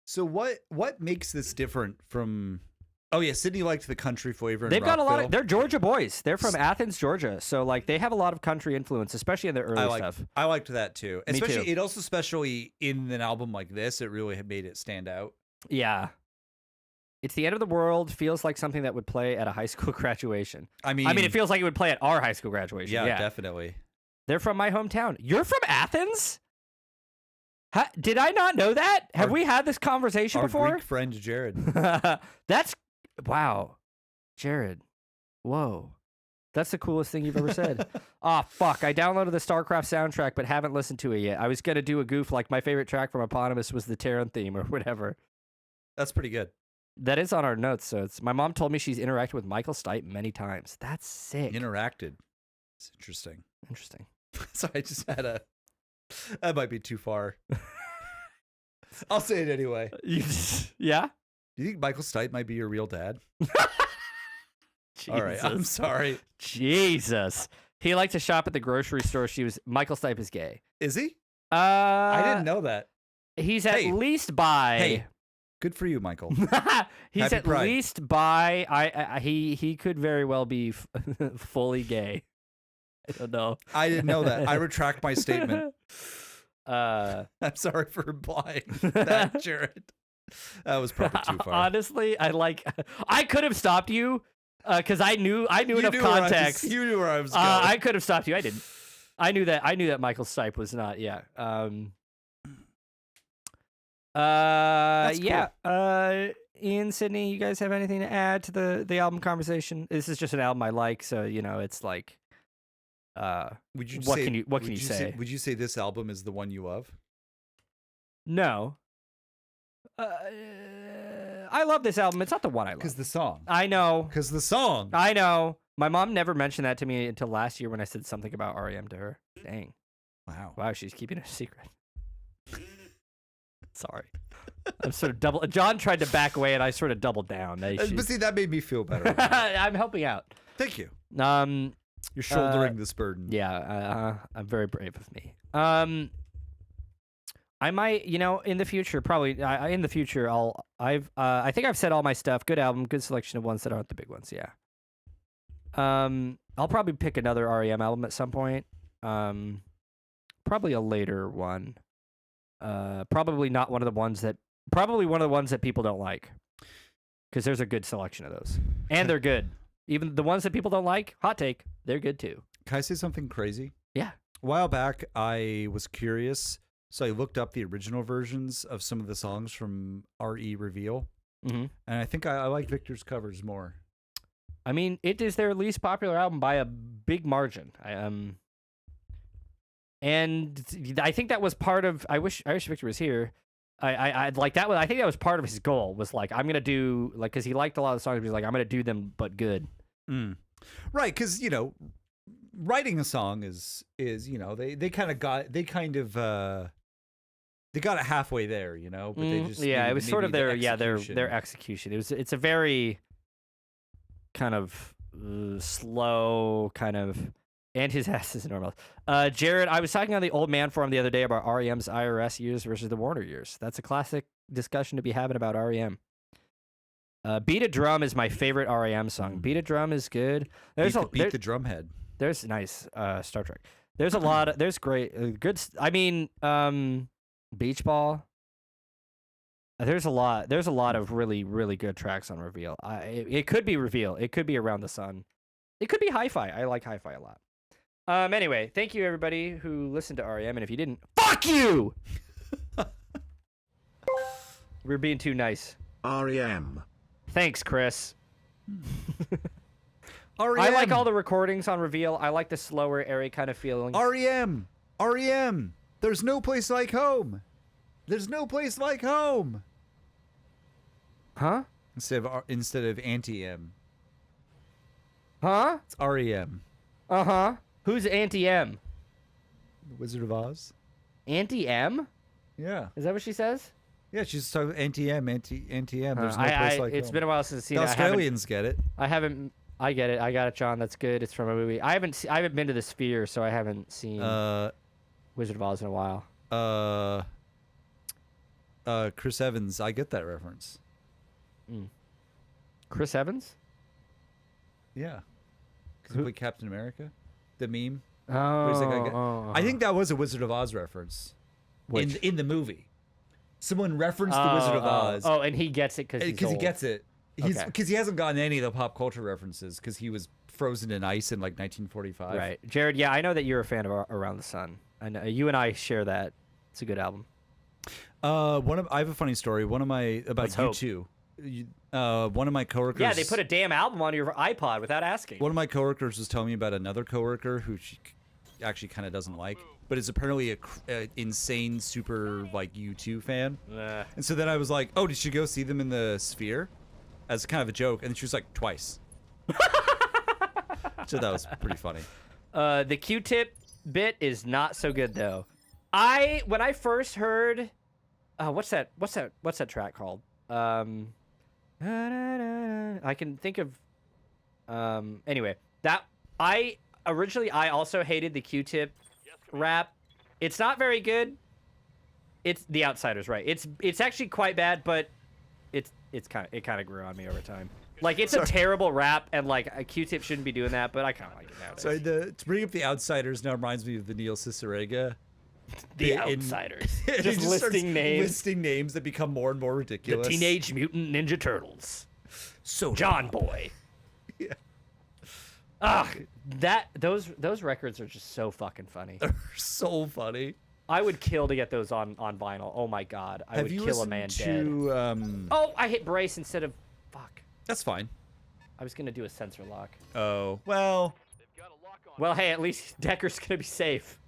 So what makes this different from? Oh yeah, Sydney liked the country flavor. They've got a lot of. They're Georgia boys. They're from Athens, Georgia. So like they have a lot of country influence, especially in their early stuff. I liked that too. Me Especially too. it also especially in an album like this, it really made it stand out. Yeah. It's the end of the world. Feels like something that would play at a high school graduation. I mean, it feels like it would play at our high school graduation. Yeah, definitely. They're from my hometown. You're from Athens? Did I not know that? Have we had this conversation before? Our Greek friend Jared. That's wow, Jared. Whoa, that's the coolest thing you've ever said. Ah, fuck! I downloaded the StarCraft soundtrack, but haven't listened to it yet. I was gonna do a goof like my favorite track from Eponymous was the Terran theme or whatever. That's pretty good. That is on our notes. So it's my mom told me she's interacted with Michael Stipe many times. That's sick. Interacted. It's interesting. Interesting. So I just had a. That might be too far. I'll say it anyway. Yeah? Do you think Michael Stipe might be your real dad? Jesus. All right, I'm sorry. Jesus. He liked to shop at the grocery store. Michael Stipe is gay. Is he? I didn't know that. He's at least bi. Hey, good for you, Michael. He's Happy at Pride. least bi. He could very well be fully gay. I don't know. I didn't know that. I retract my statement. I'm sorry for implying that, Jared. That was probably too far. Honestly, I could have stopped you because I knew enough knew context. You knew where I was going. I could have stopped you. I didn't. I knew that Michael Stipe was not. Yeah. That's yeah. Ian, Sydney, you guys have anything to add to the album conversation? This is just an album I like, so it's like. What can you say? Would you say this album is the one you love? No. I love this album. It's not the one I love. Because the song. I know. Because the song. I know. My mom never mentioned that to me until last year when I said something about REM to her. Dang. Wow, she's keeping it a secret. Sorry. I'm sort of John tried to back away and I sort of doubled down. But see, that made me feel better. I'm helping out. Thank you. You're shouldering this burden. Yeah, I'm very brave of me. I might, in the future, probably in the future, I think I've said all my stuff. Good album, good selection of ones that aren't the big ones. Yeah. I'll probably pick another REM album at some point. Probably a later one. Probably not one of the ones that people don't like, because there's a good selection of those, and they're good. Even the ones that people don't like, hot take, they're good too. Can I say something crazy? Yeah. A while back, I was curious, so I looked up the original versions of some of the songs from RE Reveal, and I think I like Victor's covers more. I mean, it is their least popular album by a big margin. And I think that was part of. I wish Victor was here. I like that. I think that was part of his goal. Was like, I'm gonna do because he liked a lot of the songs. He was like, I'm gonna do them, but good. Right, because writing a song is they kind of got they got it halfway there, but they just it was sort of their execution. their execution. It's a very kind of slow kind of, and his ass is normal. Jared, I was talking on the Old Man Forum the other day about REM's IRS years versus the Warner years. That's a classic discussion to be having about REM. Beat a Drum is my favorite REM song. Beat a Drum is good. Beat the Drumhead. There's nice Star Trek. There's a lot of there's great good. I mean, Beach Ball. There's a lot of really, really good tracks on Reveal. It could be Reveal. It could be Around the Sun. It could be Hi-Fi. I like Hi-Fi a lot. Anyway, thank you everybody who listened to REM, and if you didn't, fuck you. We're being too nice. REM. Thanks, Chris. REM. I like all the recordings on Reveal. I like the slower, airy kind of feeling. REM. There's no place like home. There's no place like home. Huh? Instead of anti-M. Huh? It's REM. Uh-huh. Who's Anti-M? The Wizard of Oz. Anti-M? Yeah. Is that what she says? Yeah, she's talking anti-M. There's no place like it's home. been a while since I've seen The it. Australians get it. I get it. I got it, John. That's good. It's from a movie. I haven't been to the Sphere, so I haven't seen Wizard of Oz in a while. Chris Evans. I get that reference. Chris Evans? Yeah. Because he played Captain America. The meme. Oh, I think that was a Wizard of Oz reference. Which? In the movie. Someone referenced the Wizard of Oz. Oh, and he gets it because he gets it. Okay. Because he hasn't gotten any of the pop culture references because he was frozen in ice in like 1945. Right. Jared, yeah, I know that you're a fan of Around the Sun. I know you and I share that. It's a good album. I have a funny story. One of my about U2. One of my coworkers. Yeah, they put a damn album on your iPod without asking. One of my coworkers was telling me about another coworker who she actually kind of doesn't like, but is apparently a insane super like U2 fan. And so then I was like, "Oh, did she go see them in the Sphere?" As kind of a joke, and then she was like, "Twice." So that was pretty funny. The Q-tip bit is not so good though. When I first heard, what's that track called? I can think of. Anyway, that I also hated the Q-tip rap. It's not very good. It's The Outsiders, right? It's actually quite bad, but it kind of grew on me over time. Like it's a terrible rap, and like a Q-tip shouldn't be doing that, but I kind of like it nowadays. Sorry, to bring up The Outsiders now reminds me of the Neil Cicerega. The Outsiders. Just listing names. Listing names that become more and more ridiculous. The Teenage Mutant Ninja Turtles. So John Boy. Yeah. Those records are just so fucking funny. They're so funny. I would kill to get those on vinyl. Oh my god, I would kill a man dead. Oh, I hit brace instead of fuck. That's fine. I was gonna do a sensor lock. Oh well. Well, hey, at least Decker's gonna be safe.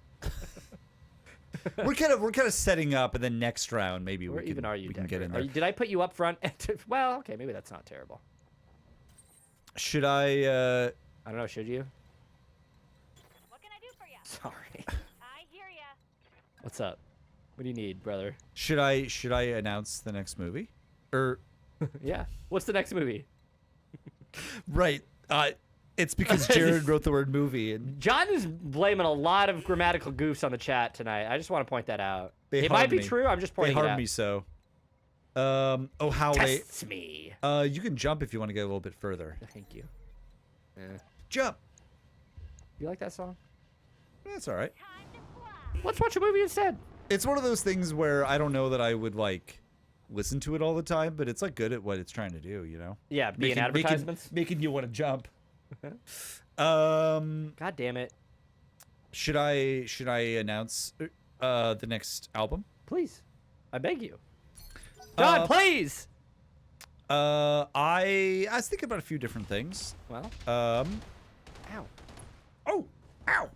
we're kind of setting up, and then next round maybe Where even are you, we can Decker? get in there. Did I put you up front? Well, okay, maybe that's not terrible. Should I? I don't know. Should you? What can I do for you? Sorry. I hear ya. What's up? What do you need, brother? Should I announce the next movie? Yeah. What's the next movie? Right. It's because Jared wrote the word movie, and John is blaming a lot of grammatical goofs on the chat tonight. I just want to point that out. They It might be harmed me. true. I'm just they pointing it harmed out. me so. Oh, how they? Tests me. You can jump if you want to get a little bit further. Thank you. Yeah. Jump. You like that song? That's all right. Time to fly. Let's watch a movie instead. It's one of those things where I don't know that I would like listen to it all the time, but it's like good at what it's trying to do, you know? Yeah, be in advertisements. Making you want to jump. God damn it. Should I announce the next album? Please. I beg you. John, please! I was thinking about a few different things. Well, Ow. Oh, ow.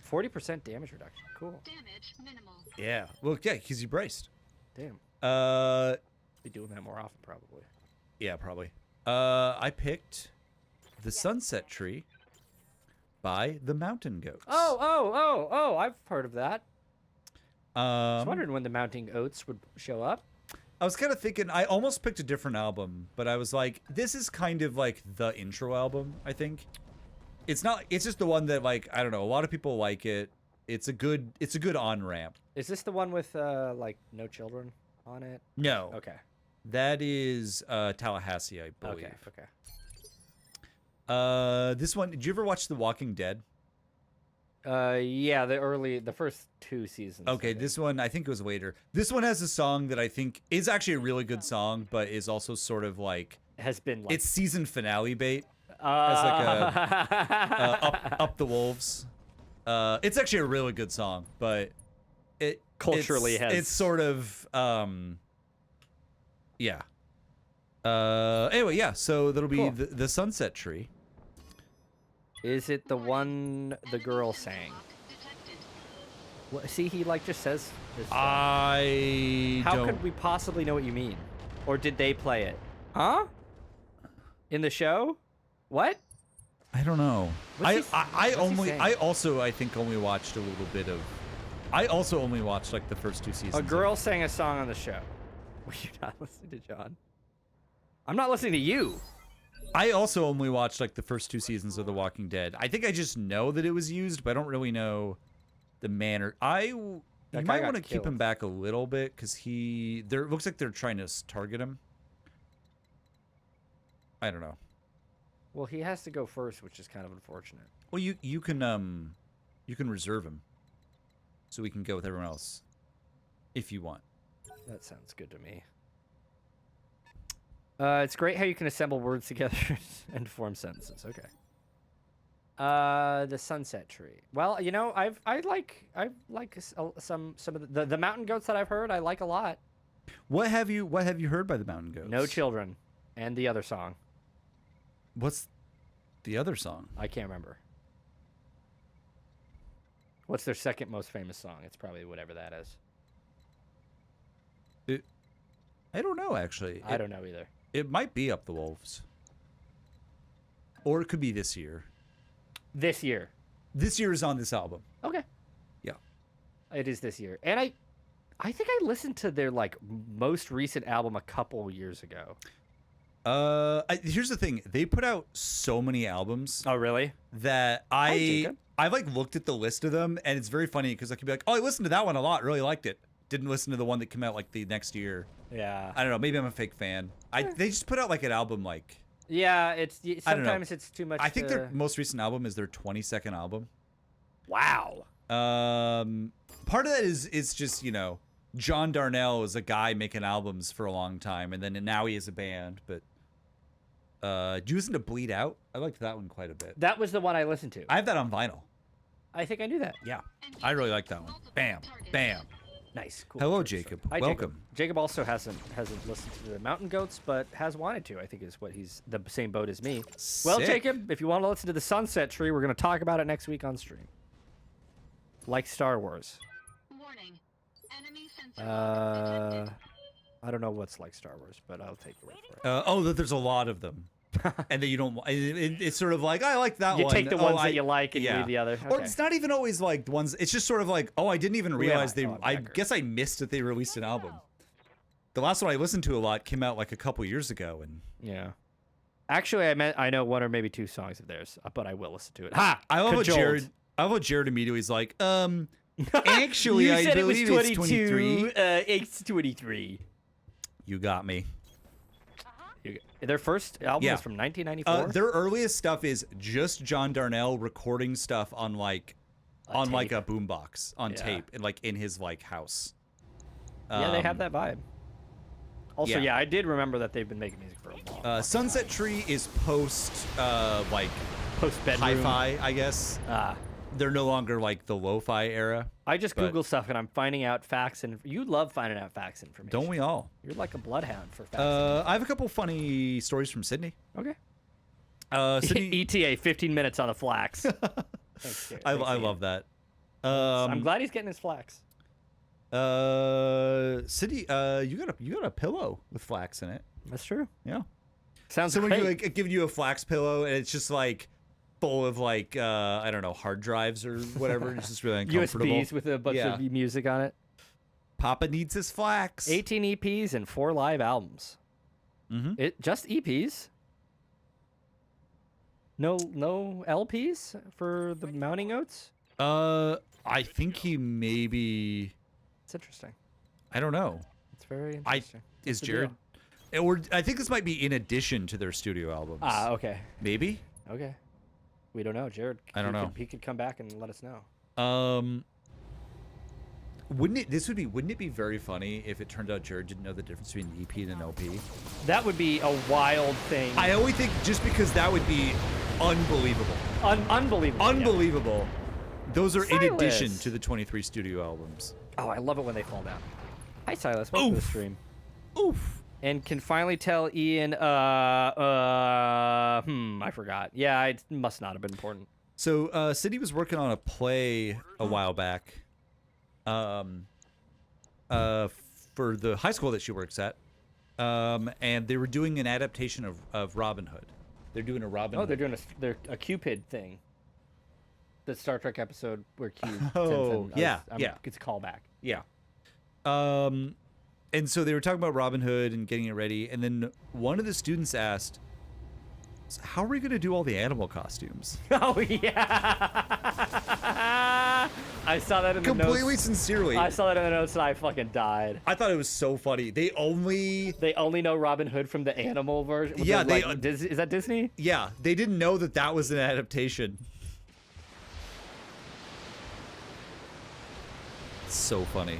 40% damage reduction. Cool. Damage minimal. Yeah. Well, yeah, because you braced. Damn. Uh, Be doing that more often, probably. yeah, probably. I picked the Sunset Tree by the Mountain Goats. Oh! I've heard of that. I was Um, wondering when the Mountain Goats would show up. I was kind of thinking, I almost picked a different album, but I was like, this is kind of like the intro album, I think. It's not, it's just the one that like, I don't know, a lot of people like it. It's a good on-ramp. Is this the one with like no children on it? No. Okay. That is Tallahassee, I believe. Okay. This one, did you ever watch The Walking Dead? Yeah, the first 2 seasons. Okay, this one, I think it was later. This one has a song that I think is actually a really good song, but is also sort of like, has been like it's season finale bait. It's like up the wolves. It's actually a really good song, but it Culturally it's sort of yeah. Anyway, yeah. So that'll be Cool. the Sunset Tree. Is it the one the girl sang? What, see, he like just says. His song. I How don't. could we possibly know what you mean? Or did they play it? Huh? In the show? What? I don't know. What's he saying? I also I think only watched a little bit of. I also only watched like the first 2 seasons. A girl sang a song on the show. Were you not listening to John? I'm not listening to you. I also only watched like the first 2 seasons of The Walking Dead. I think I just know that it was used, but I don't really know the manner. You That guy might got want to keep him killed. back a little bit because there looks like they're trying to target him. I don't know. Well, he has to go first, which is kind of unfortunate. Well, you can reserve him, so we can go with everyone else, if you want. That sounds good to me. It's great how you can assemble words together and form sentences. Okay. The Sunset Tree. Well, you know, I like some of the Mountain Goats that I've heard. I like a lot. What have you heard by the Mountain Goats? No Children, and the other song. What's the other song? I can't remember. What's their second most famous song? It's probably whatever that is. I don't know actually. I don't know either. It might be Up the Wolves. Or it could be this year. This year. This year is on this album. Okay. Yeah. It is this year. And I think I listened to their like most recent album a couple years ago. Here's the thing. They put out so many albums Oh, really? that Jacob. I've like looked at the list of them, and it's very funny because I could be like, oh, I listened to that one a lot, really liked it. Didn't listen to the one that came out like the next year. Yeah. I don't know. Maybe I'm a fake fan. They just put out like an album like. Yeah, I don't know. sometimes it's too much. I think their most recent album is their 22nd album. Wow. Part of that is just, you know, John Darnell is a guy making albums for a long time, and then now he has a band. But do you listen to Bleed Out? I liked that one quite a bit. That was the one I listened to. I have that on vinyl. I think I knew that. Yeah, I really like that one. Bam, bam. Nice. Cool. Hello, Sure, sure. Jacob. Hi, Welcome. Jacob also hasn't listened to the Mountain Goats, but has wanted to. I think is what he's the same boat as me. Well, Sick. Jacob, if you want to listen to the Sunset Tree, we're going to talk about it next week on stream. Like Star Wars. Warning. Enemy sensor detected. I don't know what's like Star Wars, but I'll take your word for it. That there's a lot of them, and that you don't. It's sort of like I like that You one. take the Oh, ones that you like and leave the other. Or Okay. it's not even always like the ones. It's just sort of like, oh, I didn't even realize am I? Oh, I'm I younger. guess I missed that they released an album. The last one I listened to a lot came out like a couple years ago, and Yeah. Actually, I know one or maybe 2 songs of theirs, but I will listen to it. Ha! I love what Cajoled. Jared immediately is like, actually, You I said believe it was it's 22. 23. It's 23. You got me. Their first album Yeah. was from 1994. Their earliest stuff is just John Darnell recording stuff on like a boombox on Yeah. tape and like in his like house. Yeah, they have that vibe. Also, yeah. yeah, I did remember that they've been making music for a long Sunset Tree is post like post bedroom. hi-fi, I guess. They're no longer like the lo-fi era. I just but- Google stuff and I'm finding out facts, and you love finding out facts information. Don't we all? You're like a bloodhound for facts. I have a couple funny stories from Sydney. Okay. Sydney, ETA 15 minutes on the flax. Thanks, I Ian. love that. I'm glad he's getting his flax. Sydney, you got a pillow with flax in it. That's true. Yeah. Sounds Someone great. like giving you a flax pillow, and it's just like full of like I don't know, hard drives or whatever. It's just really uncomfortable. USBs with a bunch of music on it. Papa needs his flax. 18 EPs and 4 live albums. Mm-hmm. It just EPs. No LPs for the mounting notes. I think he maybe. It's interesting. I don't know. It's very interesting. Is the Jared? Or I think this might be in addition to their studio albums. Ah, okay. Maybe. Okay. We don't know, Jared. I don't know. He could come back and let us know. Wouldn't it be very funny if it turned out Jared didn't know the difference between an EP and an LP? That would be a wild thing. I always think just because that would be unbelievable. Unbelievable. Unbelievable. Those are in addition Silas. to the 23 studio albums. Oh, I love it when they fall down. Hi, Silas. Welcome to the stream. Oof. And can finally tell Ian, I forgot. Yeah, it must not have been important. So, Cindy was working on a play a while back, for the high school that she works at, and they were doing an adaptation of Robin Hood. They're doing a Robin Hood. They're doing a Cupid thing. The Star Trek episode where Q. Oh, yeah. It's a callback. Yeah. And so they were talking about Robin Hood and getting it ready, and then one of the students asked, "So how are we going to do all the animal costumes?" Oh yeah. I saw that in the notes. Completely sincerely. I saw that in the notes and I fucking died. I thought it was so funny. They only know Robin Hood from the animal version. Yeah, is that Disney? Yeah, they didn't know that was an adaptation. So funny.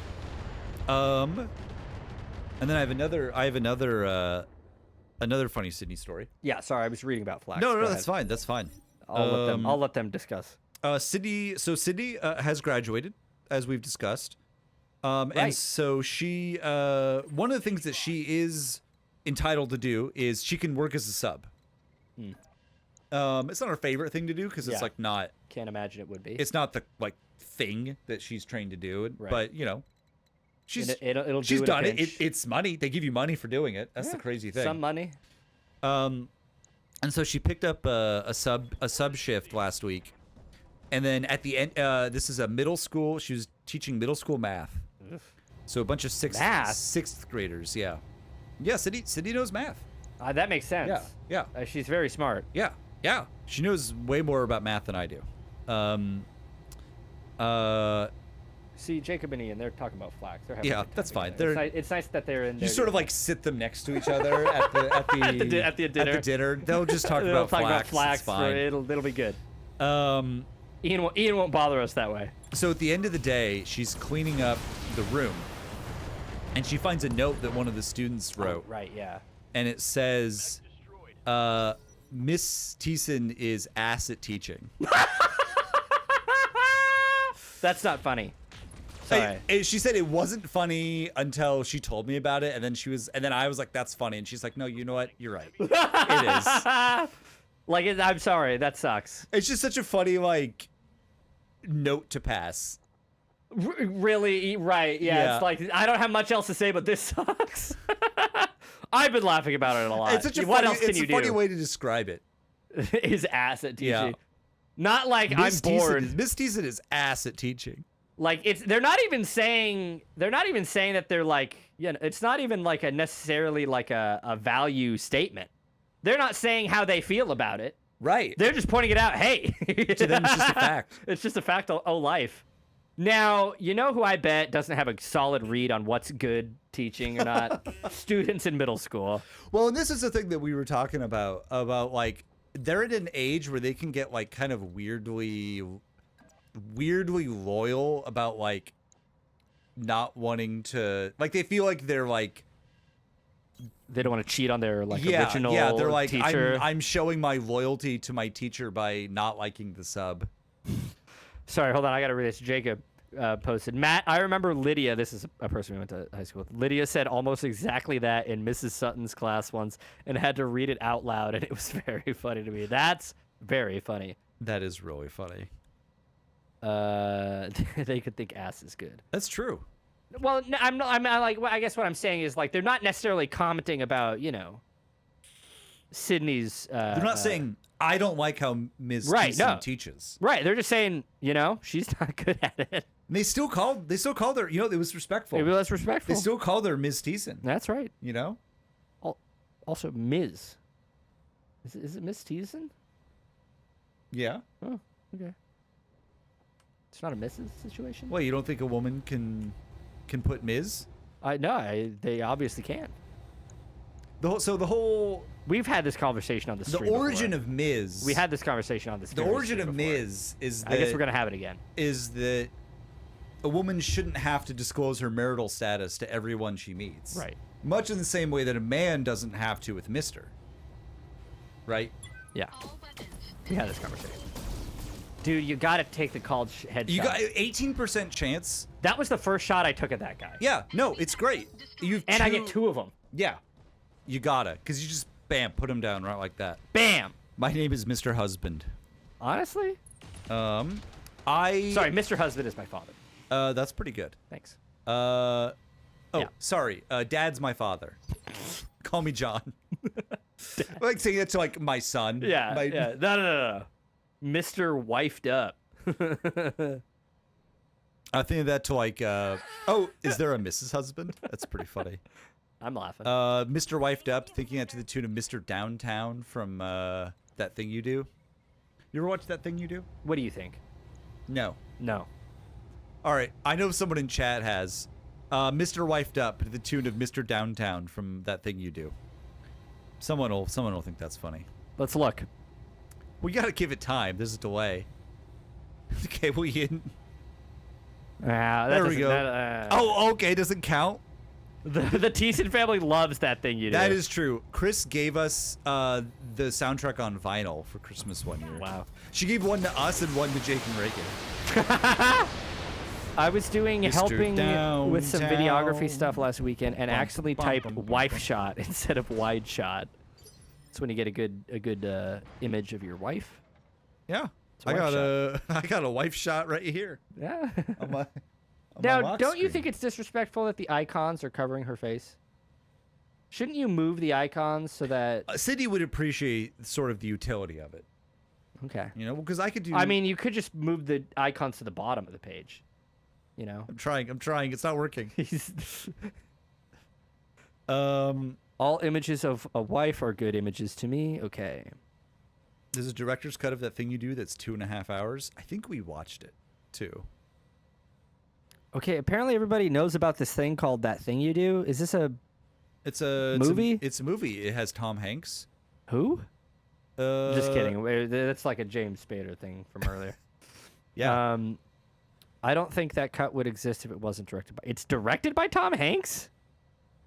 And then I have another funny Sydney story. Yeah, sorry, I was reading about Flax. No, Go that's ahead. fine. That's fine. I'll let them discuss. Sydney has graduated, as we've discussed. Right. And so she, one of the things that she is entitled to do is she can work as a sub. It's not her favorite thing to do because it's like not. Can't imagine it would be. It's not the like thing that she's trained to do, Right. but you know, she's it'll she's do done it. It's money. They give you money for doing it. That's the crazy thing. Some money. And so she picked up a sub shift last week, and then at the end, this is a middle school. She was teaching middle school math, so a bunch of sixth graders. Yeah, Sydney knows math. That makes sense. Yeah. She's very smart. Yeah. She knows way more about math than I do. See, Jacob and Ian, they're talking about Flax. They're having a good time that's fine. together. It's nice that they're in there. You sort of like sit them next to each other at the at the dinner. They'll just talk They'll about talk Flax. about Flax. It's fine. It'll be good. Um, Ian won't bother us that way. So at the end of the day, she's cleaning up the room, and she finds a note that one of the students wrote. Oh, right, yeah. And it says, Miss Thiessen is ass at teaching. That's not funny. Sorry. She said it wasn't funny until she told me about it, and then I was like, "That's funny," and she's like, "No, you know what? You're right. It is." Like, I'm sorry. That sucks. It's just such a funny like note to pass. Really? Right? Yeah. It's like I don't have much else to say, but this sucks. I've been laughing about it a lot. It's such a what funny, else can it's you a funny do? way to describe it. His ass at teaching. Yeah. Not like Miss I'm bored. Miss Thiessen is ass at teaching. Like they're not even saying that they're like, it's not even like necessarily like a value statement. They're not saying how they feel about it. Right. They're just pointing it out. Hey, To them, it's just a fact. It's just a fact of life. Now, you know who I bet doesn't have a solid read on what's good teaching or not? Students in middle school. Well, and this is the thing that we were talking about like they're at an age where they can get like kind of weirdly loyal about like not wanting to, like they feel like they're like They don't want to cheat on their original they're like teacher. I'm showing my loyalty to my teacher by not liking the sub. Sorry, hold on. I got to read this. Jacob posted. Matt, I remember Lydia. This is a person we went to high school with. Lydia said almost exactly that in Mrs. Sutton's class once and had to read it out loud, and it was very funny to me. That's very funny. That is really funny. They could think ass is good. That's true. Well, I guess what I'm saying is like they're not necessarily commenting about Sydney's. They're not saying I don't like how Ms. Right, Thiessen no. teaches. Right. They're just saying, she's not good at it. And they still called her. It was respectful. Maybe that's respectful. They still called her Ms. Thiessen. That's right. Also, Ms. Is it Miss Thiessen? Yeah. Oh, okay. It's not a Mrs. situation? Well, you don't think a woman can put Ms? No, they obviously can. The whole We've had this conversation on the stream. the origin before. of Ms. We had this conversation on the the origin of Ms. is that I guess we're gonna have it again. is that a woman shouldn't have to disclose her marital status to everyone she meets. Right. Much in the same way that a man doesn't have to with Mr. Right? Yeah. All weapons We had this conversation. Dude, you gotta take the called headshot. You got 18% chance. That was the first shot I took at that guy. Yeah, no, it's great. And I get 2 of them. Yeah. You gotta, because you just, bam, put him down right like that. Bam! My name is Mr. Husband. Honestly? Sorry, Mr. Husband is my father. That's pretty good. Thanks. Oh, Yeah. sorry. Dad's my father. Call me John. Like saying that to like my son. Yeah, My- yeah. No. Mr. Wifed Up. I think of that to like, is there a Mrs. Husband? That's pretty funny. I'm laughing. Mr. Wifed Up, thinking that to the tune of Mr. Downtown from That Thing You Do. You ever watch That Thing You Do? What do you think? No. No. All right, I know someone in chat has Mr. Wifed Up to the tune of Mr. Downtown from That Thing You Do. Someone will think that's funny. Let's look. We gotta give it time. There's a delay. Okay, well you. There we go. Oh, okay, doesn't count. The Thiessen family loves That Thing You Do. That is true. Chris gave us the soundtrack on vinyl for Christmas one year. Wow. She gave one to us and one to Jake and Reagan. I was doing helping with some Downtown. videography stuff last weekend and Bum, accidentally bum, typed bum, bum, wife bum. shot instead of wide shot. That's when you get a good image of your wife. Yeah. a wife I got a wife shot right here. Yeah. On my, on my Now, lock don't you screen. think it's disrespectful that the icons are covering her face? Shouldn't you move the icons so that? Sydney would appreciate sort of the utility of it, Okay. you know, because I could do. I mean, you could just move the icons to the bottom of the page. You know. I'm trying. It's not working. All images of a wife are good images to me. Okay. There's a director's cut of That Thing You Do that's 2.5 hours. I think we watched it too. Okay. Apparently, everybody knows about this thing called That Thing You Do. Is this a movie? It's a movie. It has Tom Hanks. who? Just Uh, kidding. That's like a James Spader thing from earlier. Yeah. I don't think that cut would exist if it wasn't directed by. It's directed by Tom Hanks.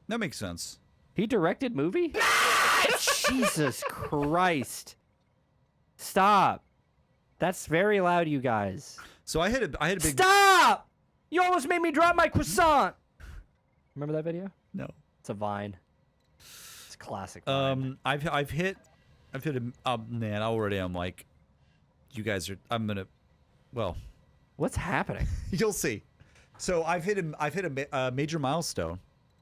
That makes sense. He directed movie? Jesus Christ. Stop. That's very loud, you guys. So I had a big. Stop! You almost made me drop my croissant. Remember that video? No. It's a Vine. It's a classic Vine. I've hit a man already. I'm like, you guys are. I'm gonna. Well, What's happening? you'll see. So I've hit a major milestone.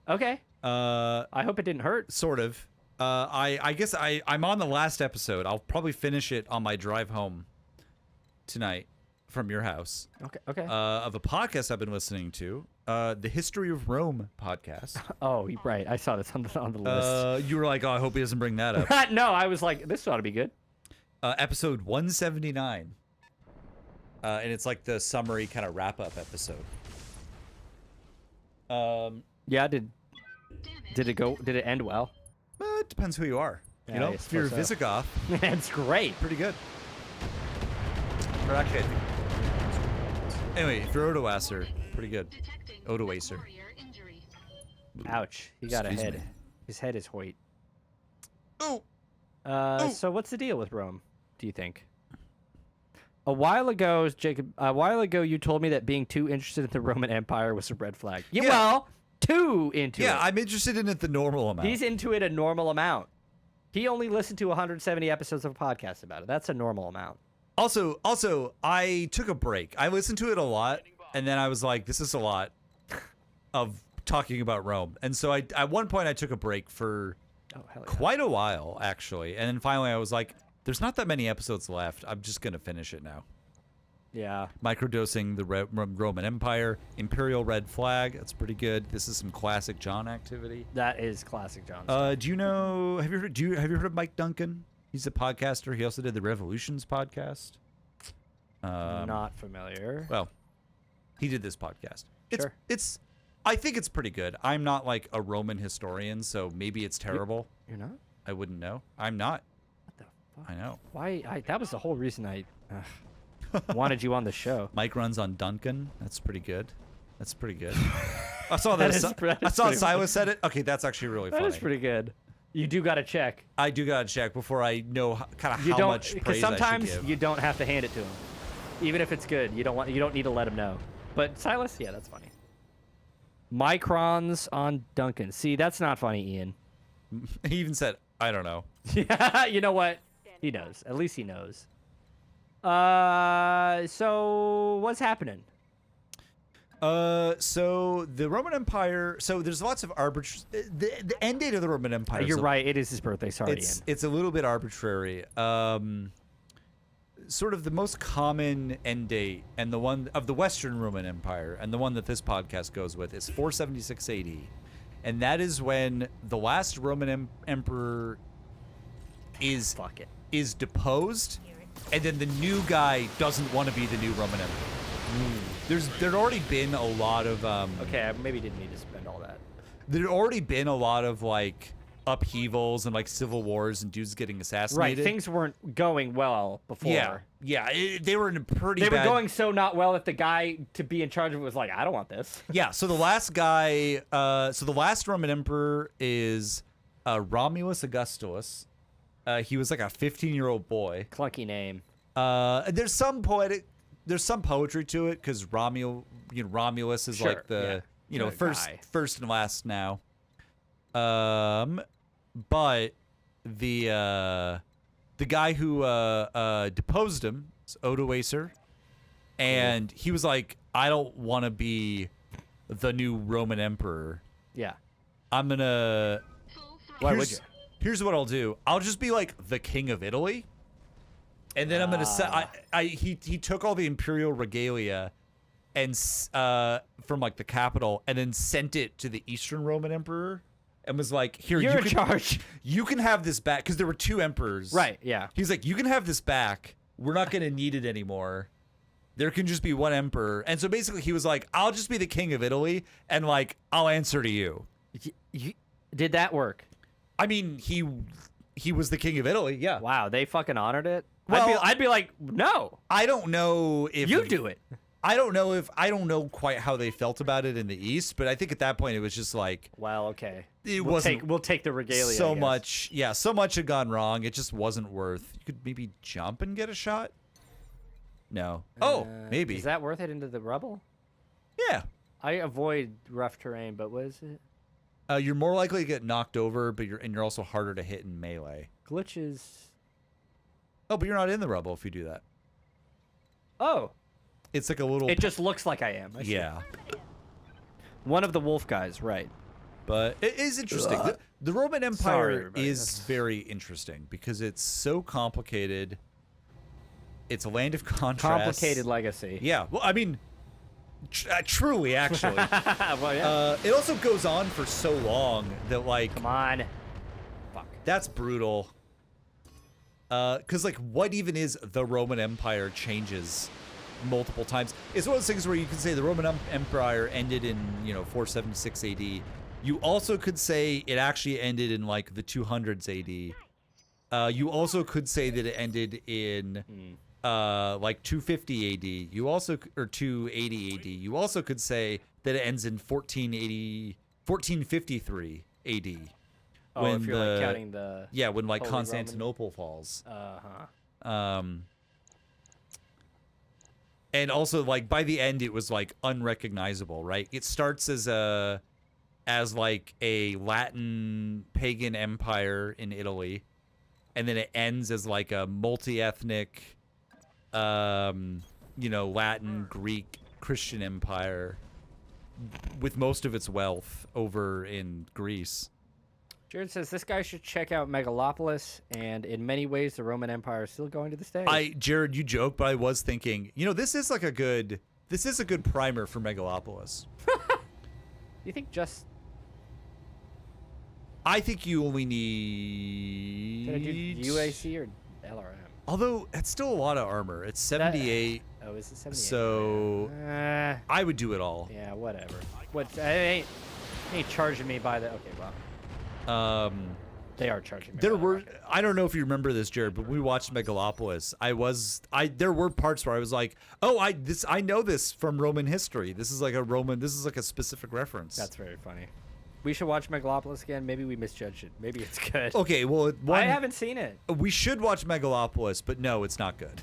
Okay. I hope it didn't hurt. Sort of. I guess I'm on the last episode. I'll probably finish it on my drive home tonight from your house. Okay. Of a podcast I've been listening to, the History of Rome podcast. Oh, right. I saw this on the list. You were like, oh, I hope he doesn't bring that up. No, I was like, this ought to be good. Episode 179. And it's like the summary kind of wrap up episode. Yeah, did it end well? It depends who you are. Yeah, You know, I if you're suppose so. Visigoth, It's great. pretty good. Or actually, I think. Anyway, if you're Odoacer, pretty good. detecting Odoacer. warrior injury. Ouch. He got a Excuse head. me. His head is Hoyt. Oh, So what's the deal with Rome, do you think? A while ago, you told me that being too interested in the Roman Empire was a red flag. Yeah, Yeah. well, too into yeah, it. I'm interested in it the normal amount. He's into it a normal amount. He only listened to 170 episodes of a podcast about it. That's a normal amount. Also, I took a break. I listened to it a lot, and then I was like, this is a lot of talking about Rome. And so at one point I took a break for Oh, hell yeah. quite a while, actually. And then finally I was like, there's not that many episodes left. I'm just going to finish it now. Yeah. Microdosing the Roman Empire, Imperial Red Flag. That's pretty good. This is some classic John activity. That is classic John. Do you know? Have you heard of Mike Duncan? He's a podcaster. He also did the Revolutions podcast. Not familiar. Well, he did this podcast. Sure. It's. I think it's pretty good. I'm not like a Roman historian, so maybe it's terrible. You're not? I wouldn't know. I'm not. What the fuck? I know. Why? That was the whole reason I wanted you on the show. Mike runs on Duncan. That's pretty good. That's pretty good. I saw That that. is I saw pretty Silas said it. Okay, that's actually really funny. That is pretty good. You do got to check. I do gotta check before I know kind of You how don't, much because praise I should sometimes give. you don't have to hand it to him, even if it's good. You don't need to let him know. But Silas, yeah, that's funny. Microns on Duncan. See, that's not funny, Ian. He even said, "I don't know." Yeah, you know what? He knows. At least he knows. So what's happening? So the Roman Empire. So there's lots of arbitrary. The end date of the Roman Empire. You're right. It is his birthday. Sorry, Ian. It's a little bit arbitrary. Sort of the most common end date, and the one of the Western Roman Empire, and the one that this podcast goes with, is 476 AD, and that is when the last Roman emperor is deposed, and then the new guy doesn't want to be the new Roman emperor. There'd already been a lot of Okay, I maybe didn't need to spend all that. there'd already been a lot of like upheavals and like civil wars and dudes getting assassinated. Right, things weren't going well before. They were in a pretty They bad... were going so not well that the guy to be in charge of it was like, I don't want this. Yeah, so the last guy, so the last Roman emperor is Romulus Augustulus. He was like a 15-year-old boy. Clunky name. There's some poetry to it because Romulus is Sure, like the yeah. first and last now. But the guy who deposed him is Odoacer, and he was like, I don't want to be the new Roman emperor. Yeah. I'm gonna. Why would you? Here's what I'll do. I'll just be like the king of Italy, and then I'm gonna set. He took all the imperial regalia, and from like the capital, and then sent it to the Eastern Roman emperor, and was like, "Here, You're you in charge." You can have this back," because there were two emperors. Right. Yeah. He's like, "You can have this back. We're not gonna need it anymore. There can just be one emperor." And so basically, he was like, "I'll just be the king of Italy, and like I'll answer to you." Did that work? I mean, he was the king of Italy. Yeah. Wow, they fucking honored it. Well, I'd be like, no, I don't know if you do it. I don't know quite how they felt about it in the East, but I think at that point it was just like Well, okay. we'll take the regalia. so I guess. much. Yeah, so much had gone wrong. It just wasn't worth. You could maybe jump and get a shot. No. Maybe. Is that worth it into the rubble? Yeah. I avoid rough terrain, but what is it? You're more likely to get knocked over, but you're also harder to hit in melee. Glitches. Oh, but you're not in the rubble if you do that. Oh, It's like a little. it just looks like I am. I see. Yeah. One of the wolf guys, right? But it is interesting. The Roman Sorry, Empire everybody. is That's- very interesting because it's so complicated. It's a land of contrasts. Complicated legacy. Yeah. Well, I mean, truly, actually. Well, yeah. It also goes on for so long that, like, Come on. Fuck. that's brutal. Because, like, what even is the Roman Empire changes multiple times. It's one of those things where you can say the Roman Empire ended in, 476 AD. You also could say it actually ended in, like, the 200s AD. You also could say that it ended in, like, 250 AD. You also, or 280 AD. You also could say that it ends in 1453 AD. Oh, if you're like counting the. Yeah, when like Holy Constantinople falls. Uh-huh. And also like by the end it was like unrecognizable, right? It starts as like a Latin pagan empire in Italy, and then it ends as like a multi-ethnic Latin, Greek, Christian empire with most of its wealth over in Greece. Jared says this guy should check out Megalopolis, and in many ways, the Roman Empire is still going to this day. Jared, you joke, but I was thinking, this is a good primer for Megalopolis. You think just? I think you only need. Should I do UAC or LRM? Although it's still a lot of armor. It's 78. Oh, is it 78? So I would do it all. Yeah, whatever. What? Ain't charging me by the. Okay, well. They are charging me. I don't know if you remember this, Jared, but when we watched Megalopolis, there were parts where I was like, oh, I know this from Roman history. This is like a specific reference. That's very funny. We should watch Megalopolis again. Maybe we misjudged it. Maybe it's good. Okay, well, I haven't seen it. We should watch Megalopolis, but no, it's not good.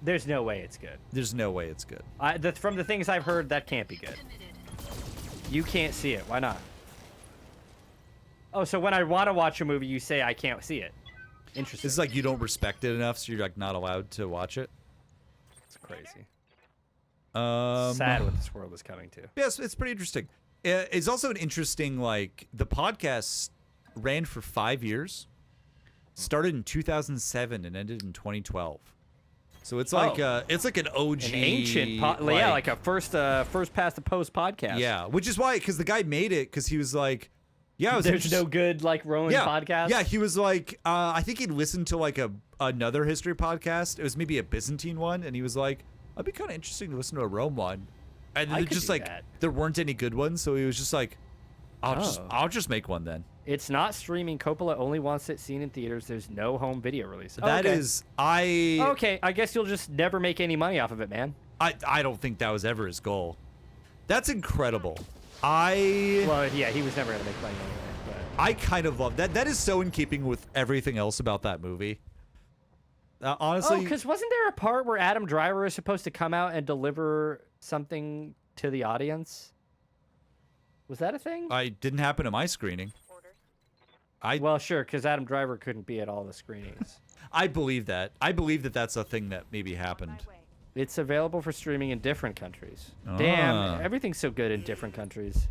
There's no way it's good. There's no way it's good. From the things I've heard, that can't be good. You can't see it. Why not? Oh, so when I want to watch a movie, you say I can't see it. Interesting. This is like you don't respect it enough, so you're like not allowed to watch it. It's crazy. Sad what this world is coming to. Yes, it's pretty interesting. It's also an interesting, the podcast ran for 5 years, started in 2007 and ended in 2012. So it's like an OG, an ancient, like a first past the post podcast. Yeah, which is why, because the guy made it, because he was like, there's no good Roman podcast. Yeah, he was like, I think he'd listened to another history podcast. It was maybe a Byzantine one, and he was like, I'd be kind of interesting to listen to a Rome one. And they're just there weren't any good ones, so he was just like, I'll just make one then. It's not streaming. Coppola only wants it seen in theaters. There's no home video release. Okay, I guess you'll just never make any money off of it, man. I don't think that was ever his goal. That's incredible. Well, yeah, he was never gonna make money anyway. But I kind of love that. That is so in keeping with everything else about that movie. Honestly, because wasn't there a part where Adam Driver is supposed to come out and deliver something to the audience? Was that a thing? It didn't happen at my screening. Well, sure, because Adam Driver couldn't be at all the screenings. I believe that. I believe that that's a thing that maybe happened. It's available for streaming in different countries. Damn, everything's so good in different countries.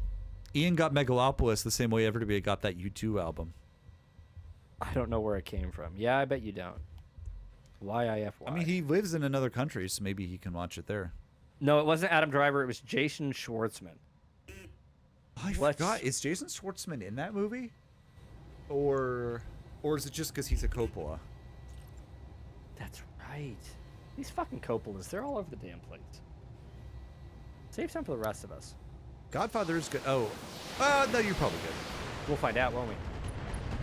Ian got Megalopolis the same way everybody got that U2 album. I don't know where it came from. Yeah, I bet you don't. Y-I-F-Y. I mean, he lives in another country, so maybe he can watch it there. No, it wasn't Adam Driver. It was Jason Schwartzman. I forgot. Is Jason Schwartzman in that movie? Or is it just because he's a Coppola? That's right. These fucking Coppolas, they're all over the damn place. Save some for the rest of us. Godfather is good. Oh, no, you're probably good. We'll find out, won't we?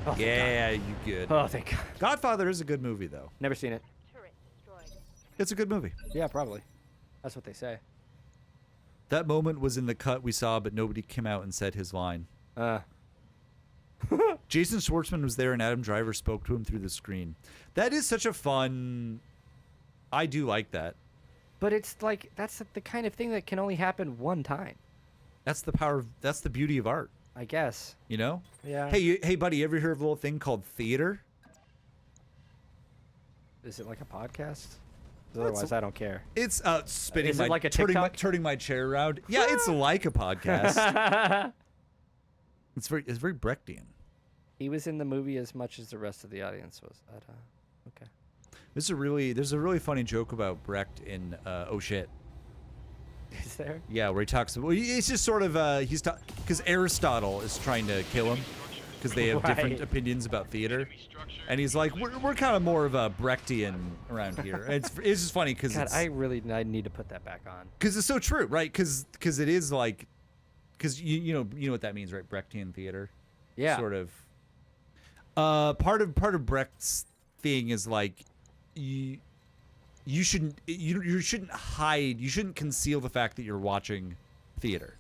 Oh, yeah, you good. Oh, thank God. Godfather is a good movie, though. Never seen it. It's a good movie. Yeah, probably. That's what they say. That moment was in the cut we saw, but nobody came out and said his line. Jason Schwartzman was there, and Adam Driver spoke to him through the screen. That is such a fun... I do like that. But it's like, that's the kind of thing that can only happen one time. That's the power of... That's the beauty of art. I guess. You know? Yeah. Hey, buddy, you ever hear of a little thing called theater? Is it like a podcast? Otherwise, I don't care. It's spinning Is it like a turning my chair around. Yeah, it's like a podcast. It's very Brechtian. He was in the movie as much as the rest of the audience was. Okay. There's a really funny joke about Brecht in Oh Shit. Is there? Yeah, where he talks about... It's just sort of... because Aristotle is trying to kill him because they have different opinions about theater. And he's like, we're kind of more of a Brechtian around here. And it's just funny because I need to put that back on. Because it's so true, right? Because it is like... Because you know what that means, right? Brechtian theater. Yeah. Sort of. Part of Brecht's thing is like, you shouldn't hide, you shouldn't conceal the fact that you're watching theater,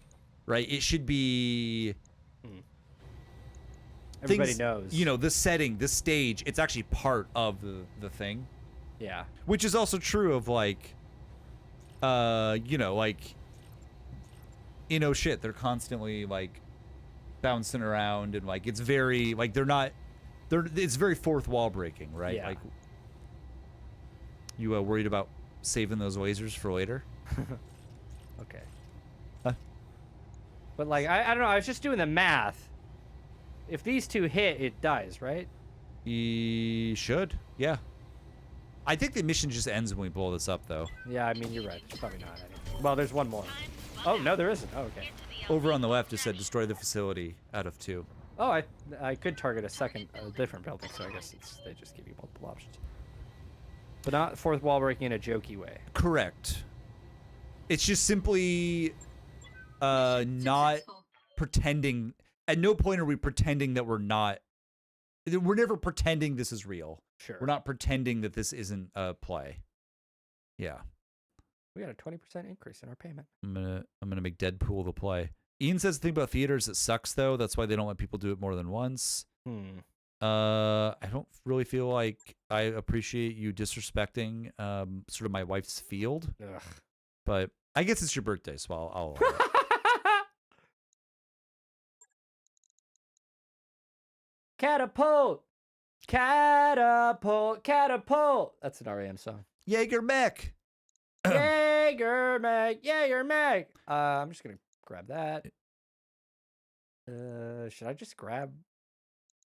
right? It should be. Everybody knows. The setting, the stage. It's actually part of the thing. Yeah. Which is also true of like, Oh Shit, they're constantly like bouncing around and like it's very like it's very fourth wall breaking, right? Yeah. Like, you worried about saving those lasers for later? Okay. But like I don't know, I was just doing the math. If these two hit, it dies, right? He should. Yeah. I think the mission just ends when we blow this up, though. Yeah, I mean, you're right. There's probably not anything. Well, there's one more. Oh, no, there isn't. Oh, okay. Over on the left, it said destroy the facility out of 2. Oh, I could target a different building, so I guess they just give you multiple options. But not fourth wall breaking in a jokey way. Correct. It's just simply not Successful. pretending. At no point are we pretending that we're not. We're never pretending this is real. Sure. We're not pretending that this isn't a play. Yeah. We got a 20% increase in our payment. I'm gonna make Deadpool the play. Ian says the thing about theaters that sucks though. That's why they don't let people do it more than once. I don't really feel like I appreciate you disrespecting sort of my wife's field. Ugh. But I guess it's your birthday, so I'll Catapult! Catapult! Catapult! That's an REM song. Jaeger mech. Jaeger Meg! Jaeger Meg! I'm just gonna grab that. Should I just grab?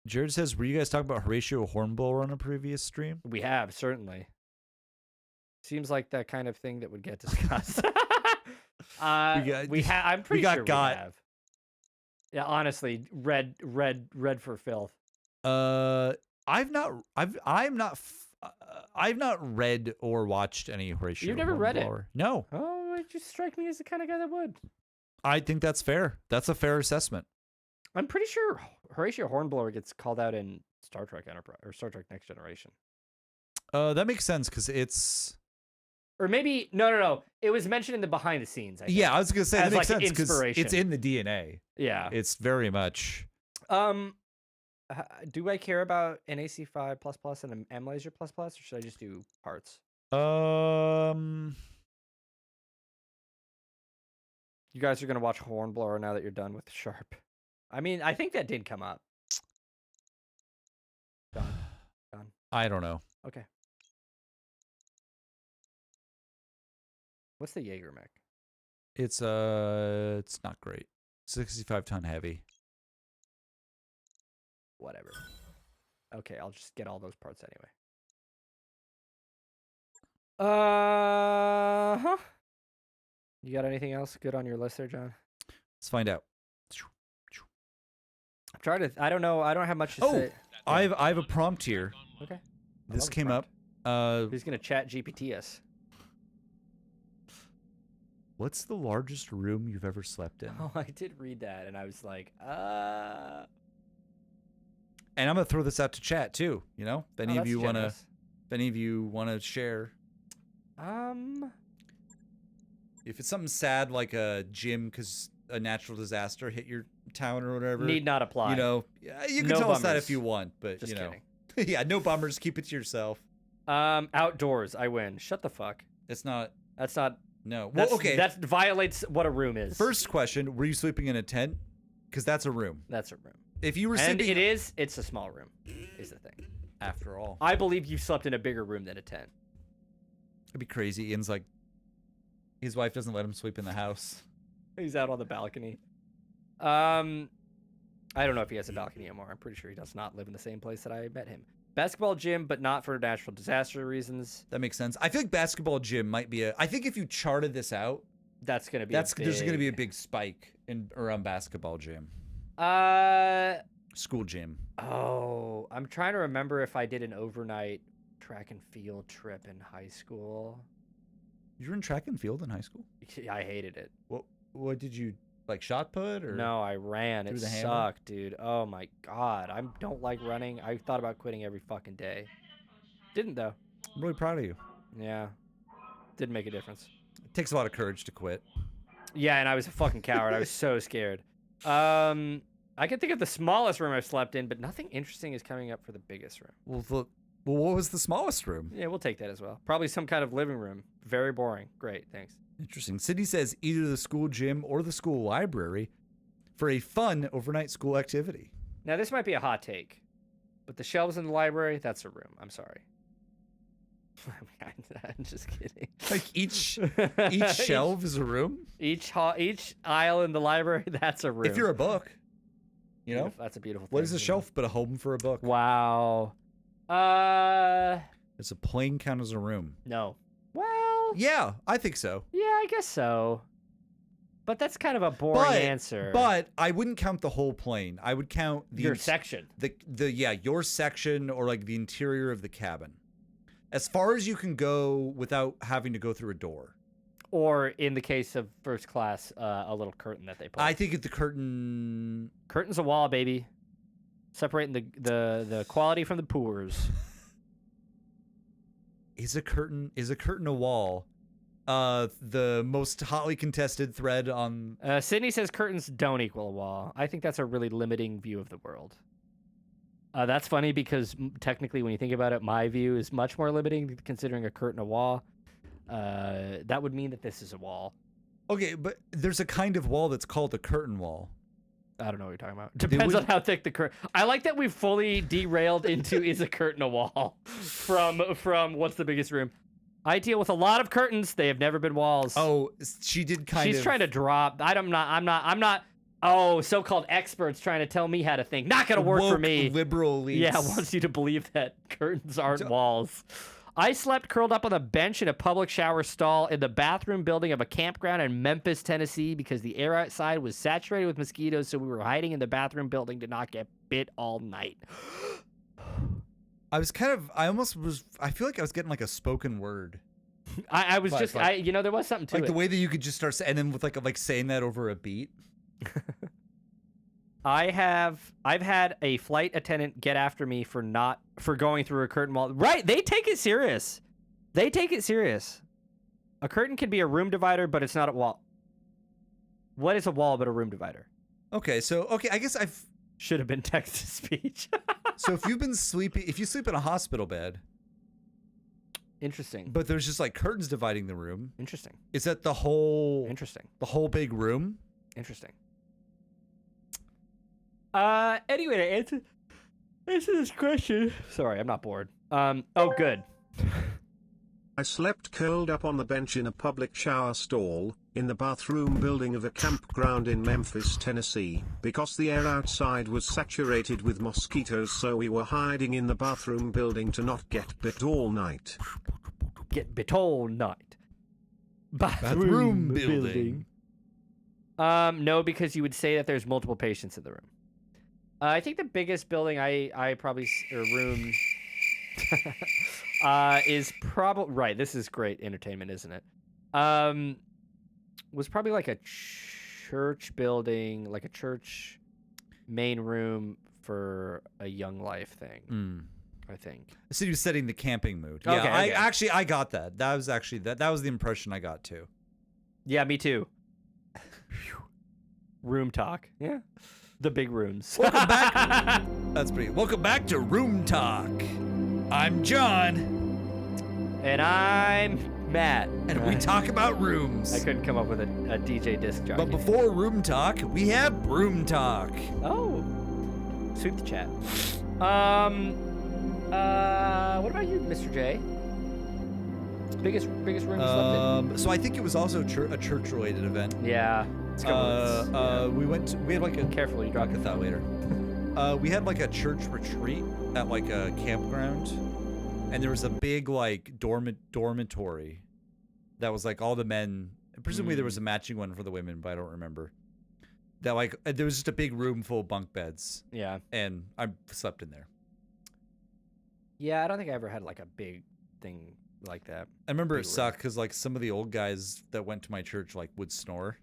Jared says, were you guys talking about Horatio Hornblower on a previous stream? We have, certainly. Seems like that kind of thing that would get discussed. I'm pretty sure we have. Yeah, honestly, red for filth. I've not read or watched any Horatio. You've never read it? Hornblower. No. Oh, it just strikes me as the kind of guy that would. I think that's fair. That's a fair assessment. I'm pretty sure Horatio Hornblower gets called out in Star Trek Enterprise or Star Trek Next Generation. That makes sense because it's. Or maybe no. It was mentioned in the behind the scenes. I think. Yeah, I was gonna say that As, makes like, sense because inspiration. it's in the DNA. Yeah. It's very much. Do I care about an AC5++ and an M Laser++, or should I just do parts? You guys are gonna watch Hornblower now that you're done with Sharp. I mean, I think that did come up. Done. I don't know. Okay. What's the Jaeger mech? It's not great. 65-ton heavy. Whatever. Okay, I'll just get all those parts anyway. Huh? You got anything else good on your list there, John? Let's find out. I'm trying to. I don't know. I don't have much to say. I have a prompt here. Okay. I This love a came up. prompt. Who's gonna chat GPT us? What's the largest room you've ever slept in? Oh, I did read that, and I was like, And I'm gonna throw this out to chat too. You know, if any of you wanna share. If it's something sad like a gym because a natural disaster hit your town or whatever, need not apply. You know, you can No tell us that bummers. if you want, but Just you know, kidding. yeah, no bummers. Keep it to yourself. Outdoors, I win. Shut the fuck. It's not. That's not. No. Well, That's, okay. That violates what a room is. First question: were you sleeping in a tent? Because that's a room. That's a room. If you were And sleeping, it's a small room, is the thing. after all, I believe you slept in a bigger room than a tent. it'd be crazy. Ian's like, his wife doesn't let him sleep in the house. He's out on the balcony. I don't know if he has a balcony anymore. I'm pretty sure he does not live in the same place that I met him. Basketball gym, but not for natural disaster reasons. That makes sense. I feel like basketball gym might be I think if you charted this out, That's gonna be. there's gonna be a big spike around basketball gym, school gym. Oh, I'm trying to remember if I did an overnight track and field trip in high school. You were in track and field in high school. I hated it. What did you like? Shot put or No, I ran. It through the hammer? sucked, dude. Oh my god, I don't like running. I thought about quitting every fucking day. Didn't though. I'm really proud of you. Yeah, didn't make a difference. It takes a lot of courage to quit. Yeah, and I was a fucking coward. I was so scared. I can think of the smallest room I've slept in, but nothing interesting is coming up for the biggest room. Well, what was the smallest room? Yeah, we'll take that as well. Probably some kind of living room. Very boring. Great, thanks. Interesting. Sydney says either the school gym or the school library for a fun overnight school activity. Now, this might be a hot take, but the shelves in the library, that's a room. I'm sorry. I'm just kidding. Like each shelf is a room? Each aisle in the library, that's a room. If you're a book. You know? That's a beautiful thing. What is a shelf but a home for a book? Wow. Does a plane count as a room? No. Well, Yeah, I think so. yeah, I guess so. But that's kind of a boring answer. But I wouldn't count the whole plane. I would count your section. Your section or like the interior of the cabin. As far as you can go without having to go through a door. Or in the case of first class, a little curtain that they put. I think the curtain. Curtain's a wall, baby. Separating the quality from the poors. Is a curtain a wall? The most hotly contested thread on. Sydney says curtains don't equal a wall. I think that's a really limiting view of the world. That's funny because technically, when you think about it, my view is much more limiting, considering a curtain a wall. That would mean that this is a wall. Okay, but there's a kind of wall that's called a curtain wall. I don't know what you're talking about. Depends on how thick the curtain. I like that we've fully derailed into is a curtain a wall from what's the biggest room. I deal with a lot of curtains. They have never been walls. Oh, she did kind of. She's trying to drop. I'm not. Oh, so-called experts trying to tell me how to think. Not gonna work for me. Liberal elites. Yeah, wants you to believe that curtains aren't walls. I slept curled up on the bench in a public shower stall in the bathroom building of a campground in Memphis, Tennessee, because the air outside was saturated with mosquitoes, so we were hiding in the bathroom building to not get bit all night. I feel like I was getting like a spoken word. I was But, just, like- there was something to Like it. the way that you could just start, and then with like saying that over a beat. I've had a flight attendant get after me for going through a curtain wall. Right, they take it serious. A curtain can be a room divider, but it's not a wall. What is a wall but a room divider? Okay, I guess I've. Should have been text to speech. So if you sleep in a hospital bed, Interesting. but there's just like curtains dividing the room, Interesting. is that the whole big room? Interesting. Anyway, to answer this question. Sorry, I'm not bored. Oh, good. I slept curled up on the bench in a public shower stall, in the bathroom building of a campground in Memphis, Tennessee, because the air outside was saturated with mosquitoes, so we were hiding in the bathroom building to not get bit all night. Get bit all night. Bathroom building. No, because you would say that there's multiple patients in the room. I think the biggest building I probably or room is probably right. This is great entertainment, isn't it? Was probably like a church building, like a church main room for a Young Life thing. I think. So you were setting the camping mood. Okay, Yeah, okay. I got that. That was actually that was the impression I got too. Yeah, me too. Room talk. Yeah. The big rooms. Welcome back. That's pretty. Welcome back to Room Talk. I'm John, And I'm Matt. and we talk about rooms. I couldn't come up with a DJ disc jockey. But before Room Talk, we have Broom Talk. Oh. Sweep the chat. What about you, Mr. J? Biggest room you slept So I think it was also a church-related event. in? Yeah. Let's go with this. We had like a. Careful, you I'll drop get that later. We had like a church retreat at like a campground, and there was a big like dormitory that was like all the men. Presumably there was a matching one for the women, but I don't remember. That like there was just a big room full of bunk beds, Yeah. and I slept in there. Yeah, I don't think I ever had like a big thing like that. I remember it Big room. sucked because like some of the old guys that went to my church like would snore.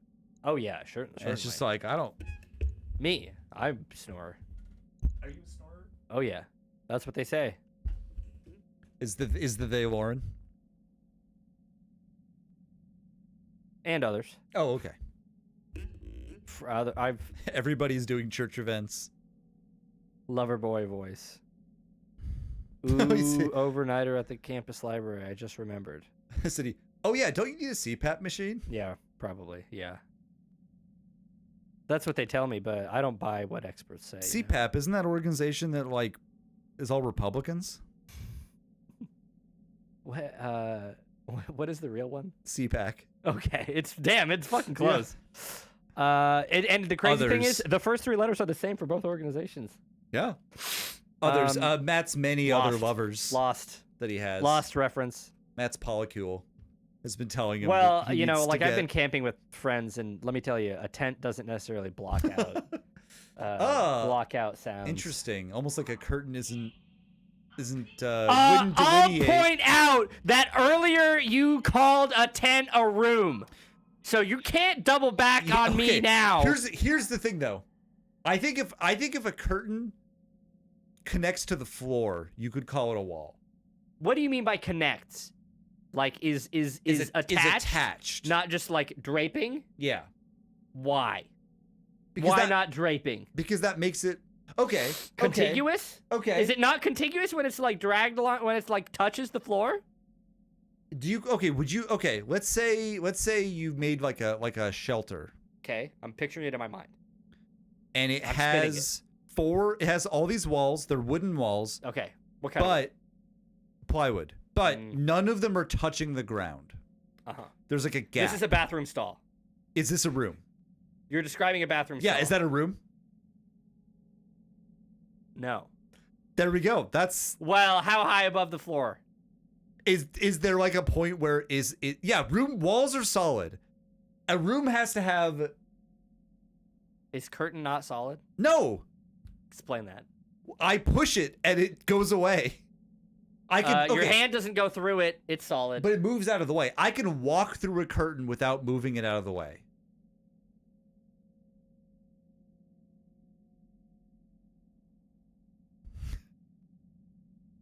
Oh yeah, sure. And it's just like I don't. Me. I snore. Are you a snorer? Oh yeah. That's what they say. Is the they Lauren? And others. Oh, okay. I've Everybody's doing church events. lover boy voice. Let me see. Ooh, overnighter at the campus library. I just remembered. Said he, oh yeah, don't you need a CPAP machine? Yeah, probably. Yeah. That's what they tell me, but I don't buy what experts say. CPAP, isn't that an organization that like is all Republicans? What is the real one? CPAC. Okay, it's fucking close. And the crazy thing is, Others. the first 3 letters are the same for both organizations. Yeah. Others. Matt's many other Lost. lovers Lost. that he has. Lost reference. Matt's polycule has been telling him. Well, that he you know, needs to like I've get- been camping with friends, and let me tell you, a tent doesn't necessarily block out block out sounds. Interesting. Almost like a curtain wouldn't I'll delineate. point out that earlier you called a tent a room, so you can't double back Yeah, on me okay. now. Here's the thing though. I think if a curtain connects to the floor, you could call it a wall. What do you mean by connects? Like is attached? Is attached. Not just like draping? Yeah. Why? Because Why that- not draping? Because that makes it okay. Contiguous? Okay. Is it not contiguous when it's like dragged along, when it's like touches the floor? Let's say you made like a shelter, Okay, I'm picturing it in my mind. and it I'm spinning has it has all these walls. They're wooden walls, Okay, what kind but plywood. But Mm. none of them are touching the ground. of? Uh-huh. There's like a gap. This is a bathroom stall. Is this a room? You're describing a bathroom Yeah. stall. Is that a room? No. There we go. That's Well, how high above the floor? is there like a point where is it? Yeah. Room walls are solid. A room has to have Is curtain not solid? no. Explain that. I push it and it goes away. I can. Your okay. hand doesn't go through it. It's solid. But it moves out of the way. I can walk through a curtain without moving it out of the way.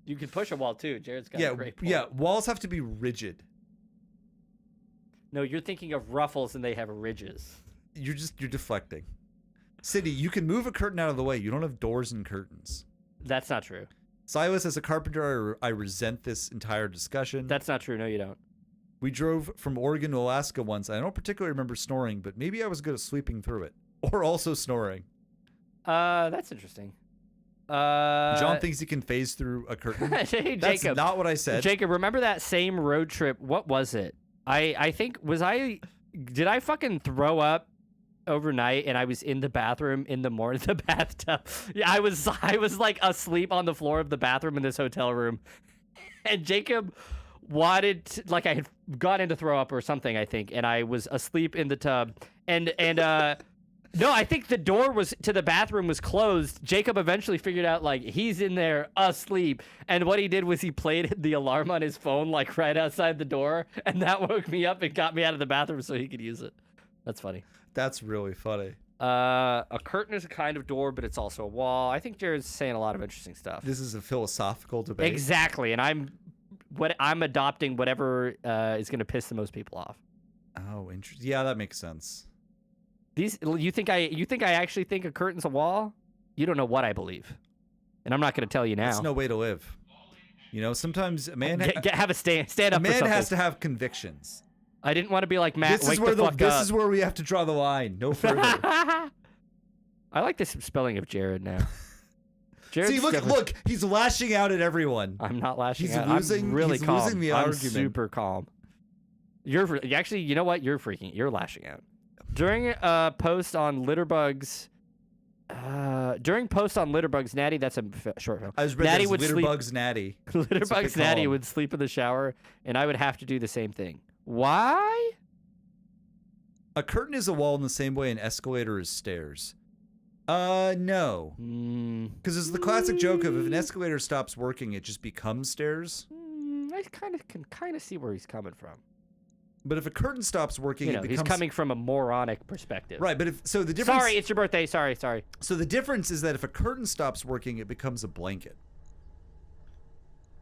You can push a wall too. Jared's got Yeah, a great point. yeah. Walls have to be rigid. No, you're thinking of ruffles and they have ridges. You're deflecting. City, you can move a curtain out of the way. You don't have doors and curtains. That's not true. Silas, as a carpenter, I resent this entire discussion. That's not true. No, you don't. We drove from Oregon to Alaska once. I don't particularly remember snoring, but maybe I was good at sleeping through it. Or also snoring. That's interesting. John thinks he can phase through a curtain. Hey, That's Jacob. not what I said. Jacob, remember that same road trip? What was it? I think did I fucking throw up overnight and I was in the bathroom in the morning, the bathtub. Yeah, I was like asleep on the floor of the bathroom in this hotel room. And Jacob wanted to, like I had gotten to throw up or something, I think, and I was asleep in the tub. And no, I think the door to the bathroom was closed. Jacob eventually figured out like he's in there asleep, and what he did was he played the alarm on his phone like right outside the door, and that woke me up and got me out of the bathroom so he could use it. That's funny. That's really funny. A curtain is a kind of door, but it's also a wall. I think Jared's saying a lot of interesting stuff. This is a philosophical debate. Exactly, and I'm adopting whatever is going to piss the most people off. Oh, interesting. Yeah, that makes sense. You think I actually think a curtain's a wall? You don't know what I believe, and I'm not going to tell you now. That's no way to live. You know, sometimes a man Have a stand a up for man something. has to have convictions. I didn't want to be like Matt. This is wake where the fuck this up. is where we have to draw the line. No further. I like this spelling of Jared now. Jared's See, look, he's lashing out at everyone. I'm not lashing He's out. losing- I'm really he's calm. losing the I'm argument. super calm. Actually, you know what? You're lashing out. During post on Litterbugs. During post on Litterbugs, Natty. That's a short film. I was read Natty that as would sleep. Litterbugs Natty. That's what Litterbugs they call Natty him. would sleep in the shower, and I would have to do the same thing. Why? A curtain is a wall in the same way an escalator is stairs. No. Because it's the classic joke of if an escalator stops working, it just becomes stairs. I can see where he's coming from. But if a curtain stops working, You know, it becomes he's coming from a moronic perspective. right. But so the difference. Sorry, it's your birthday. Sorry. So the difference is that if a curtain stops working, it becomes a blanket.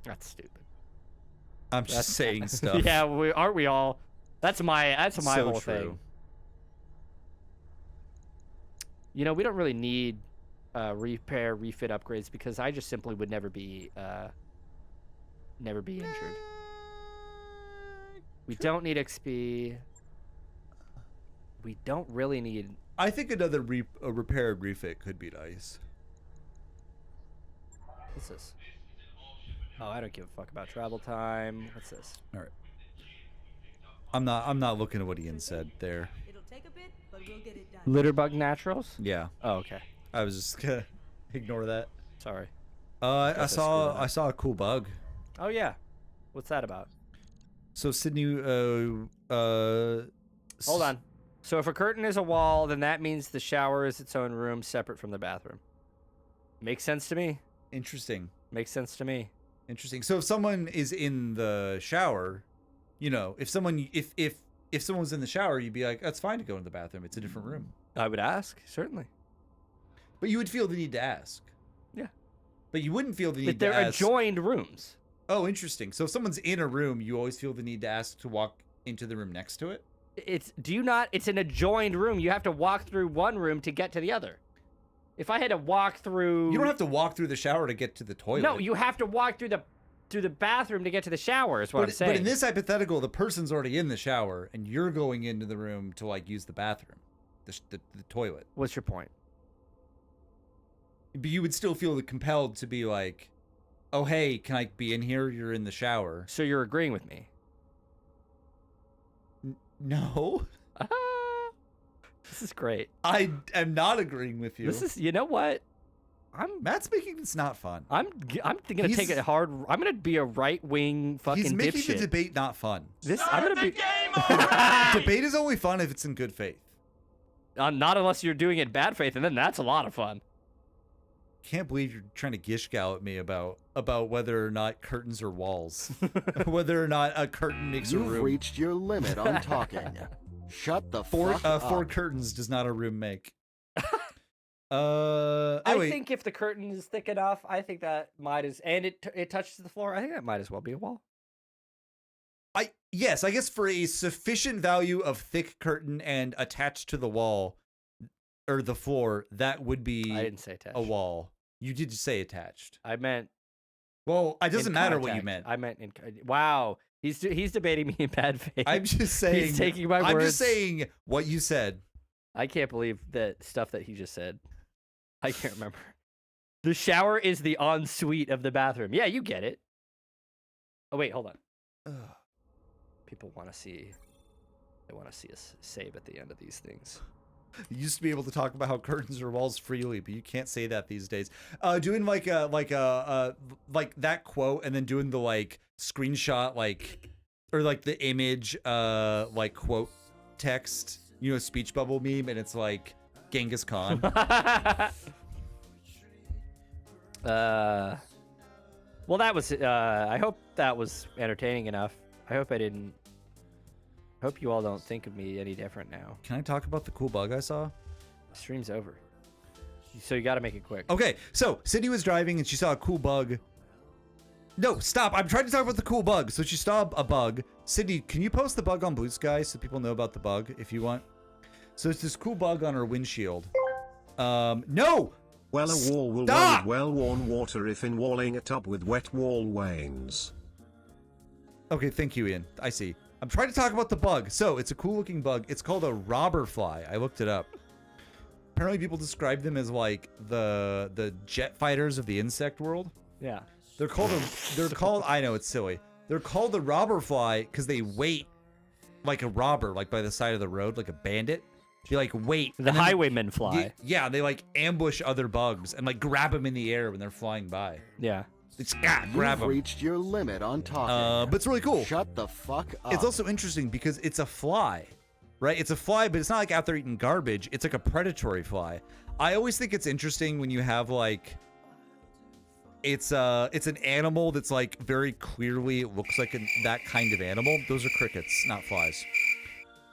That's stupid. I'm just saying stuff. Yeah, aren't we all? That's my So whole true. thing. You know, we don't really need repair, refit upgrades because I just simply would never be injured. We don't need XP. We don't really need. I think another a repair and refit could be nice. What's this? Oh, I don't give a fuck about travel time. What's this? All right. I'm not looking at what Ian said there. It'll take a bit, but Litterbug Naturals? Yeah, Oh, okay. I was just gonna ignore that. Sorry. I to saw screw it I saw a cool bug. Oh yeah. What's that about? So Sydney, Hold on. So if a curtain is a wall, then that means the shower is its own room separate from the bathroom. Makes sense to me. Interesting. Makes sense to me. Interesting. So if someone is in the shower, you know, if someone's in the shower, you'd be like, that's fine to go in the bathroom. It's a different room. I would ask, certainly. But you would feel the need to ask. Yeah. But you wouldn't feel the need But to they're ask. adjoined rooms. Oh, interesting. So if someone's in a room, you always feel the need to ask to walk into the room next to it? It's an adjoined room. You have to walk through one room to get to the other. If I had to walk through You don't have to walk through the shower to get to the toilet. No, you have to walk through the bathroom to get to the shower is what I'm saying. But in this hypothetical, the person's already in the shower and you're going into the room to like use the bathroom, the toilet. What's your point? But you would still feel compelled to be like, oh, hey, can I be in here? You're in the shower. So you're agreeing with me? No. This is great. I am not agreeing with you. This is, you know what? Matt's making this not fun. I'm gonna take it hard. I'm gonna be a right wing fucking He's making dipshit. the debate not fun. I'm gonna be. Debate is only fun if it's in good faith. Not unless you're doing it in bad faith, and then that's a lot of fun. Can't believe you're trying to gish gal at me about whether or not curtains are walls, whether or not a curtain makes a room. You've reached your limit on talking. Shut the fuck up. Four curtains does not a room make. I Anyway, think if the curtain is thick enough, I think that might as and it touches the floor. I think that might as well be a wall. yes, I guess for a sufficient value of thick curtain and attached to the wall or the floor, that would be I didn't say attached. a wall. You did say attached. I meant. Well, it doesn't in matter what you contact. meant. I meant in. Wow, he's debating me in bad faith. I'm just saying. He's taking my words. I'm just saying what you said. I can't believe that stuff that he just said. I can't remember. The shower is the ensuite of the bathroom. Yeah, you get it. Oh wait, hold on. Ugh. People want to see. They want to see us save at the end of these things. You used to be able to talk about how curtains are walls freely, but you can't say that these days. Doing like that quote and then doing the like screenshot or like the image like quote text, you know, speech bubble meme, and it's like Genghis Khan. Well, that was. I hope that was entertaining enough. I hope I didn't. Hope you all don't think of me any different now. Can I talk about the cool bug I saw? The stream's over. So you got to make it quick. Okay, so Sydney was driving and she saw a cool bug. No, stop. I'm trying to talk about the cool bug. So she saw a bug. Sydney, can you post the bug on Blue Sky so people know about the bug if you want? So it's this cool bug on her windshield. No! Well, a wall will Stop! run with well-worn water if inwalling a tub with wet wall wanes. Okay, thank you, Ian. I see. I'm trying to talk about the bug. So it's a cool looking bug. It's called a robber fly. I looked it up. Apparently people describe them as like the jet fighters of the insect world. Yeah. They're called I know it's silly. They're called the robber fly because they wait like a robber, like by the side of the road, like a bandit. They like wait. The highwaymen fly. Yeah, they like ambush other bugs and like grab them in the air when they're flying by. Yeah. It's grab You've them. reached your limit on talking. But it's really cool. Shut the fuck up. It's also interesting because it's a fly, right? It's a fly, but it's not like out there eating garbage. It's like a predatory fly. I always think it's interesting when you have like, it's an animal that's like very clearly looks like that kind of animal. Those are crickets, not flies.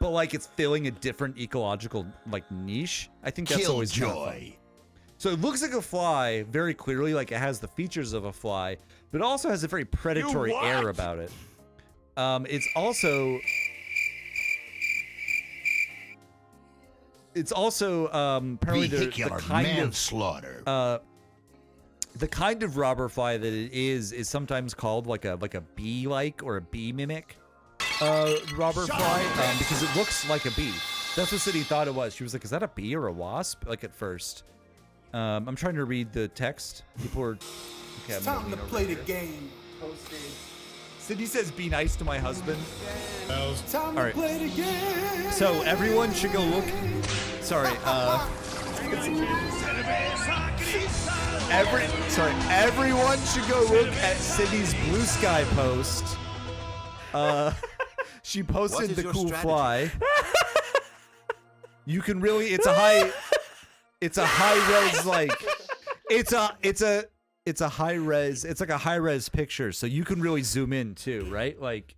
But like it's filling a different ecological like niche. I think that's always kind of fun. Killjoy. So it looks like a fly very clearly, like it has the features of a fly, but it also has a very predatory air about it. It's also apparently the kind manslaughter. the kind of robber fly that it is sometimes called like a bee-like or a bee mimic robber fly because it looks like a bee. That's what City thought it was. She was like, "Is that a bee or a wasp?" Like at first. I'm trying to read the text. People are. Okay, It's time to play the game. Sydney says, "Be nice to my husband." Time All to right. play the game. So everyone should go look Sorry. Everyone should go look at Sydney's Blue Sky post. She posted the your cool strategy? fly. You can really, it's a high res, like, it's a high res, it's like a high res picture, so you can really zoom in too, right? Like,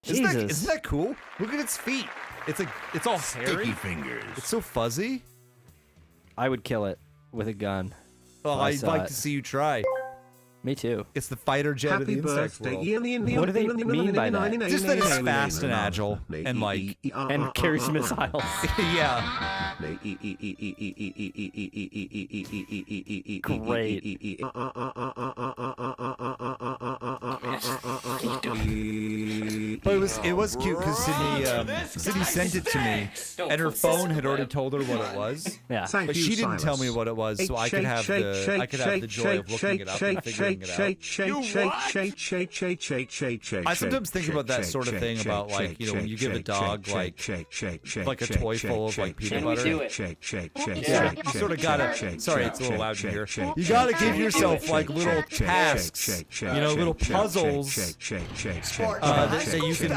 Jesus. Isn't that cool? Look at its feet. It's all hairy. fingers. It's so fuzzy. I would kill it with a gun. Well, I I'd saw like it. to see you try. Me too. It's the fighter jet of the Happy insect birthday, world. Ian. What do they mean by that? Just that it's fast and agile and like, And carries missiles. yeah. Great. But it was cute because Sydney sent it to me, and her phone had already told her what it was. Yeah. Thank But you, she didn't tell Silas. me what it was, so I could have the joy of looking it up and figuring it out. I sometimes think about that sort of thing about, like, you know, when you give a dog like a toy full of like peanut Can we butter. do it? Yeah, you sort of gotta. Sorry, it's a little loud in here. You gotta give yourself like little tasks, you know, little puzzles that you can.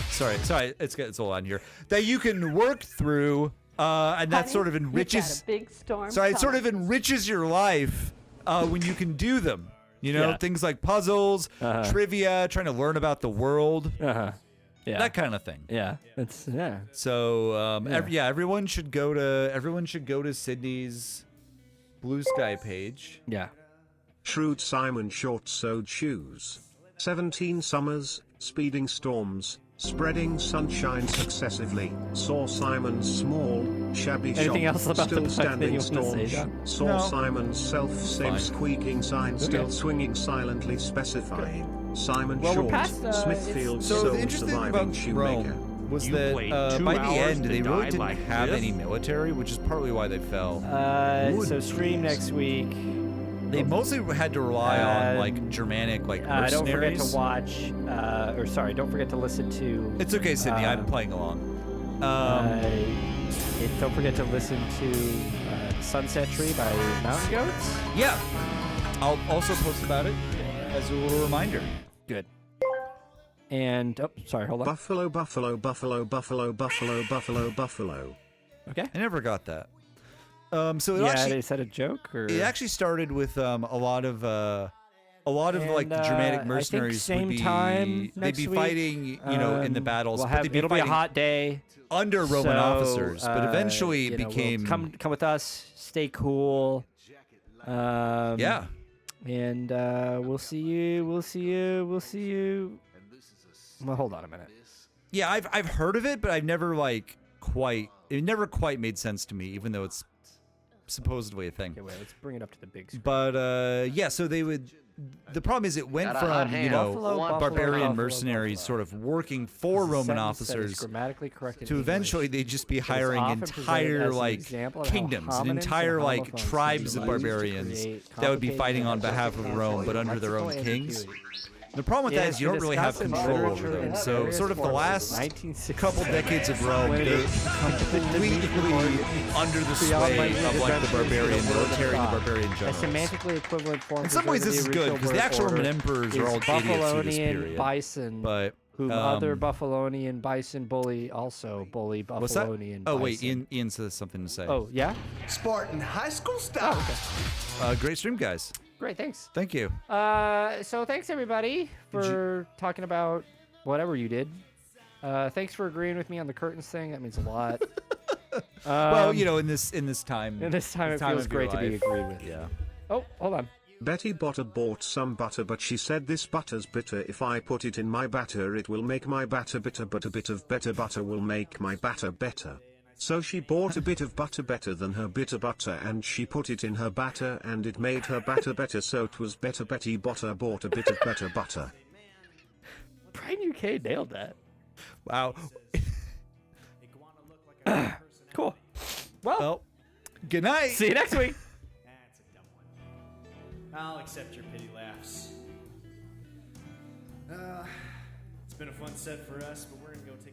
Sorry, it's a little loud in here. That you can work through, and that sort of enriches. Big storm. Sorry, it sort of enriches your life when you can do them. You know, Yeah. things like puzzles, trivia, trying to learn about the world, Yeah. that kind of thing. Yeah. It's yeah. So everyone should go to Sydney's Blue Sky page. Yeah. Shrewd Simon short-sewed shoes. 17 summers, speeding storms, spreading sunshine successively. Saw Simon's small, shabby Anything shop, else about the still book that standing you wanna say, staunch. John? Saw No. Simon's self-same Fine. squeaking sign still Okay. swinging silently specifying. Simon Well, we're Short, past, Smithfield So sole the interesting thing surviving about shoemaker. Rome was You that played 2 by the hours end to they really die didn't like have this? any military, which is partly why they fell. So stream next week. They mostly had to rely on like Germanic like Don't forget mercenaries. to watch. Don't forget to listen to. It's okay, Sydney. I'm playing along. Don't forget to listen to Sunset Tree by Mountain Goats. Yeah, I'll also post about it as a little reminder. Good. And sorry, hold on. Buffalo, buffalo, buffalo, buffalo, buffalo, buffalo, buffalo. Okay. I never got that. So it Yeah, actually is that a joke or? it actually started with a lot of like the And, Germanic I think mercenaries same would be time they'd next be week, fighting in the battles, We'll but have, they'd be it'll be a fighting hot day. under Roman so, officers. But eventually you it know, we'll became come with us. Stay cool. yeah. And we'll see you. We'll see you. We'll see you. Well, hold on a minute. Yeah, I've heard of it, but I've never it never quite made sense to me, even though it's supposedly a thing. Okay, wait. Let's bring it up to the big screen. But yeah, so they would. The problem is, it went from Buffalo, barbarian Buffalo, mercenaries Buffalo. sort of working for Roman Sentence that is officers grammatically correct in to English. eventually they'd just be hiring often presented entire as an like example of how kingdoms and homonyms entire and like homophones can be tribes of used to barbarians create that would be complicated fighting on and behalf of unjustified Rome, but under their own lexical kings. ambiguity. The problem with that is you don't really have discussed in control over literature them. in So various sort of the forms last 1960s couple decades of Rome, when it they're is completely under the sway of like the barbarian military and the barbarian A generals. semantically equivalent form. In some ways, this is good because the actual Roman emperors are all idiots through this Buffalonian period. bison, But whom other Buffalonian bison bully what's that? Buffalonian Oh wait, bison. Ian says something to say. Oh yeah. Spartan high school style. Great stream, guys. Great, thanks. Thank you. So thanks everybody for talking about whatever you did. Thanks for agreeing with me on the curtains thing. That means a lot. Well, you know, in this time, And this time it time feels of your great to be life. agreed with. Yeah. Oh, hold on. Betty Botter bought some butter, but she said this butter's bitter. If I put it in my batter, it will make my batter bitter, but a bit of better butter will make my batter better. So she bought a bit of butter better than her bitter butter, and she put it in her batter, and it made her batter better, so it was better. Betty Botter bought a bit of better butter. Brian UK nailed that. Wow. Cool. Well, Well, good night. see you next week. That's a dumb one. I'll accept your pity laughs. It's been a fun set for us, but we're gonna go take